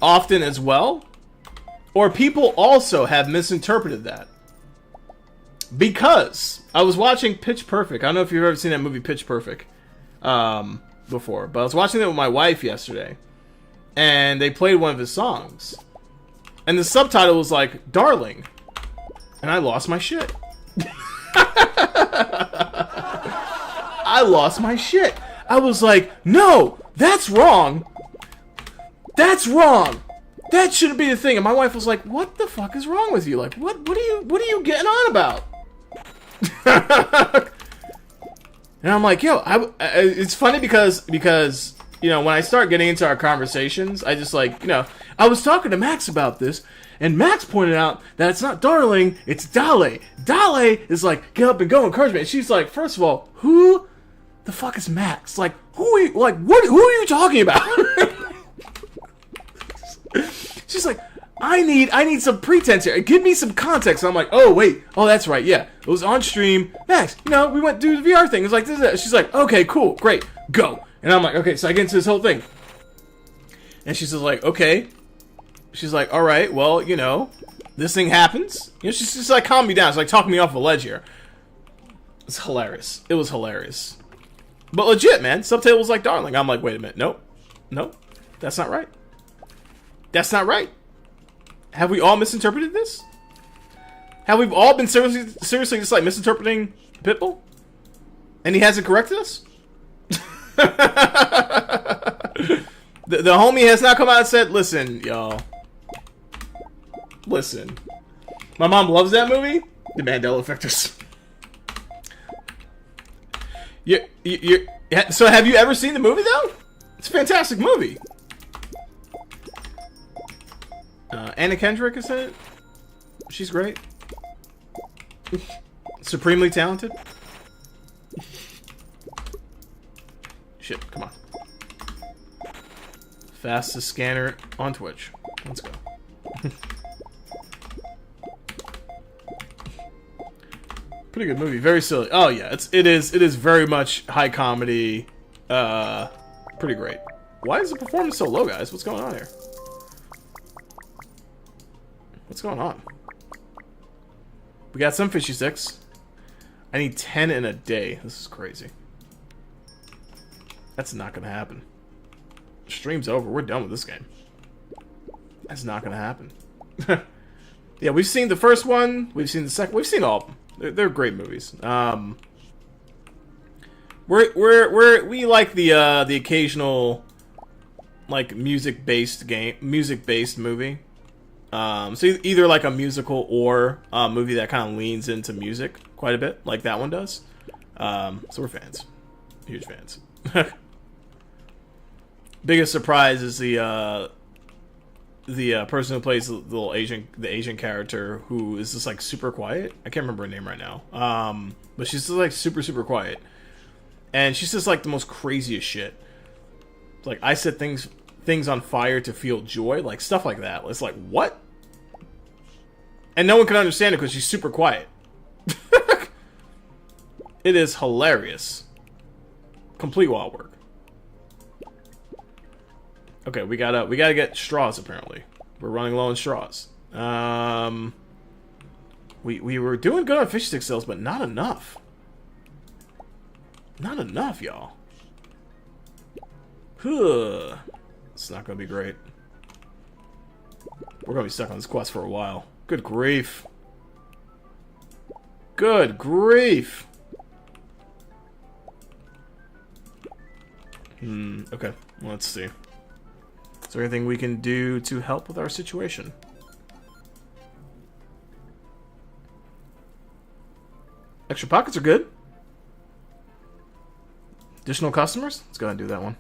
often as well, or people also have misinterpreted that. Because I was watching Pitch Perfect. I don't know if you've ever seen that movie Pitch Perfect before, but I was watching it with my wife yesterday, and they played one of his songs, and the subtitle was like, darling, and I lost my shit. I lost my shit. I was like, no, that's wrong. That's wrong. That shouldn't be the thing. And my wife was like, what the fuck is wrong with you? Like, what are you getting on about? And I'm like, yo, it's funny because you know, when I start getting into our conversations, I just like, you know, I was talking to Max about this, and Max pointed out that it's not darling, it's Dale. Dale is like, get up and go, encouragement. And she's like, first of all, who the fuck is Max? Like, who are you talking about? She's like, I need some pretense here. Give me some context. And I'm like, oh, wait. Oh, that's right. Yeah. It was on stream. Max, we went to do the VR thing. It was like this. She's like, okay, cool. Great. Go. And I'm like, okay. So I get into this whole thing. And she's just like, okay. She's like, all right. Well, this thing happens. She's just like, calm me down. She's like, talking me off a ledge here. It's hilarious. It was hilarious. But legit, man. Subtitle was like, darling. I'm like, wait a minute. Nope. That's not right. That's not right. Have we all misinterpreted this? Have we all been seriously just like misinterpreting Pitbull? And he hasn't corrected us? the homie has not come out and said, listen, y'all. Listen. My mom loves that movie. The Mandela Effectors. So have you ever seen the movie, though? It's a fantastic movie. Anna Kendrick is in it. She's great. Supremely talented. Shit, come on. Fastest scanner on Twitch. Let's go. Pretty good movie. Very silly. Oh yeah, it is very much high comedy. Pretty great. Why is the performance so low, guys? What's going on here? What's going on? We got some fishy sticks. I need 10 in a day. This is crazy. That's not gonna happen. Stream's over. We're done with this game. That's not gonna happen. Yeah, we've seen the first one. We've seen the second. We've seen all of them. They're great movies. We like the occasional like music-based movie. So either like a musical or a movie that kind of leans into music quite a bit, like that one does. So we're fans, huge fans. Biggest surprise is the person who plays the Asian character, who is just like super quiet. I can't remember her name right now. But she's just like super quiet, and she's just like the most craziest shit. Like, I set things on fire to feel joy, like stuff like that. It's like, what? And no one can understand it because she's super quiet. It is hilarious. Complete wild work. Okay, we gotta get straws. Apparently, we're running low on straws. We were doing good on fish stick sales, but not enough. Not enough, y'all. It's not gonna be great. We're gonna be stuck on this quest for a while. Good grief. Good grief. Okay, let's see. Is there anything we can do to help with our situation? Extra pockets are good. Additional customers? Let's go ahead and do that one.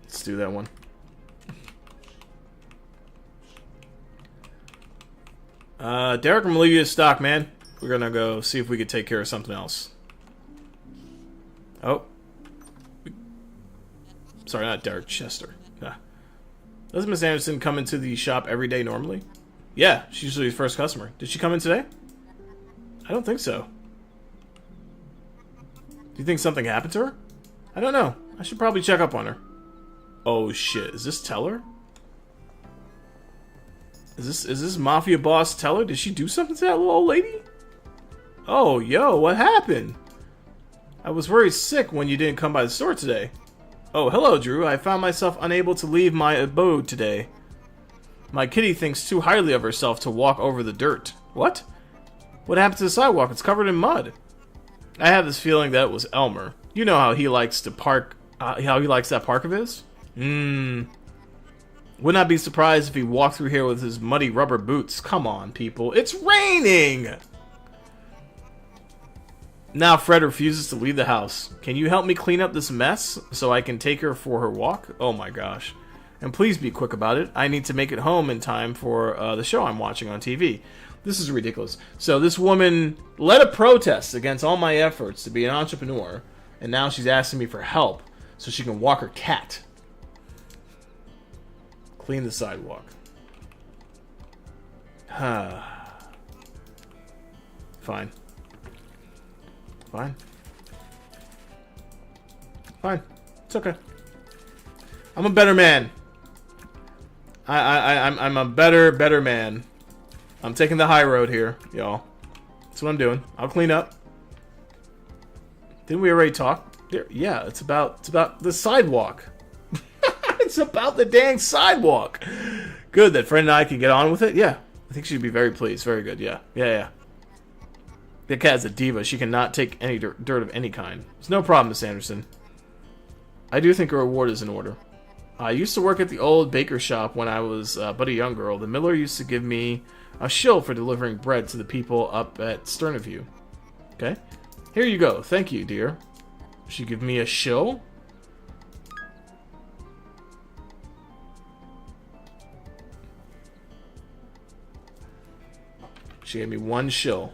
Let's do that one. Derek, I'm gonna leave you to stock, man. We're gonna go see if we could take care of something else. Oh. Sorry, not Derek, Chester. Nah. Doesn't Miss Anderson come into the shop every day normally? Yeah, she's usually the first customer. Did she come in today? I don't think so. Do you think something happened to her? I don't know. I should probably check up on her. Oh shit, is this Teller? Is this Mafia boss Teller? Did she do something to that little old lady? Oh, yo, what happened? I was very sick when you didn't come by the store today. Oh, hello, Drew. I found myself unable to leave my abode today. My kitty thinks too highly of herself to walk over the dirt. What? What happened to the sidewalk? It's covered in mud. I have this feeling that it was Elmer. You know how he likes to park, how he likes that park of his? Wouldn't I be surprised if he walked through here with his muddy rubber boots? Come on, people. It's raining! Now Fred refuses to leave the house. Can you help me clean up this mess so I can take her for her walk? Oh my gosh. And please be quick about it. I need to make it home in time for the show I'm watching on TV. This is ridiculous. So this woman led a protest against all my efforts to be an entrepreneur, and now she's asking me for help so she can walk her cat. Clean the sidewalk. Fine. Fine. Fine. It's okay. I'm a better man. I'm a better man. I'm taking the high road here, y'all. That's what I'm doing. I'll clean up. Didn't we already talk? Yeah, it's about the sidewalk. It's about the dang sidewalk. Good that Fred and I can get on with it. Yeah, I think she'd be very pleased. Very good. Yeah. The cat's a diva. She cannot take any dirt of any kind. It's no problem, Miss Anderson. I do think a reward is in order. I used to work at the old baker shop when I was but a young girl. The miller used to give me a shill for delivering bread to the people up at Sternaview. Okay. Here you go. Thank you, dear. She give me a shill? She gave me one shill.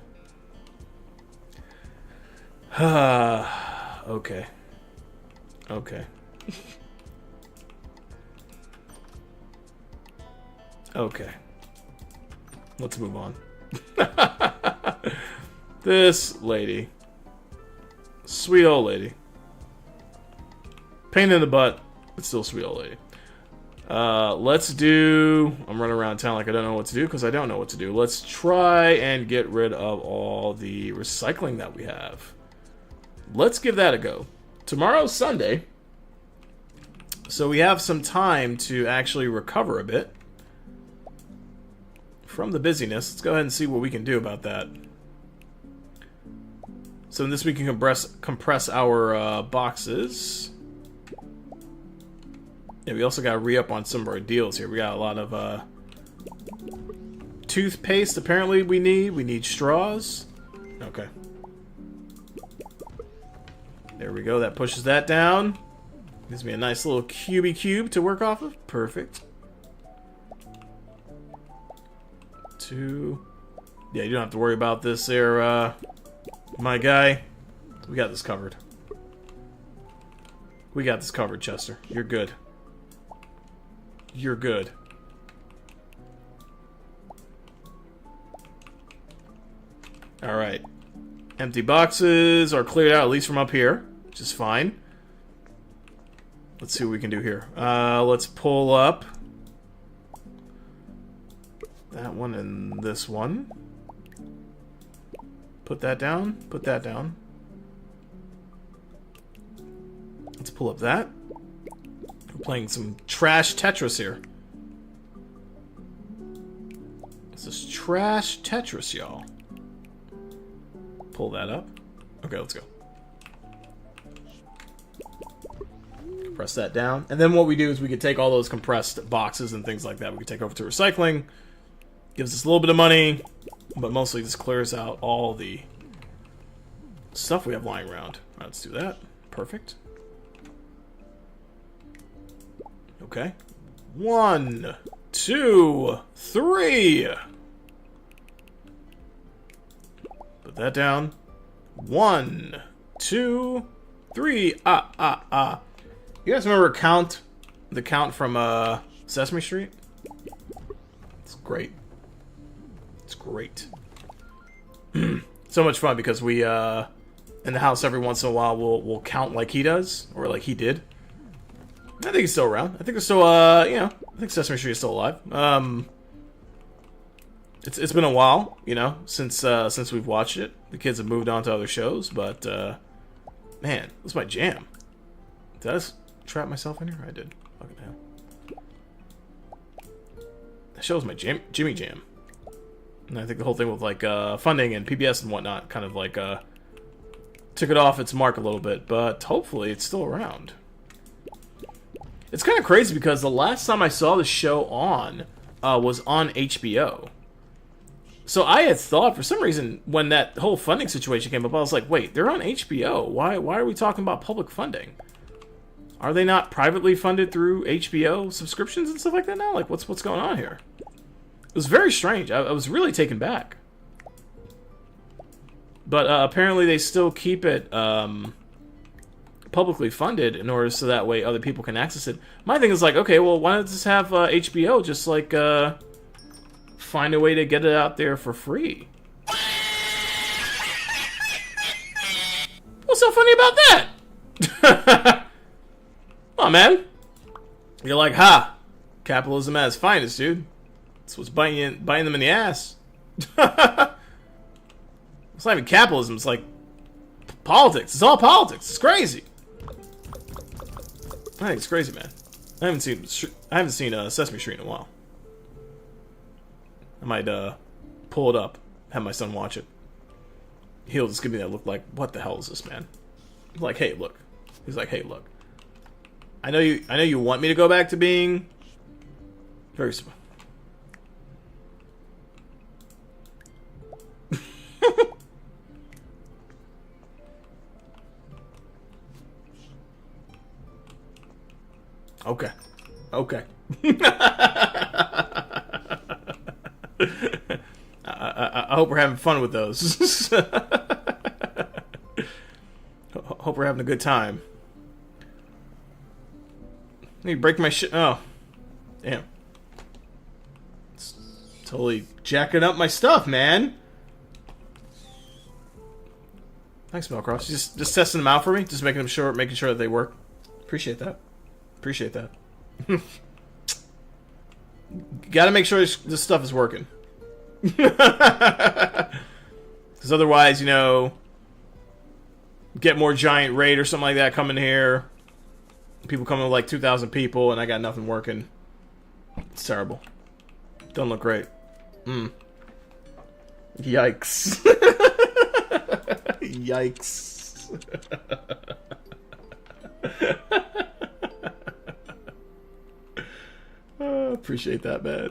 Okay. Okay. Okay. Let's move on. This lady. Sweet old lady. Pain in the butt, but still sweet old lady. Let's do... I'm running around town like I don't know what to do because I don't know what to do. Let's try and get rid of all the recycling that we have. Let's give that a go. Tomorrow's Sunday, so we have some time to actually recover a bit from the busyness. Let's go ahead and see what we can do about that. So in this we can compress our boxes. Yeah, we also got to re-up on some of our deals here. We got a lot of toothpaste apparently we need. We need straws. Okay. There we go. That pushes that down. Gives me a nice little cubey cube to work off of. Perfect. 2. Yeah, you don't have to worry about this there, my guy. We got this covered. We got this covered, Chester. You're good. You're good. Alright. Empty boxes are cleared out, at least from up here, which is fine. Let's see what we can do here. Let's pull up that one and this one. Put that down. Put that down. Let's pull up that. We're playing some trash Tetris here. This is trash Tetris, y'all. Pull that up. Okay, let's go. Press that down. And then what we do is we could take all those compressed boxes and things like that. We could take over to recycling. Gives us a little bit of money, but mostly just clears out all the stuff we have lying around. Alright, let's do that. Perfect. Okay. 1, 2, 3. Put that down. 1, 2, 3. You guys remember the count from Sesame Street? It's great. It's great. So much fun because we in the house every once in a while we'll count like he does or like he did. I think he's still around. I think they're still you know, I think Sesame Street is still alive. It's been a while, you know, since we've watched it. The kids have moved on to other shows, but man, that's my jam. Did I just trap myself in here? I did. Fucking hell. That show's my Jimmy Jam. And I think the whole thing with like funding and PBS and whatnot kind of like took it off its mark a little bit, but hopefully it's still around. It's kind of crazy because the last time I saw the show on was on HBO. So I had thought, for some reason, when that whole funding situation came up, I was like, wait, they're on HBO. Why are we talking about public funding? Are they not privately funded through HBO subscriptions and stuff like that now? Like, what's going on here? It was very strange. I was really taken back. But apparently they still keep it publicly funded in order so that way other people can access it. My thing is like, okay, well, why not just have HBO just like find a way to get it out there for free? What's so funny about that? Come on, man. You're like, ha, capitalism at its finest, dude. That's what's biting them in the ass. It's not even capitalism. It's like politics. It's all politics. It's crazy. I think it's crazy, man. I haven't seen Sesame Street in a while. I might pull it up, have my son watch it. He'll just give me that look like, what the hell is this, man? I'm like, hey, look. He's like, hey, look. I know you want me to go back to being very smart. Okay. Okay. I hope we're having fun with those. Hope we're having a good time. You break my shit. Oh. Damn. It's totally jacking up my stuff, man. Thanks, Melcross. Just testing them out for me. Just making sure that they work. Appreciate that. Appreciate that. Gotta make sure this stuff is working. Because otherwise, you know, get more giant raid or something like that coming here. People coming with like 2,000 people and I got nothing working. It's terrible. Don't look great. Yikes. Yikes. Appreciate that, man.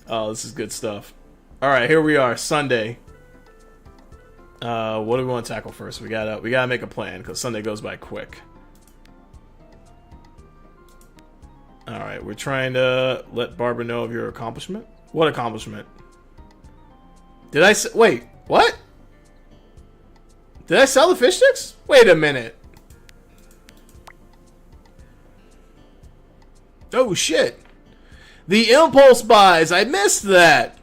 Oh, this is good stuff. Alright, here we are, Sunday. What do we want to tackle first? We gotta make a plan, because Sunday goes by quick. Alright, we're trying to let Barbara know of your accomplishment. What accomplishment? Wait, what? Did I sell the fish sticks? Wait a minute. Oh shit. The impulse buys. I missed that.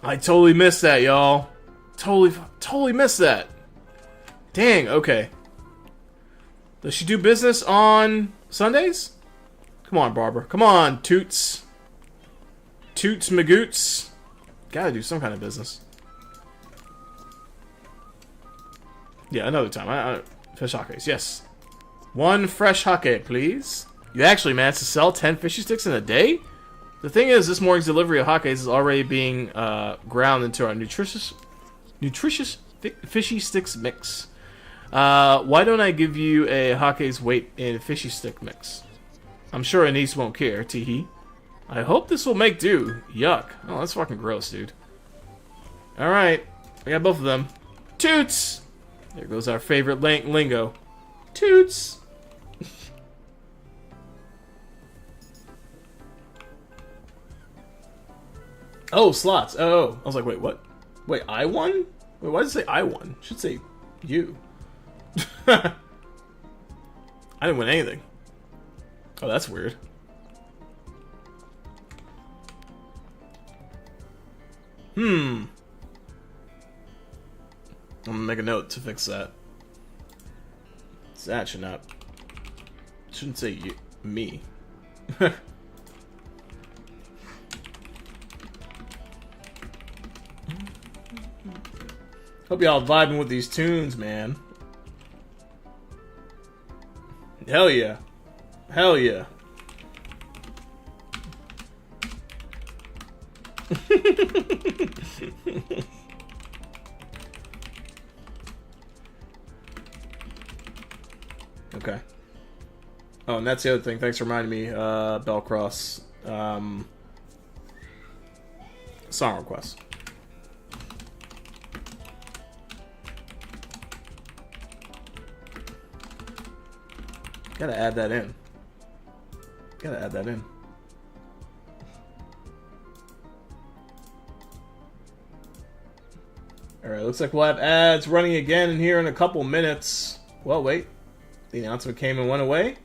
I totally missed that, y'all. Totally missed that. Dang, okay. Does she do business on Sundays? Come on, Barbara. Come on, Toots. Toots Magoots. Gotta do some kind of business. Yeah, another time. Fish hotcakes, yes. 1 fresh hotcake, please. You actually managed to sell 10 fishy sticks in a day? The thing is, this morning's delivery of hotcakes is already being ground into our nutritious fishy sticks mix. Why don't I give you a hotcakes weight in fishy stick mix? I'm sure Anise won't care, teehee. I hope this will make do. Yuck. Oh, that's fucking gross, dude. Alright. I got both of them. Toots! There goes our favorite lingo. Toots! Oh, slots. Oh. I was like, wait, what? Wait, I won? Wait, why did it say I won? It should say you. I didn't win anything. Oh, that's weird. I'm gonna make a note to fix that. That should not... Shouldn't say you, me. Hope y'all vibing with these tunes, man. Hell yeah. Hell yeah. Okay. Oh, and that's the other thing. Thanks for reminding me, Bellcross. Song request. Gotta add that in. Gotta add that in. Alright, looks like we'll have ads running again in here in a couple minutes. Well, wait. The announcement came and went away.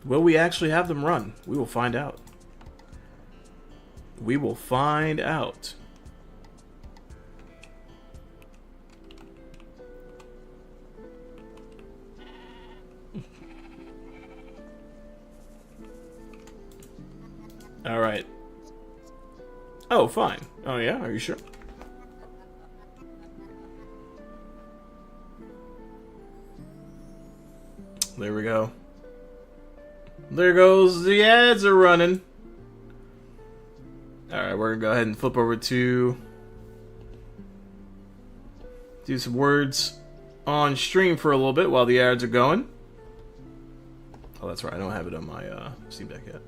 Will we actually have them run? We will find out. We will find out. Alright. Oh, fine. Oh, yeah? Are you sure? There we go. There goes the ads are running. Alright, we're gonna go ahead and flip over to do some words on stream for a little bit while the ads are going. Oh, that's right. I don't have it on my Steam Deck yet.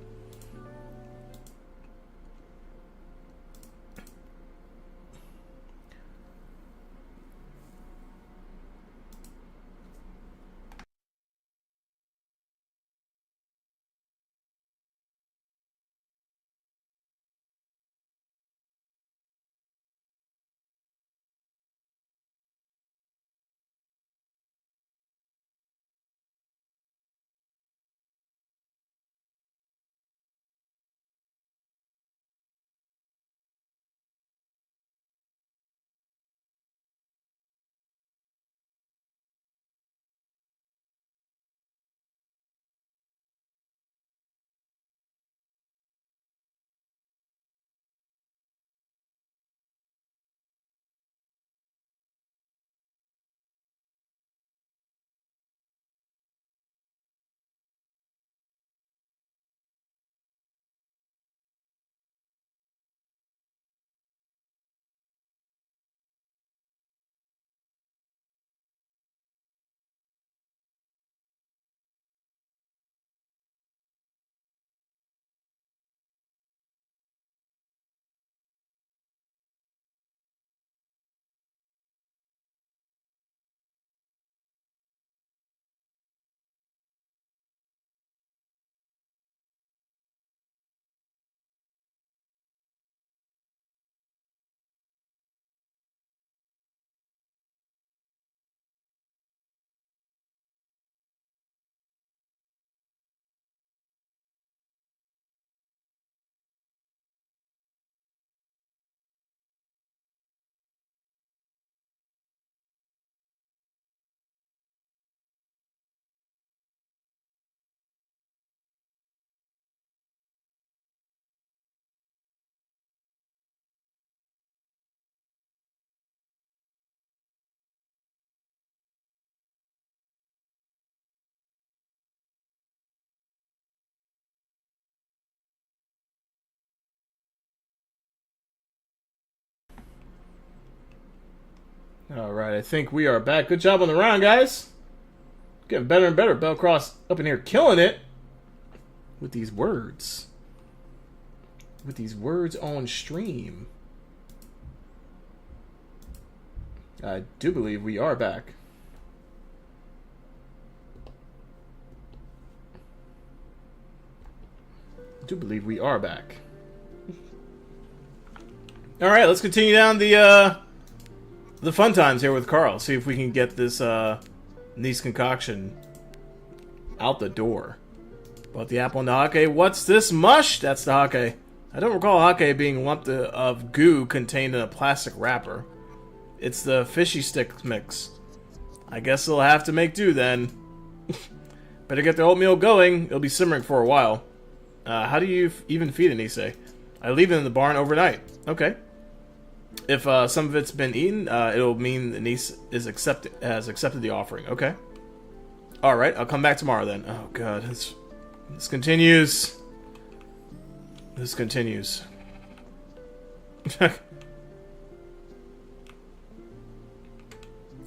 Alright, I think we are back. Good job on the round, guys. Getting better and better. Bellcross up in here killing it with these words. With these words on stream. I do believe we are back. I do believe we are back. Alright, let's continue down the fun times here with Carl. See if we can get this Nice concoction out the door. Bought the apple and the hake. What's this mush? That's the hake. I don't recall hake being a lump of goo contained in a plastic wrapper. It's the fishy stick mix. I guess they'll have to make do then. Better get the oatmeal going. It'll be simmering for a while. How do you even feed an Issei? I leave it in the barn overnight. Okay. If some of it's been eaten, it'll mean the niece has accepted the offering. Okay. Alright, I'll come back tomorrow then. Oh god, this continues. This continues.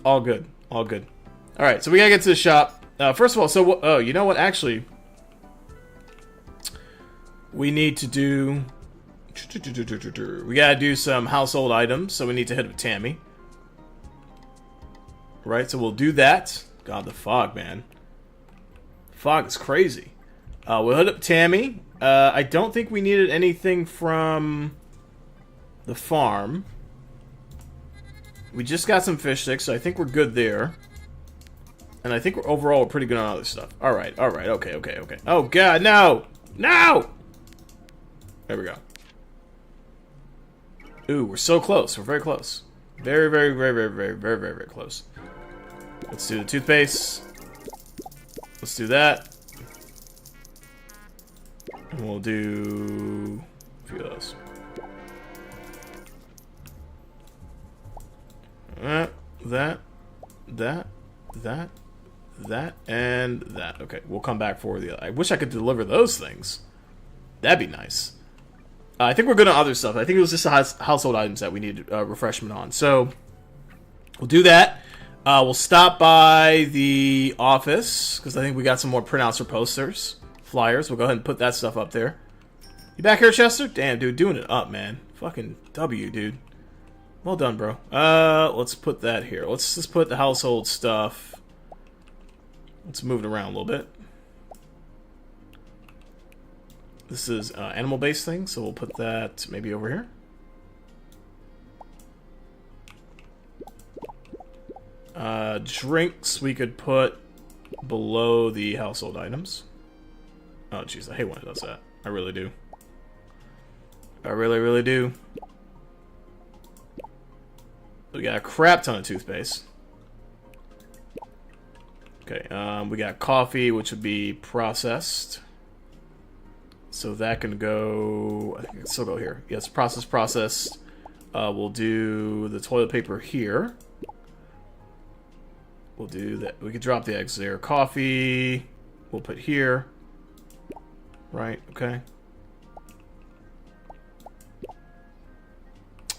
All good. All good. Alright, so we gotta get to the shop. First of all, oh, you know what? Actually, we need to do... We gotta do some household items, so we need to hit with Tammy. Right, so we'll do that. God, the fog, man. Fog is crazy. We'll hit up Tammy. I don't think we needed anything from the farm. We just got some fish sticks, so I think we're good there. And I think we're overall pretty good on other stuff. Alright, okay. Oh god, no! No! There we go. Ooh, we're so close. We're very close. Very close. Let's do the toothpaste. Let's do that. And we'll do a few of those. That, and that. Okay, we'll come back for the other. I wish I could deliver those things. That'd be nice. I think we're good on other stuff. I think it was just the household items that we needed refreshment on. So, we'll do that. We'll stop by the office, because I think we got some more printouts for posters. Flyers. We'll go ahead and put that stuff up there. You back here, Chester? Damn, dude, doing it up, man. Fucking W, dude. Well done, bro. Let's put that here. Let's just put the household stuff. Let's move it around a little bit. This is animal-based thing, so we'll put that maybe over here. Drinks we could put below the household items. Oh, jeez, I hate when it does that. I really do. I really do. We got a crap ton of toothpaste. Okay, we got coffee, which would be processed. So that can go... I think it can still go here. Yes, processed. We'll do the toilet paper here. We'll do that. We could drop the eggs there. Coffee, we'll put here. Right, okay.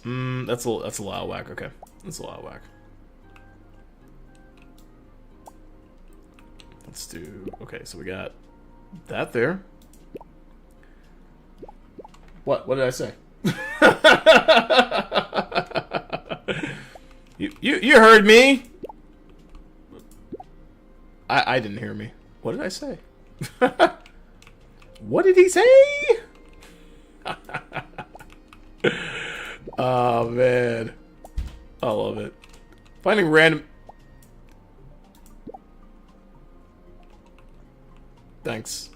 That's a lot of whack. Okay, that's a lot of whack. Let's do. Okay, so we got that there. What did I say? you heard me. I didn't hear me. What did I say? What did he say? Oh, man. I love it. Finding random... Thanks.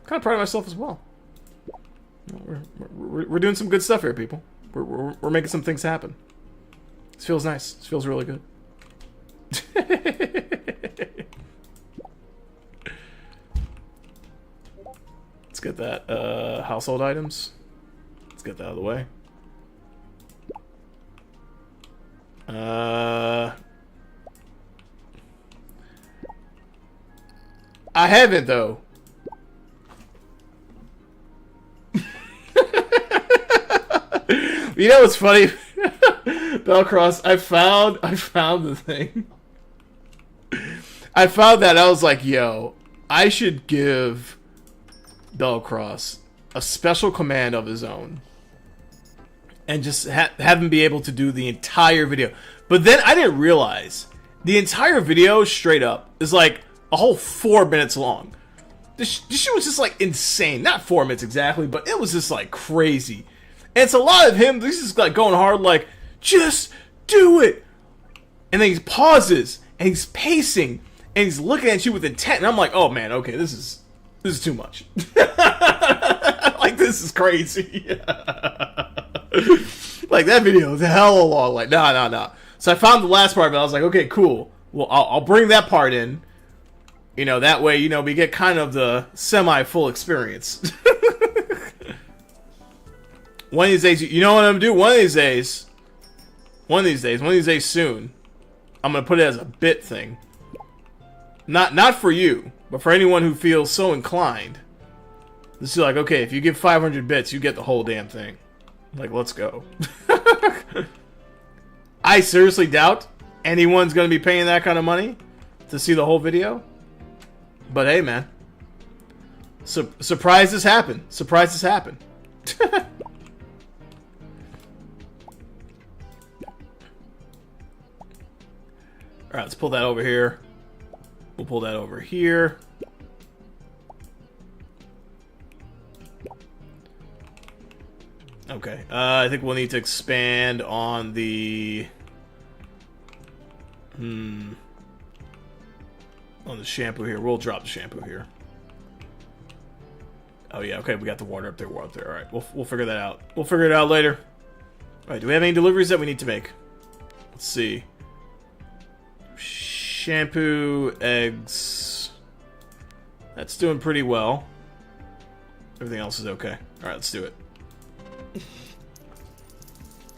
Kind of proud of myself as well. We're doing some good stuff here, people. We're making some things happen. This feels nice. This feels really good. Let's get that household items. Let's get that out of the way. I haven't though. You know what's funny? Bellcross, I found the thing. I found that I was like, yo, I should give Bellcross a special command of his own and just have him be able to do the entire video. But then I didn't realize the entire video straight up is like a whole 4 minutes long. This shit was just like insane. Not 4 minutes exactly, but it was just like crazy. And it's a lot of him. This is like going hard, like, just do it. And then he pauses and he's pacing and he's looking at you with intent. And I'm like, oh man, okay, this is too much. Like, this is crazy. Like, that video is hella long. Like, nah. So I found the last part of it. I was like, okay, cool. Well, I'll bring that part in. You know, that way, you know, we get kind of the semi-full experience. One of these days, you know what I'm gonna do? One of these days soon, I'm gonna put it as a bit thing. Not for you, but for anyone who feels so inclined. This is like, okay, if you give 500 bits, you get the whole damn thing. Like, let's go. I seriously doubt anyone's gonna be paying that kind of money to see the whole video. But hey, man. Surprises happen. Surprises happen. Alright, let's pull that over here. We'll pull that over here. Okay, I think we'll need to expand on the... on the shampoo here. We'll drop the shampoo here. Oh yeah, okay, we got the water up there, Alright, we'll figure that out. We'll figure it out later. Alright, do we have any deliveries that we need to make? Let's see. Shampoo, eggs. That's doing pretty well. Everything else is okay. Alright, let's do it.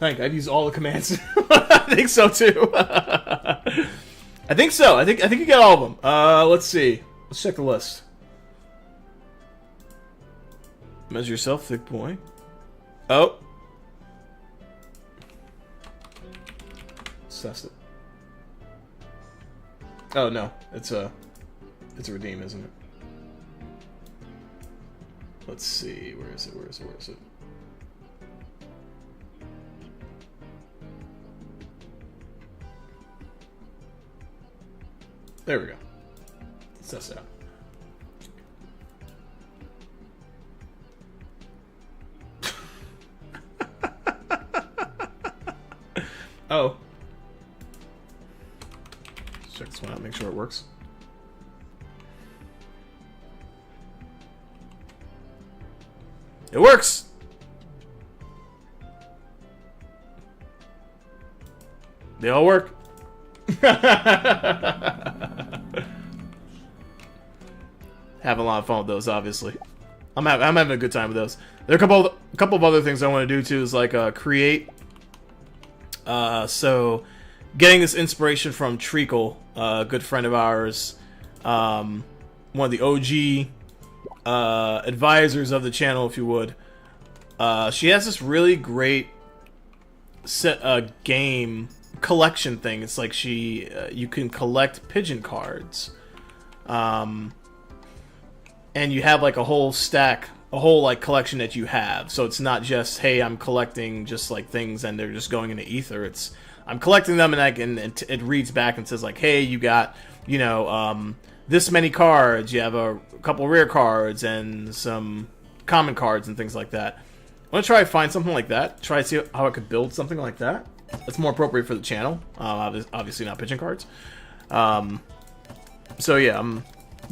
I think I'd use all the commands. I think so too. I think so. I think you got all of them. Let's see. Let's check the list. Measure yourself, thick boy. Oh. Assess it. Oh no, it's a redeem, isn't it? Let's see. Where is it? Where is it? Where is it? There we go. Let's test it out. Oh. Let's check this one out, make sure it works. It works! They all work. Having a lot of fun with those, obviously. I'm having a good time with those. There are a couple of other things I want to do too. Is like create. So, getting this inspiration from Treacle, a good friend of ours, one of the OG advisors of the channel, if you would. She has this really great game collection thing. It's like you can collect pigeon cards. And you have like a whole stack, a whole like collection that you have. So it's not just, hey, I'm collecting just like things and they're just going into ether. It's, I'm collecting them and it reads back and says like, hey, you got, you know, this many cards. You have a couple rare cards and some common cards and things like that. I want to try to find something like that. Try to see how I could build something like that. That's more appropriate for the channel. Obviously not pigeon cards. So yeah, I'm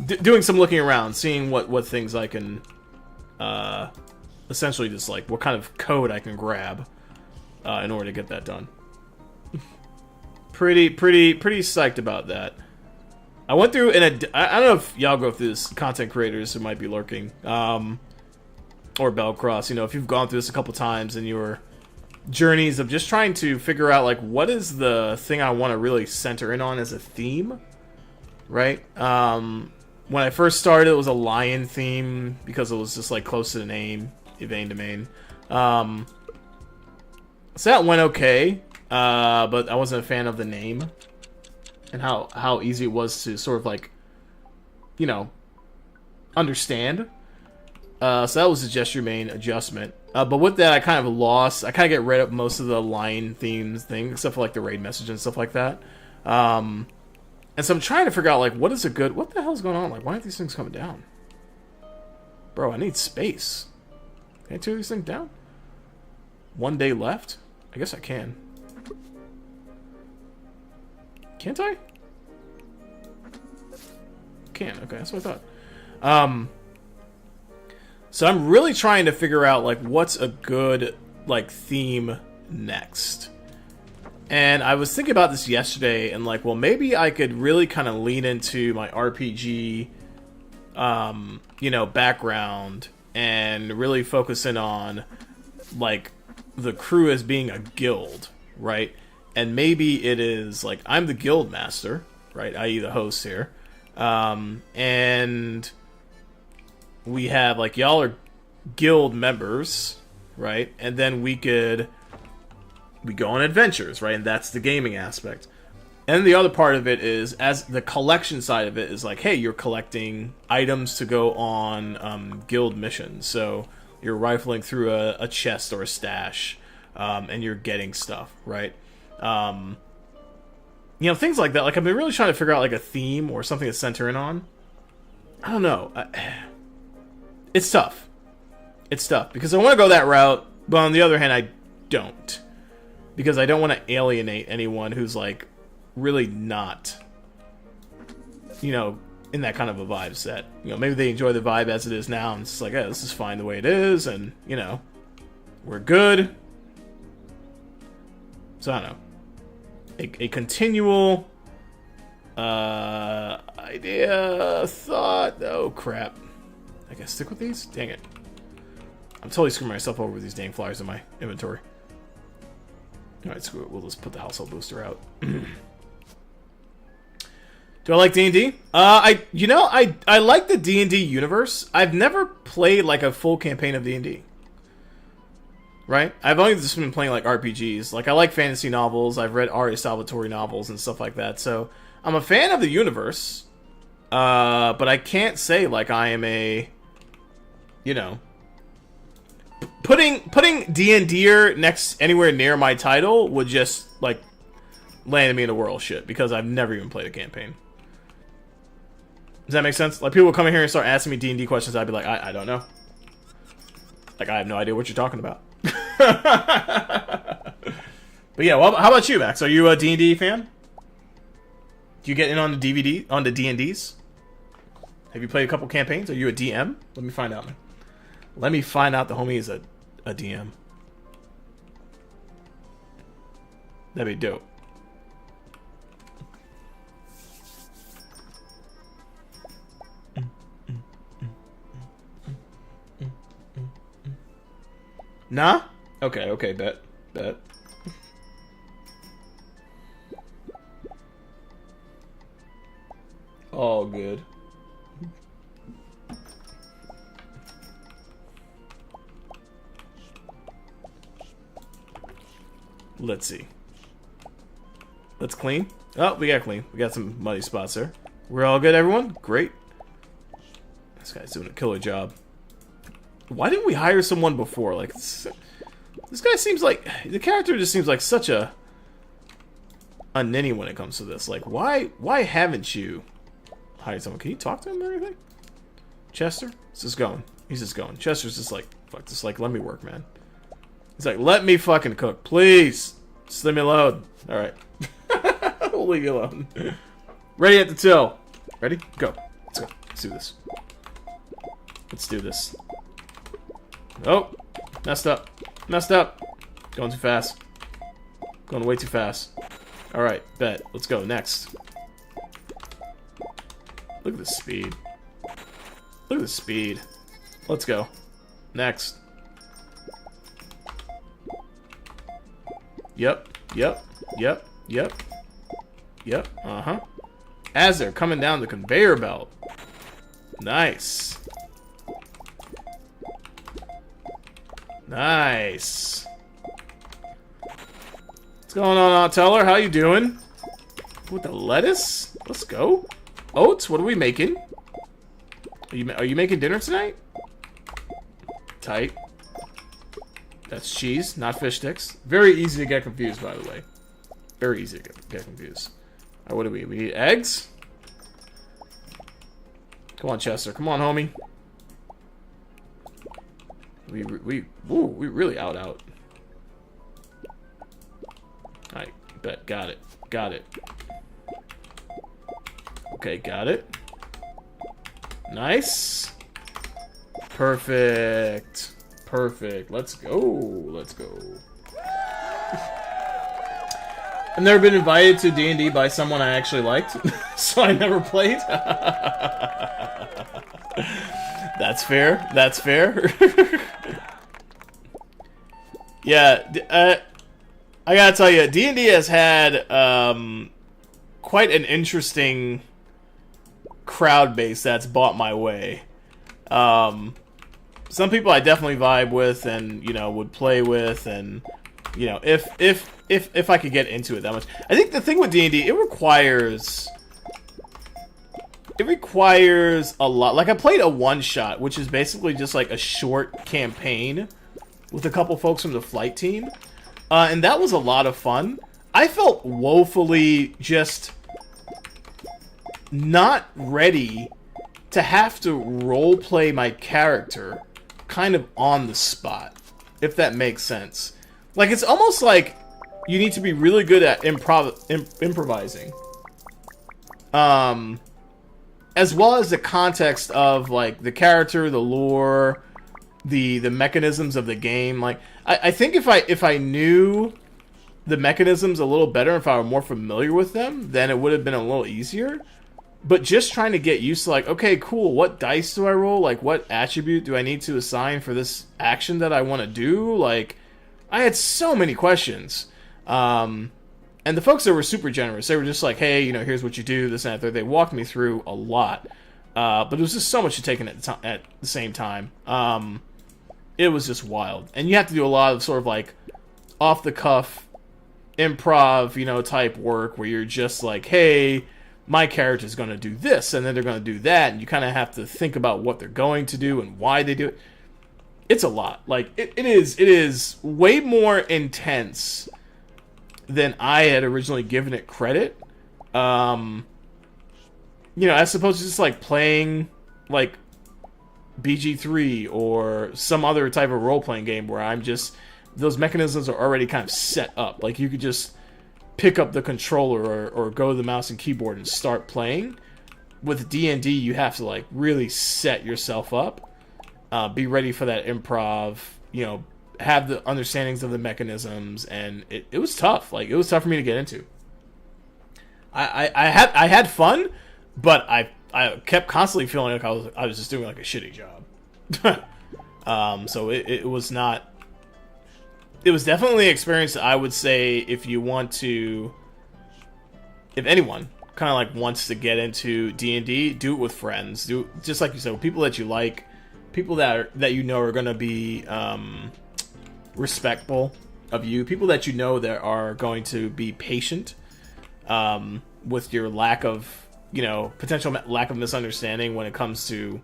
doing some looking around, seeing what things I can, essentially just like what kind of code I can grab in order to get that done. pretty psyched about that. I went through I don't know if y'all go through this, content creators who might be lurking, or Bellcross. You know, if you've gone through this a couple times in your journeys of just trying to figure out like what is the thing I want to really center in on as a theme, right? When I first started, it was a lion theme because it was just like close to the name, Evane Domain. So that went okay, but I wasn't a fan of the name and how easy it was to sort of like, you know, understand. So that was just your main adjustment. But with that, I kind of lost. I kind of get rid of most of the line themes thing, except for like the raid message and stuff like that. And so I'm trying to figure out like what is a good. What the hell's going on? Like, why aren't these things coming down? Bro, I need space. Can I tear these things down? 1 day left? I guess I can. Can't I? Can. Okay, that's what I thought. So I'm really trying to figure out like what's a good like theme next. And I was thinking about this yesterday and like, well, maybe I could really kind of lean into my RPG you know, background and really focus in on like the crew as being a guild, right? And maybe it is like I'm the guild master, right? I.e. the host here. And we have like y'all are guild members, right? And then we go on adventures, right? And that's the gaming aspect. And the other part of it is, as the collection side of it is like, hey, you're collecting items to go on guild missions. So you're rifling through a chest or a stash, and you're getting stuff, right? You know, things like that. Like, I've been really trying to figure out, like, a theme or something to center in on. I don't know. It's tough. It's tough. Because I want to go that route, but on the other hand, I don't. Because I don't want to alienate anyone who's, like, really not, you know, in that kind of a vibe set. You know, maybe they enjoy the vibe as it is now, and it's like, yeah, this is fine the way it is, and, you know, we're good. So, I don't know. A continual idea, thought. Oh, crap. I gotta stick with these? Dang it. I'm totally screwing myself over with these dang flyers in my inventory. Alright, screw it. We'll just put the household booster out. Do I like D&D? I like the D&D universe. I've never played, like, a full campaign of D&D. Right? I've only just been playing, like, RPGs. Like, I like fantasy novels. I've read R.A. Salvatore novels and stuff like that. So, I'm a fan of the universe. But I can't say, like, I am a... You know... Putting D&D next anywhere near my title would just, like, land me in a whirl of shit. Because I've never even played a campaign. Does that make sense? Like, people will come in here and start asking me D&D questions. I'd be like, I don't know. Like, I have no idea what you're talking about. But yeah, well, how about you, Max? Are you a D&D fan? Do you get in on the D&Ds? Have you played a couple campaigns? Are you a DM? Let me find out, man. Let me find out the homie is a DM. That'd be dope. Nah? Okay, bet. All good. Let's see. Let's clean. Oh, we got clean. We got some muddy spots there. We're all good, everyone? Great. This guy's doing a killer job. Why didn't we hire someone before? Like, this guy seems like... The character just seems like such a ninny when it comes to this. Like, why haven't you hired someone? Can you talk to him or anything? Chester? He's just going. He's just going. Chester's just like, fuck this. Like, let me work, man. He's like, let me fucking cook, please. Just leave me alone. Alright. We'll leave you alone. Ready at the till. Ready? Go. Let's go. Let's do this. Let's do this. Oh, messed up. Going too fast. Going way too fast. Alright, bet. Let's go. Next. Look at the speed. Look at the speed. Let's go. Next. Yep. Uh-huh. As they're coming down the conveyor belt. Nice. Nice. What's going on, Teller? How you doing? With the lettuce? Let's go. Oats, what are we making? Are you making dinner tonight? Tight. That's cheese, not fish sticks. Very easy to get confused, by the way. Very easy to get confused. Alright, what do we need? Eggs? Come on, Chester. Come on, homie. We really out. Alright, bet. Got it. Okay, got it. Nice. Perfect. Let's go. I've never been invited to D&D by someone I actually liked, so I never played. That's fair. Yeah, I gotta tell you, D&D has had quite an interesting crowd base that's bought my way. Some people I definitely vibe with and, you know, would play with, and, you know, if I could get into it that much. I think the thing with D&D, it requires a lot. Like, I played a one-shot, which is basically just like a short campaign with a couple folks from the flight team, and that was a lot of fun. I felt woefully just not ready to have to roleplay my character kind of on the spot, if that makes sense. Like, it's almost like you need to be really good at improvising. As well as the context of, like, the character, the lore, the mechanisms of the game. Like, I think if I knew the mechanisms a little better, if I were more familiar with them, then it would have been a little easier. But just trying to get used to, like, okay, cool, what dice do I roll? Like, what attribute do I need to assign for this action that I want to do? Like, I had so many questions. And the folks that were super generous, they were just like, hey, you know, here's what you do, this and that. They walked me through a lot. But it was just so much to take in at the same time. It was just wild. And you have to do a lot of sort of, like, off-the-cuff, improv, you know, type work where you're just like, hey, my character's going to do this, and then they're going to do that, and you kind of have to think about what they're going to do and why they do it. It's a lot. Like, it is way more intense than I had originally given it credit. You know, as opposed to just, like, playing, like, BG3 or some other type of role-playing game where I'm just... Those mechanisms are already kind of set up. Like, you could just pick up the controller or go to the mouse and keyboard and start playing. With D&D, you have to, like, really set yourself up. Be ready for that improv, you know, have the understandings of the mechanisms, and it was tough. Like, it was tough for me to get into. I had fun, but I kept constantly feeling like I was just doing, like, a shitty job. So it was not... It was definitely an experience that I would say if you want to... If anyone kind of, like, wants to get into D&D, do it with friends. Do just like you said, with people that you like, people that you know are going to be respectful of you, people that you know that are going to be patient with your lack of, you know, potential lack of misunderstanding when it comes to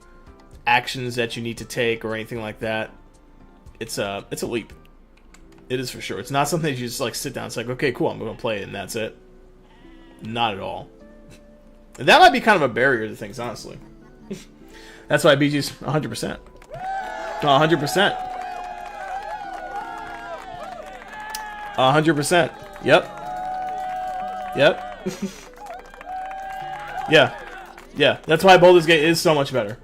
actions that you need to take or anything like that. It's a leap. It is for sure. It's not something that you just, like, sit down. It's like, okay, cool, I'm going to play it, and that's it. Not at all. And that might be kind of a barrier to things, honestly. That's why BG's 100%. 100%. 100%. Yep. Yeah. That's why Baldur's Gate is so much better.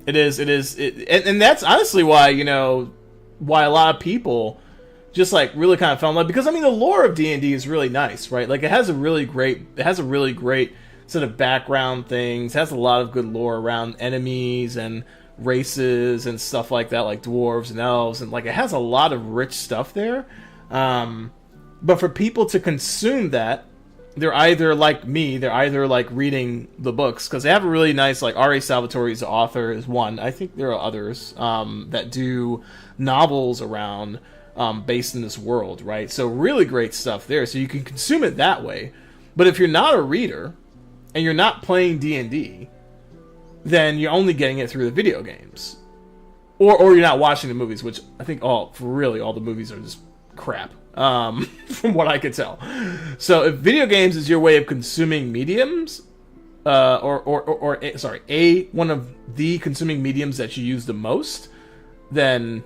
It is. And that's honestly why, you know, why a lot of people just, like, really kind of fell in love. Because, I mean, the lore of D&D is really nice, right? Like, it has a really great sort of background things. It has a lot of good lore around enemies and races and stuff like that, like dwarves and elves. And, like, it has a lot of rich stuff there. But for people to consume that, they're either like me, they're either, like, reading the books. Because they have a really nice, like, R.A. Salvatore's the author is one. I think there are others that do novels around... based in this world, right? So really great stuff there. So you can consume it that way. But if you're not a reader and you're not playing D&D, then you're only getting it through the video games, or you're not watching the movies, which I think all the movies are just crap, from what I could tell. So if video games is your way of consuming mediums, one of the consuming mediums that you use the most, then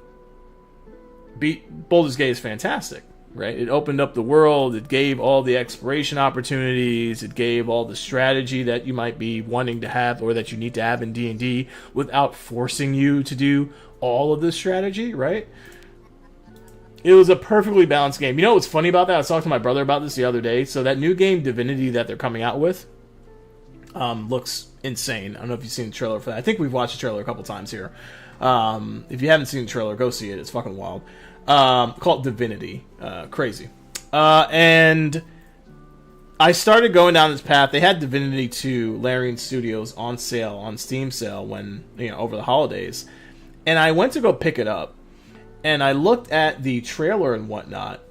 Baldur's Gate is fantastic, right? It opened up the world, it gave all the exploration opportunities, it gave all the strategy that you might be wanting to have or that you need to have in D&D without forcing you to do all of the strategy, right? It was a perfectly balanced game. You know what's funny about that? I was talking to my brother about this the other day. So that new game, Divinity, that they're coming out with, looks insane. I don't know if you've seen the trailer for that. I think we've watched the trailer a couple times here. If you haven't seen the trailer, go see it. It's fucking wild. Called Divinity. Crazy. And I started going down this path. They had Divinity 2, Larian Studios, on sale, on Steam sale, when, you know, over the holidays. And I went to go pick it up. And I looked at the trailer and whatnot.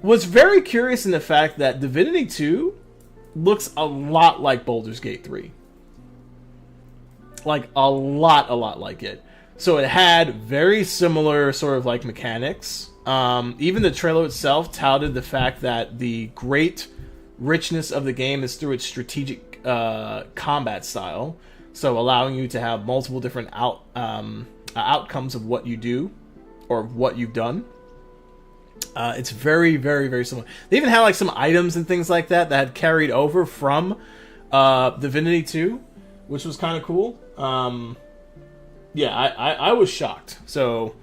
Was very curious in the fact that Divinity 2 looks a lot like Baldur's Gate 3. Like, a lot like it. So it had very similar sort of, like, mechanics, Even the trailer itself touted the fact that the great richness of the game is through its strategic combat style, so allowing you to have multiple different outcomes of what you do or what you've done. It's very, very, very similar. They even had like some items and things like that had carried over from Divinity 2, which was kind of cool. Yeah, I was shocked. So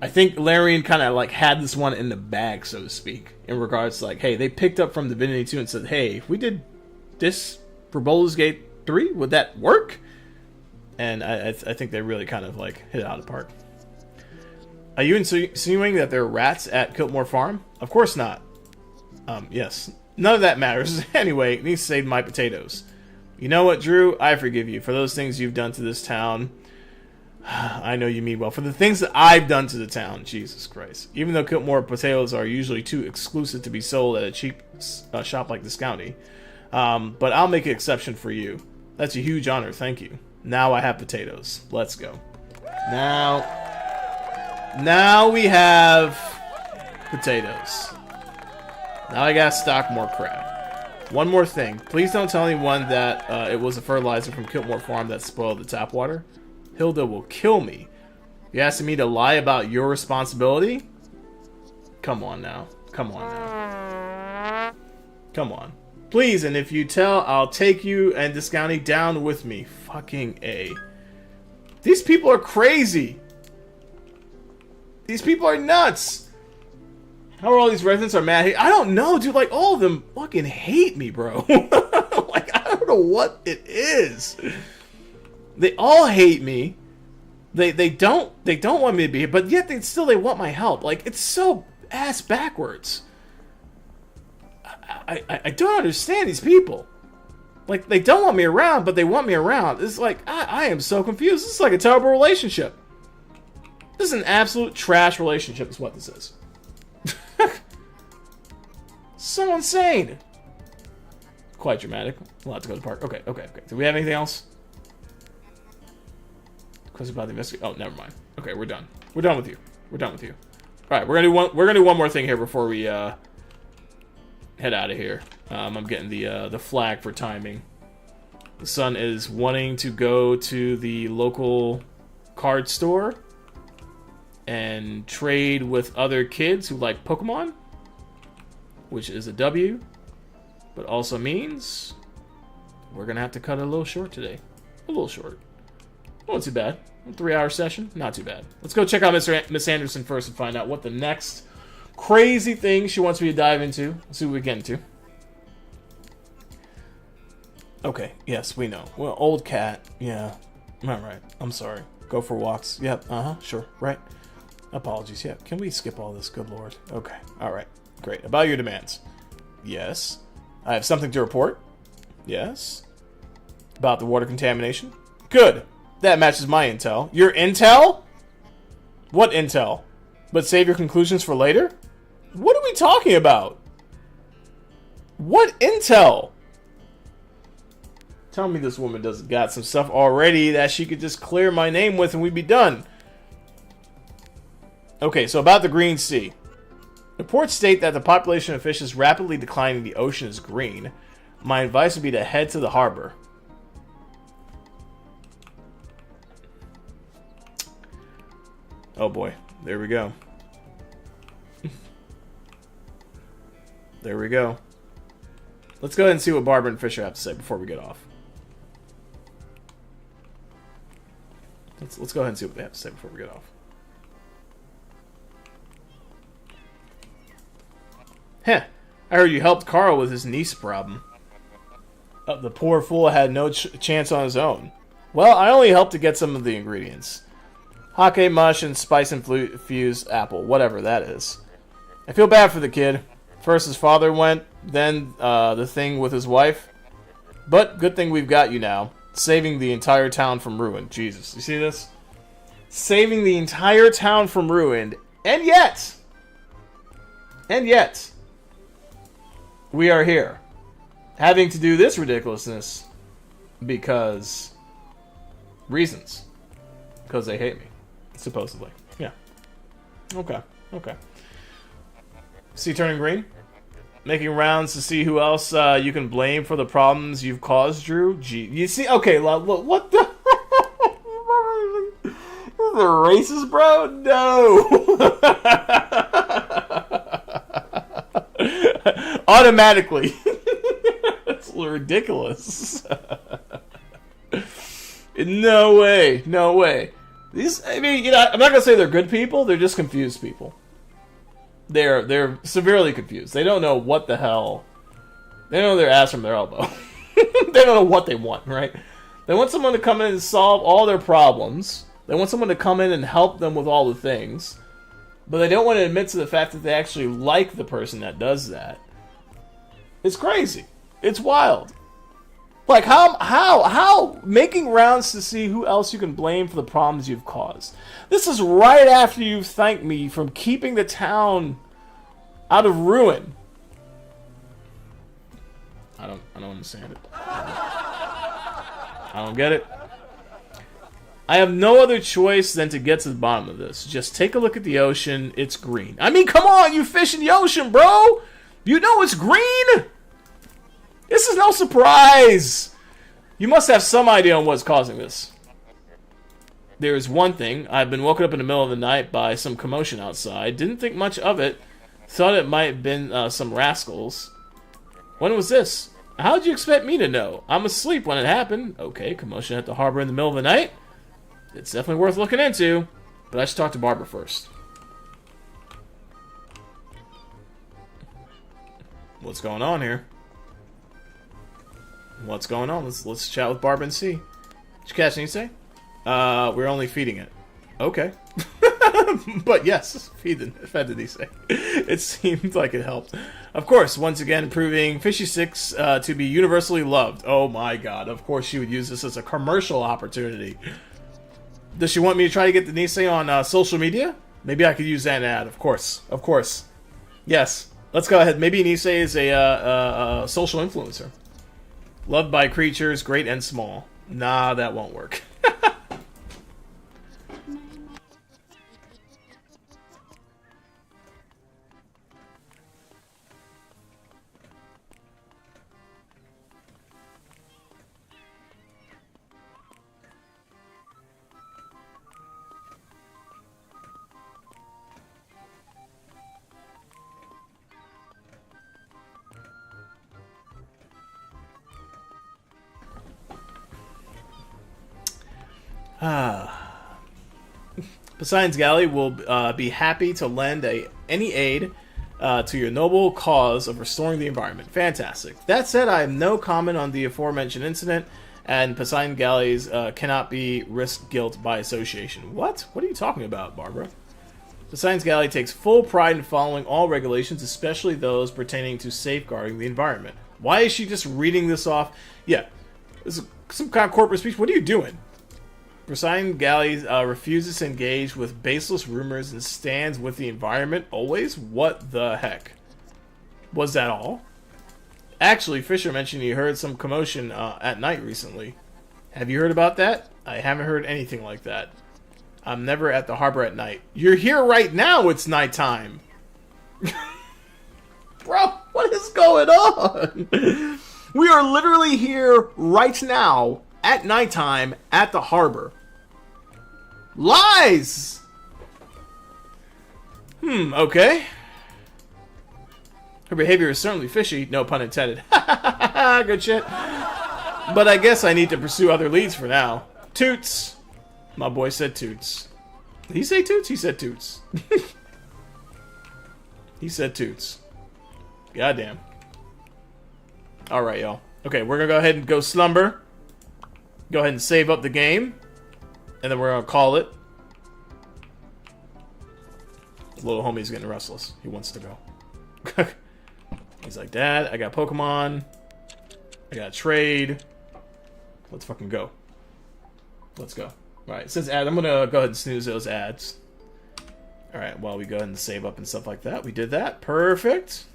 I think Larian kind of like had this one in the bag, so to speak, in regards to like, hey, they picked up from Divinity 2 and said, hey, if we did this for Baldur's Gate 3, would that work? And I think they really kind of like hit it out of the park. Are you insinuating that there are rats at Kiltmore Farm? Of course not. Yes. None of that matters. Anyway, it needs to save my potatoes. You know what, Drew? I forgive you for those things you've done to this town. I know you mean well. For the things that I've done to the town. Jesus Christ. Even though Kiltmore potatoes are usually too exclusive to be sold at a cheap shop like Discounty. But I'll make an exception for you. That's a huge honor. Thank you. Now I have potatoes. Let's go. Now we have potatoes. Now I gotta stock more crap. One more thing. Please don't tell anyone that it was a fertilizer from Kiltmore Farm that spoiled the tap water. Hilda will kill me. You asking me to lie about your responsibility? Come on now. Come on now. Come on. Please, and if you tell, I'll take you and Discounty down with me. Fucking A. These people are crazy. These people are nuts. How are all these residents are mad? I don't know, dude. Like, all of them fucking hate me, bro. Like, I don't know what it is. They all hate me. They don't want me to be here, but yet they want my help. Like, it's so ass backwards. I don't understand these people. Like, they don't want me around, but they want me around. It's like, I am so confused. This is like a terrible relationship. This is an absolute trash relationship is what this is. So insane. Quite dramatic. We'll have to go to the park. Okay. Do we have anything else? Question about the investigation. Oh, never mind. Okay, we're done. We're done with you. Alright, we're gonna do one more thing here before we head out of here. I'm getting the flag for timing. The son is wanting to go to the local card store and trade with other kids who like Pokemon, which is a W, but also means we're gonna have to cut it a little short today. A little short. Not too bad. A 3-hour session, not too bad. Let's go check out Miss Anderson first and find out what the next crazy thing she wants me to dive into. Let's see what we get into. Okay, yes, we know. Well, old cat, yeah. Alright, I'm sorry. Go for walks. Yep, sure, right. Apologies, yeah. Can we skip all this, good lord? Okay, alright, great. About your demands. Yes. I have something to report. Yes. About the water contamination. Good. That matches my intel. Your intel? What intel? But save your conclusions for later? What are we talking about? What intel? Tell me this woman doesn't got some stuff already that she could just clear my name with and we'd be done. Okay, so about the Green Sea. Reports state that the population of fish is rapidly declining. The ocean is green. My advice would be to head to the harbor. Oh boy, there we go. There we go. Let's go ahead and see what Barbara and Fisher have to say before we get off. Let's go ahead and see what they have to say before we get off. Heh, I heard you helped Carl with his niece problem. The poor fool had no chance on his own. Well, I only helped to get some of the ingredients. Hake mush and spice infused apple, whatever that is. I feel bad for the kid. First his father went, then the thing with his wife. But good thing we've got you now. Saving the entire town from ruin. Jesus, you see this? Saving the entire town from ruin. And yet, we are here. Having to do this ridiculousness because reasons. Because they hate me. Supposedly. Yeah. Okay. Okay. See turning green? Making rounds to see who else you can blame for the problems you've caused, Drew. Gee, you see? Okay, look, what the? This is a racist, bro? No. Automatically. That's ridiculous. No way. No way. These, I mean, you know, I'm not gonna say they're good people. They're just confused people. They're severely confused. They don't know what the hell. They don't know their ass from their elbow. They don't know what they want, right? They want someone to come in and solve all their problems. They want someone to come in and help them with all the things. But they don't want to admit to the fact that they actually like the person that does that. It's crazy. It's wild. Like, how making rounds to see who else you can blame for the problems you've caused. This is right after you've thanked me from keeping the town out of ruin. I don't understand it. I don't get it. I have no other choice than to get to the bottom of this. Just take a look at the ocean. It's green. I mean, come on, you fish in the ocean, bro. You know it's green. This is no surprise. You must have some idea on what's causing this. There is one thing. I've been woken up in the middle of the night by some commotion outside. Didn't think much of it. Thought it might have been some rascals. When was this? How'd you expect me to know? I'm asleep when it happened. Okay, commotion at the harbor in the middle of the night. It's definitely worth looking into. But I should talk to Barbara first. What's going on here? What's going on? Let's chat with Barbara and see. Did you catch anything you say? We're only feeding it. Okay. But yes, fed the Nisei. It seemed like it helped. Of course, once again, proving Fishy Six to be universally loved. Oh my god, of course she would use this as a commercial opportunity. Does she want me to try to get the Nisei on social media? Maybe I could use that in an ad, of course. Of course. Yes, let's go ahead. Maybe Nisei is a social influencer. Loved by creatures, great and small. Nah, that won't work. Poseidon's Galley will be happy to lend any aid to your noble cause of restoring the environment. Fantastic. That said, I have no comment on the aforementioned incident, and Poseidon Galleys cannot be risk guilt by association. What? What are you talking about, Barbara? Poseidon's Galley takes full pride in following all regulations, especially those pertaining to safeguarding the environment. Why is she just reading this off? Yeah, this is some kind of corporate speech. What are you doing? Poseidon Galley refuses to engage with baseless rumors and stands with the environment always? What the heck? Was that all? Actually, Fisher mentioned he heard some commotion at night recently. Have you heard about that? I haven't heard anything like that. I'm never at the harbor at night. You're here right now, it's nighttime. Bro, what is going on? We are literally here right now at nighttime at the harbor. Lies! Okay. Her behavior is certainly fishy, no pun intended. Good shit. But I guess I need to pursue other leads for now. Toots! My boy said toots. Did he say toots? He said toots. He said toots. Goddamn. Alright, y'all. Okay, we're gonna go ahead and go slumber. Go ahead and save up the game. And then we're gonna call it. The little homie's getting restless. He wants to go. He's like, Dad, I got Pokemon. I got trade. Let's fucking go. Let's go. Alright, it says ad. I'm gonna go ahead and snooze those ads. Alright, while we go ahead and save up and stuff like that. We did that. Perfect.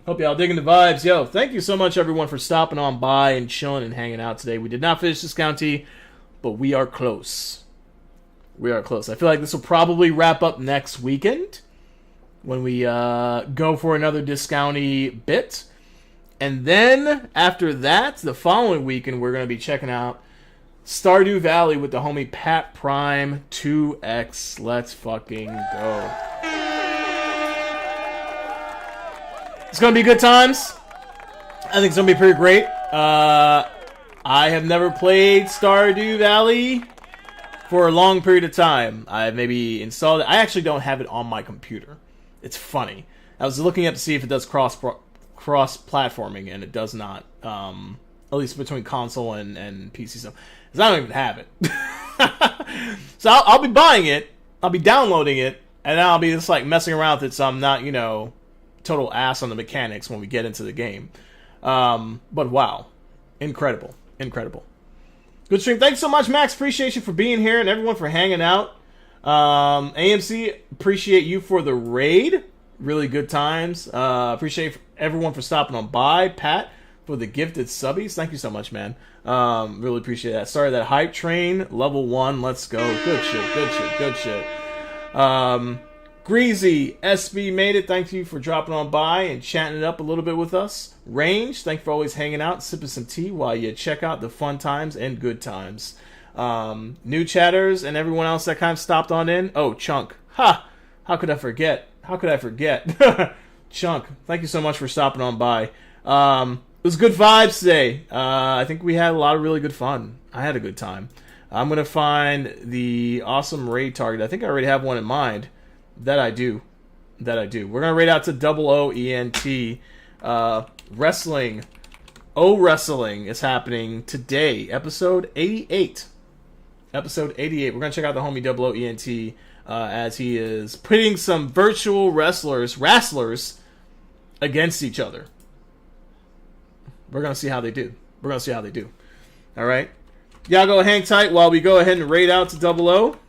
Hope y'all digging the vibes. Yo, thank you so much, everyone, for stopping on by and chilling and hanging out today. We did not finish this county, but we are close. We are close. I feel like this will probably wrap up next weekend when we go for another discounty bit. And then after that, the following weekend, we're going to be checking out Stardew Valley with the homie Pat Prime 2X. Let's fucking go. It's going to be good times. I think it's going to be pretty great. I have never played Stardew Valley for a long period of time. I maybe installed it. I actually don't have it on my computer. It's funny. I was looking up to see if it does cross-platforming, and it does not. At least between console and PC stuff. Because I don't even have it. So I'll be buying it. I'll be downloading it. And then I'll be just like messing around with it so I'm not, you know, total ass on the mechanics when we get into the game. But wow. Incredible. Incredible. Good stream. Thanks so much, Max. Appreciate you for being here and everyone for hanging out. AMC, appreciate you for the raid. Really good times. Appreciate everyone for stopping on by. Pat, for the gifted subbies. Thank you so much, man. Really appreciate that. Sorry, that hype train, level 1. Let's go. Good shit. Good shit. Good shit. Greasy, SB made it. Thank you for dropping on by and chatting it up a little bit with us. Range, thank you for always hanging out, sipping some tea while you check out the fun times and good times. New chatters and everyone else that kind of stopped on in. Oh, Chunk. Ha! How could I forget? How could I forget? Chunk, thank you so much for stopping on by. It was good vibes today. I think we had a lot of really good fun. I had a good time. I'm going to find the awesome raid target. I think I already have one in mind. That I do. We're going to raid out to OOENT. Wrestling. Wrestling is happening today. Episode 88. Episode 88. We're going to check out the homie OOENT as he is pitting some virtual wrestlers against each other. We're going to see how they do. All right. Y'all go hang tight while we go ahead and raid out to OO.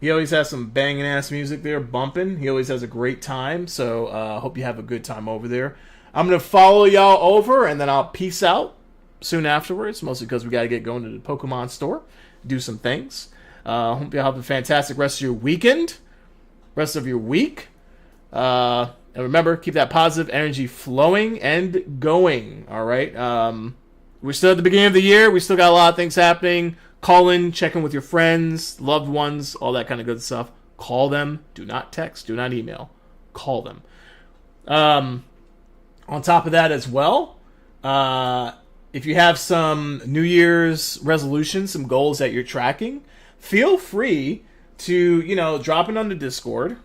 He always has some banging ass music there, bumping. He always has a great time, so hope you have a good time over there. I'm going to follow y'all over, and then I'll peace out soon afterwards, mostly because we got to get going to the Pokemon store, do some things. Hope y'all have a fantastic rest of your weekend, rest of your week. And remember, keep that positive energy flowing and going, all right? We're still at the beginning of the year. We still got a lot of things happening. Call in, check in with your friends, loved ones, all that kind of good stuff. Call them. Do not text. Do not email. Call them. On top of that as well, if you have some New Year's resolutions, some goals that you're tracking, feel free to, drop it on the Discord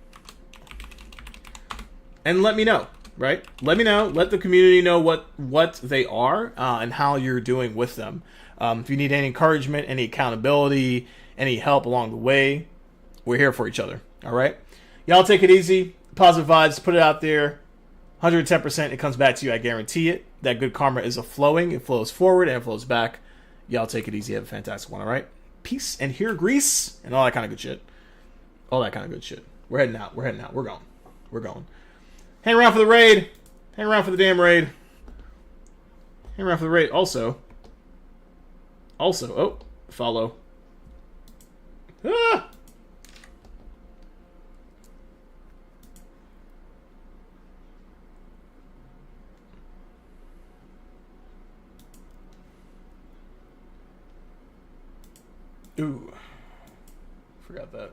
and let me know, right? Let me know. Let the community know what they are and how you're doing with them. If you need any encouragement, any accountability, any help along the way, we're here for each other. All right? Y'all take it easy. Positive vibes. Put it out there. 110%. It comes back to you. I guarantee it. That good karma is a flowing. It flows forward and it flows back. Y'all take it easy. Have a fantastic one. All right? Peace and here grease and all that kind of good shit. We're heading out. We're going. Hang around for the raid. Hang around for the damn raid. Hang around for the raid. Also, follow. Ah! Ooh. Forgot that.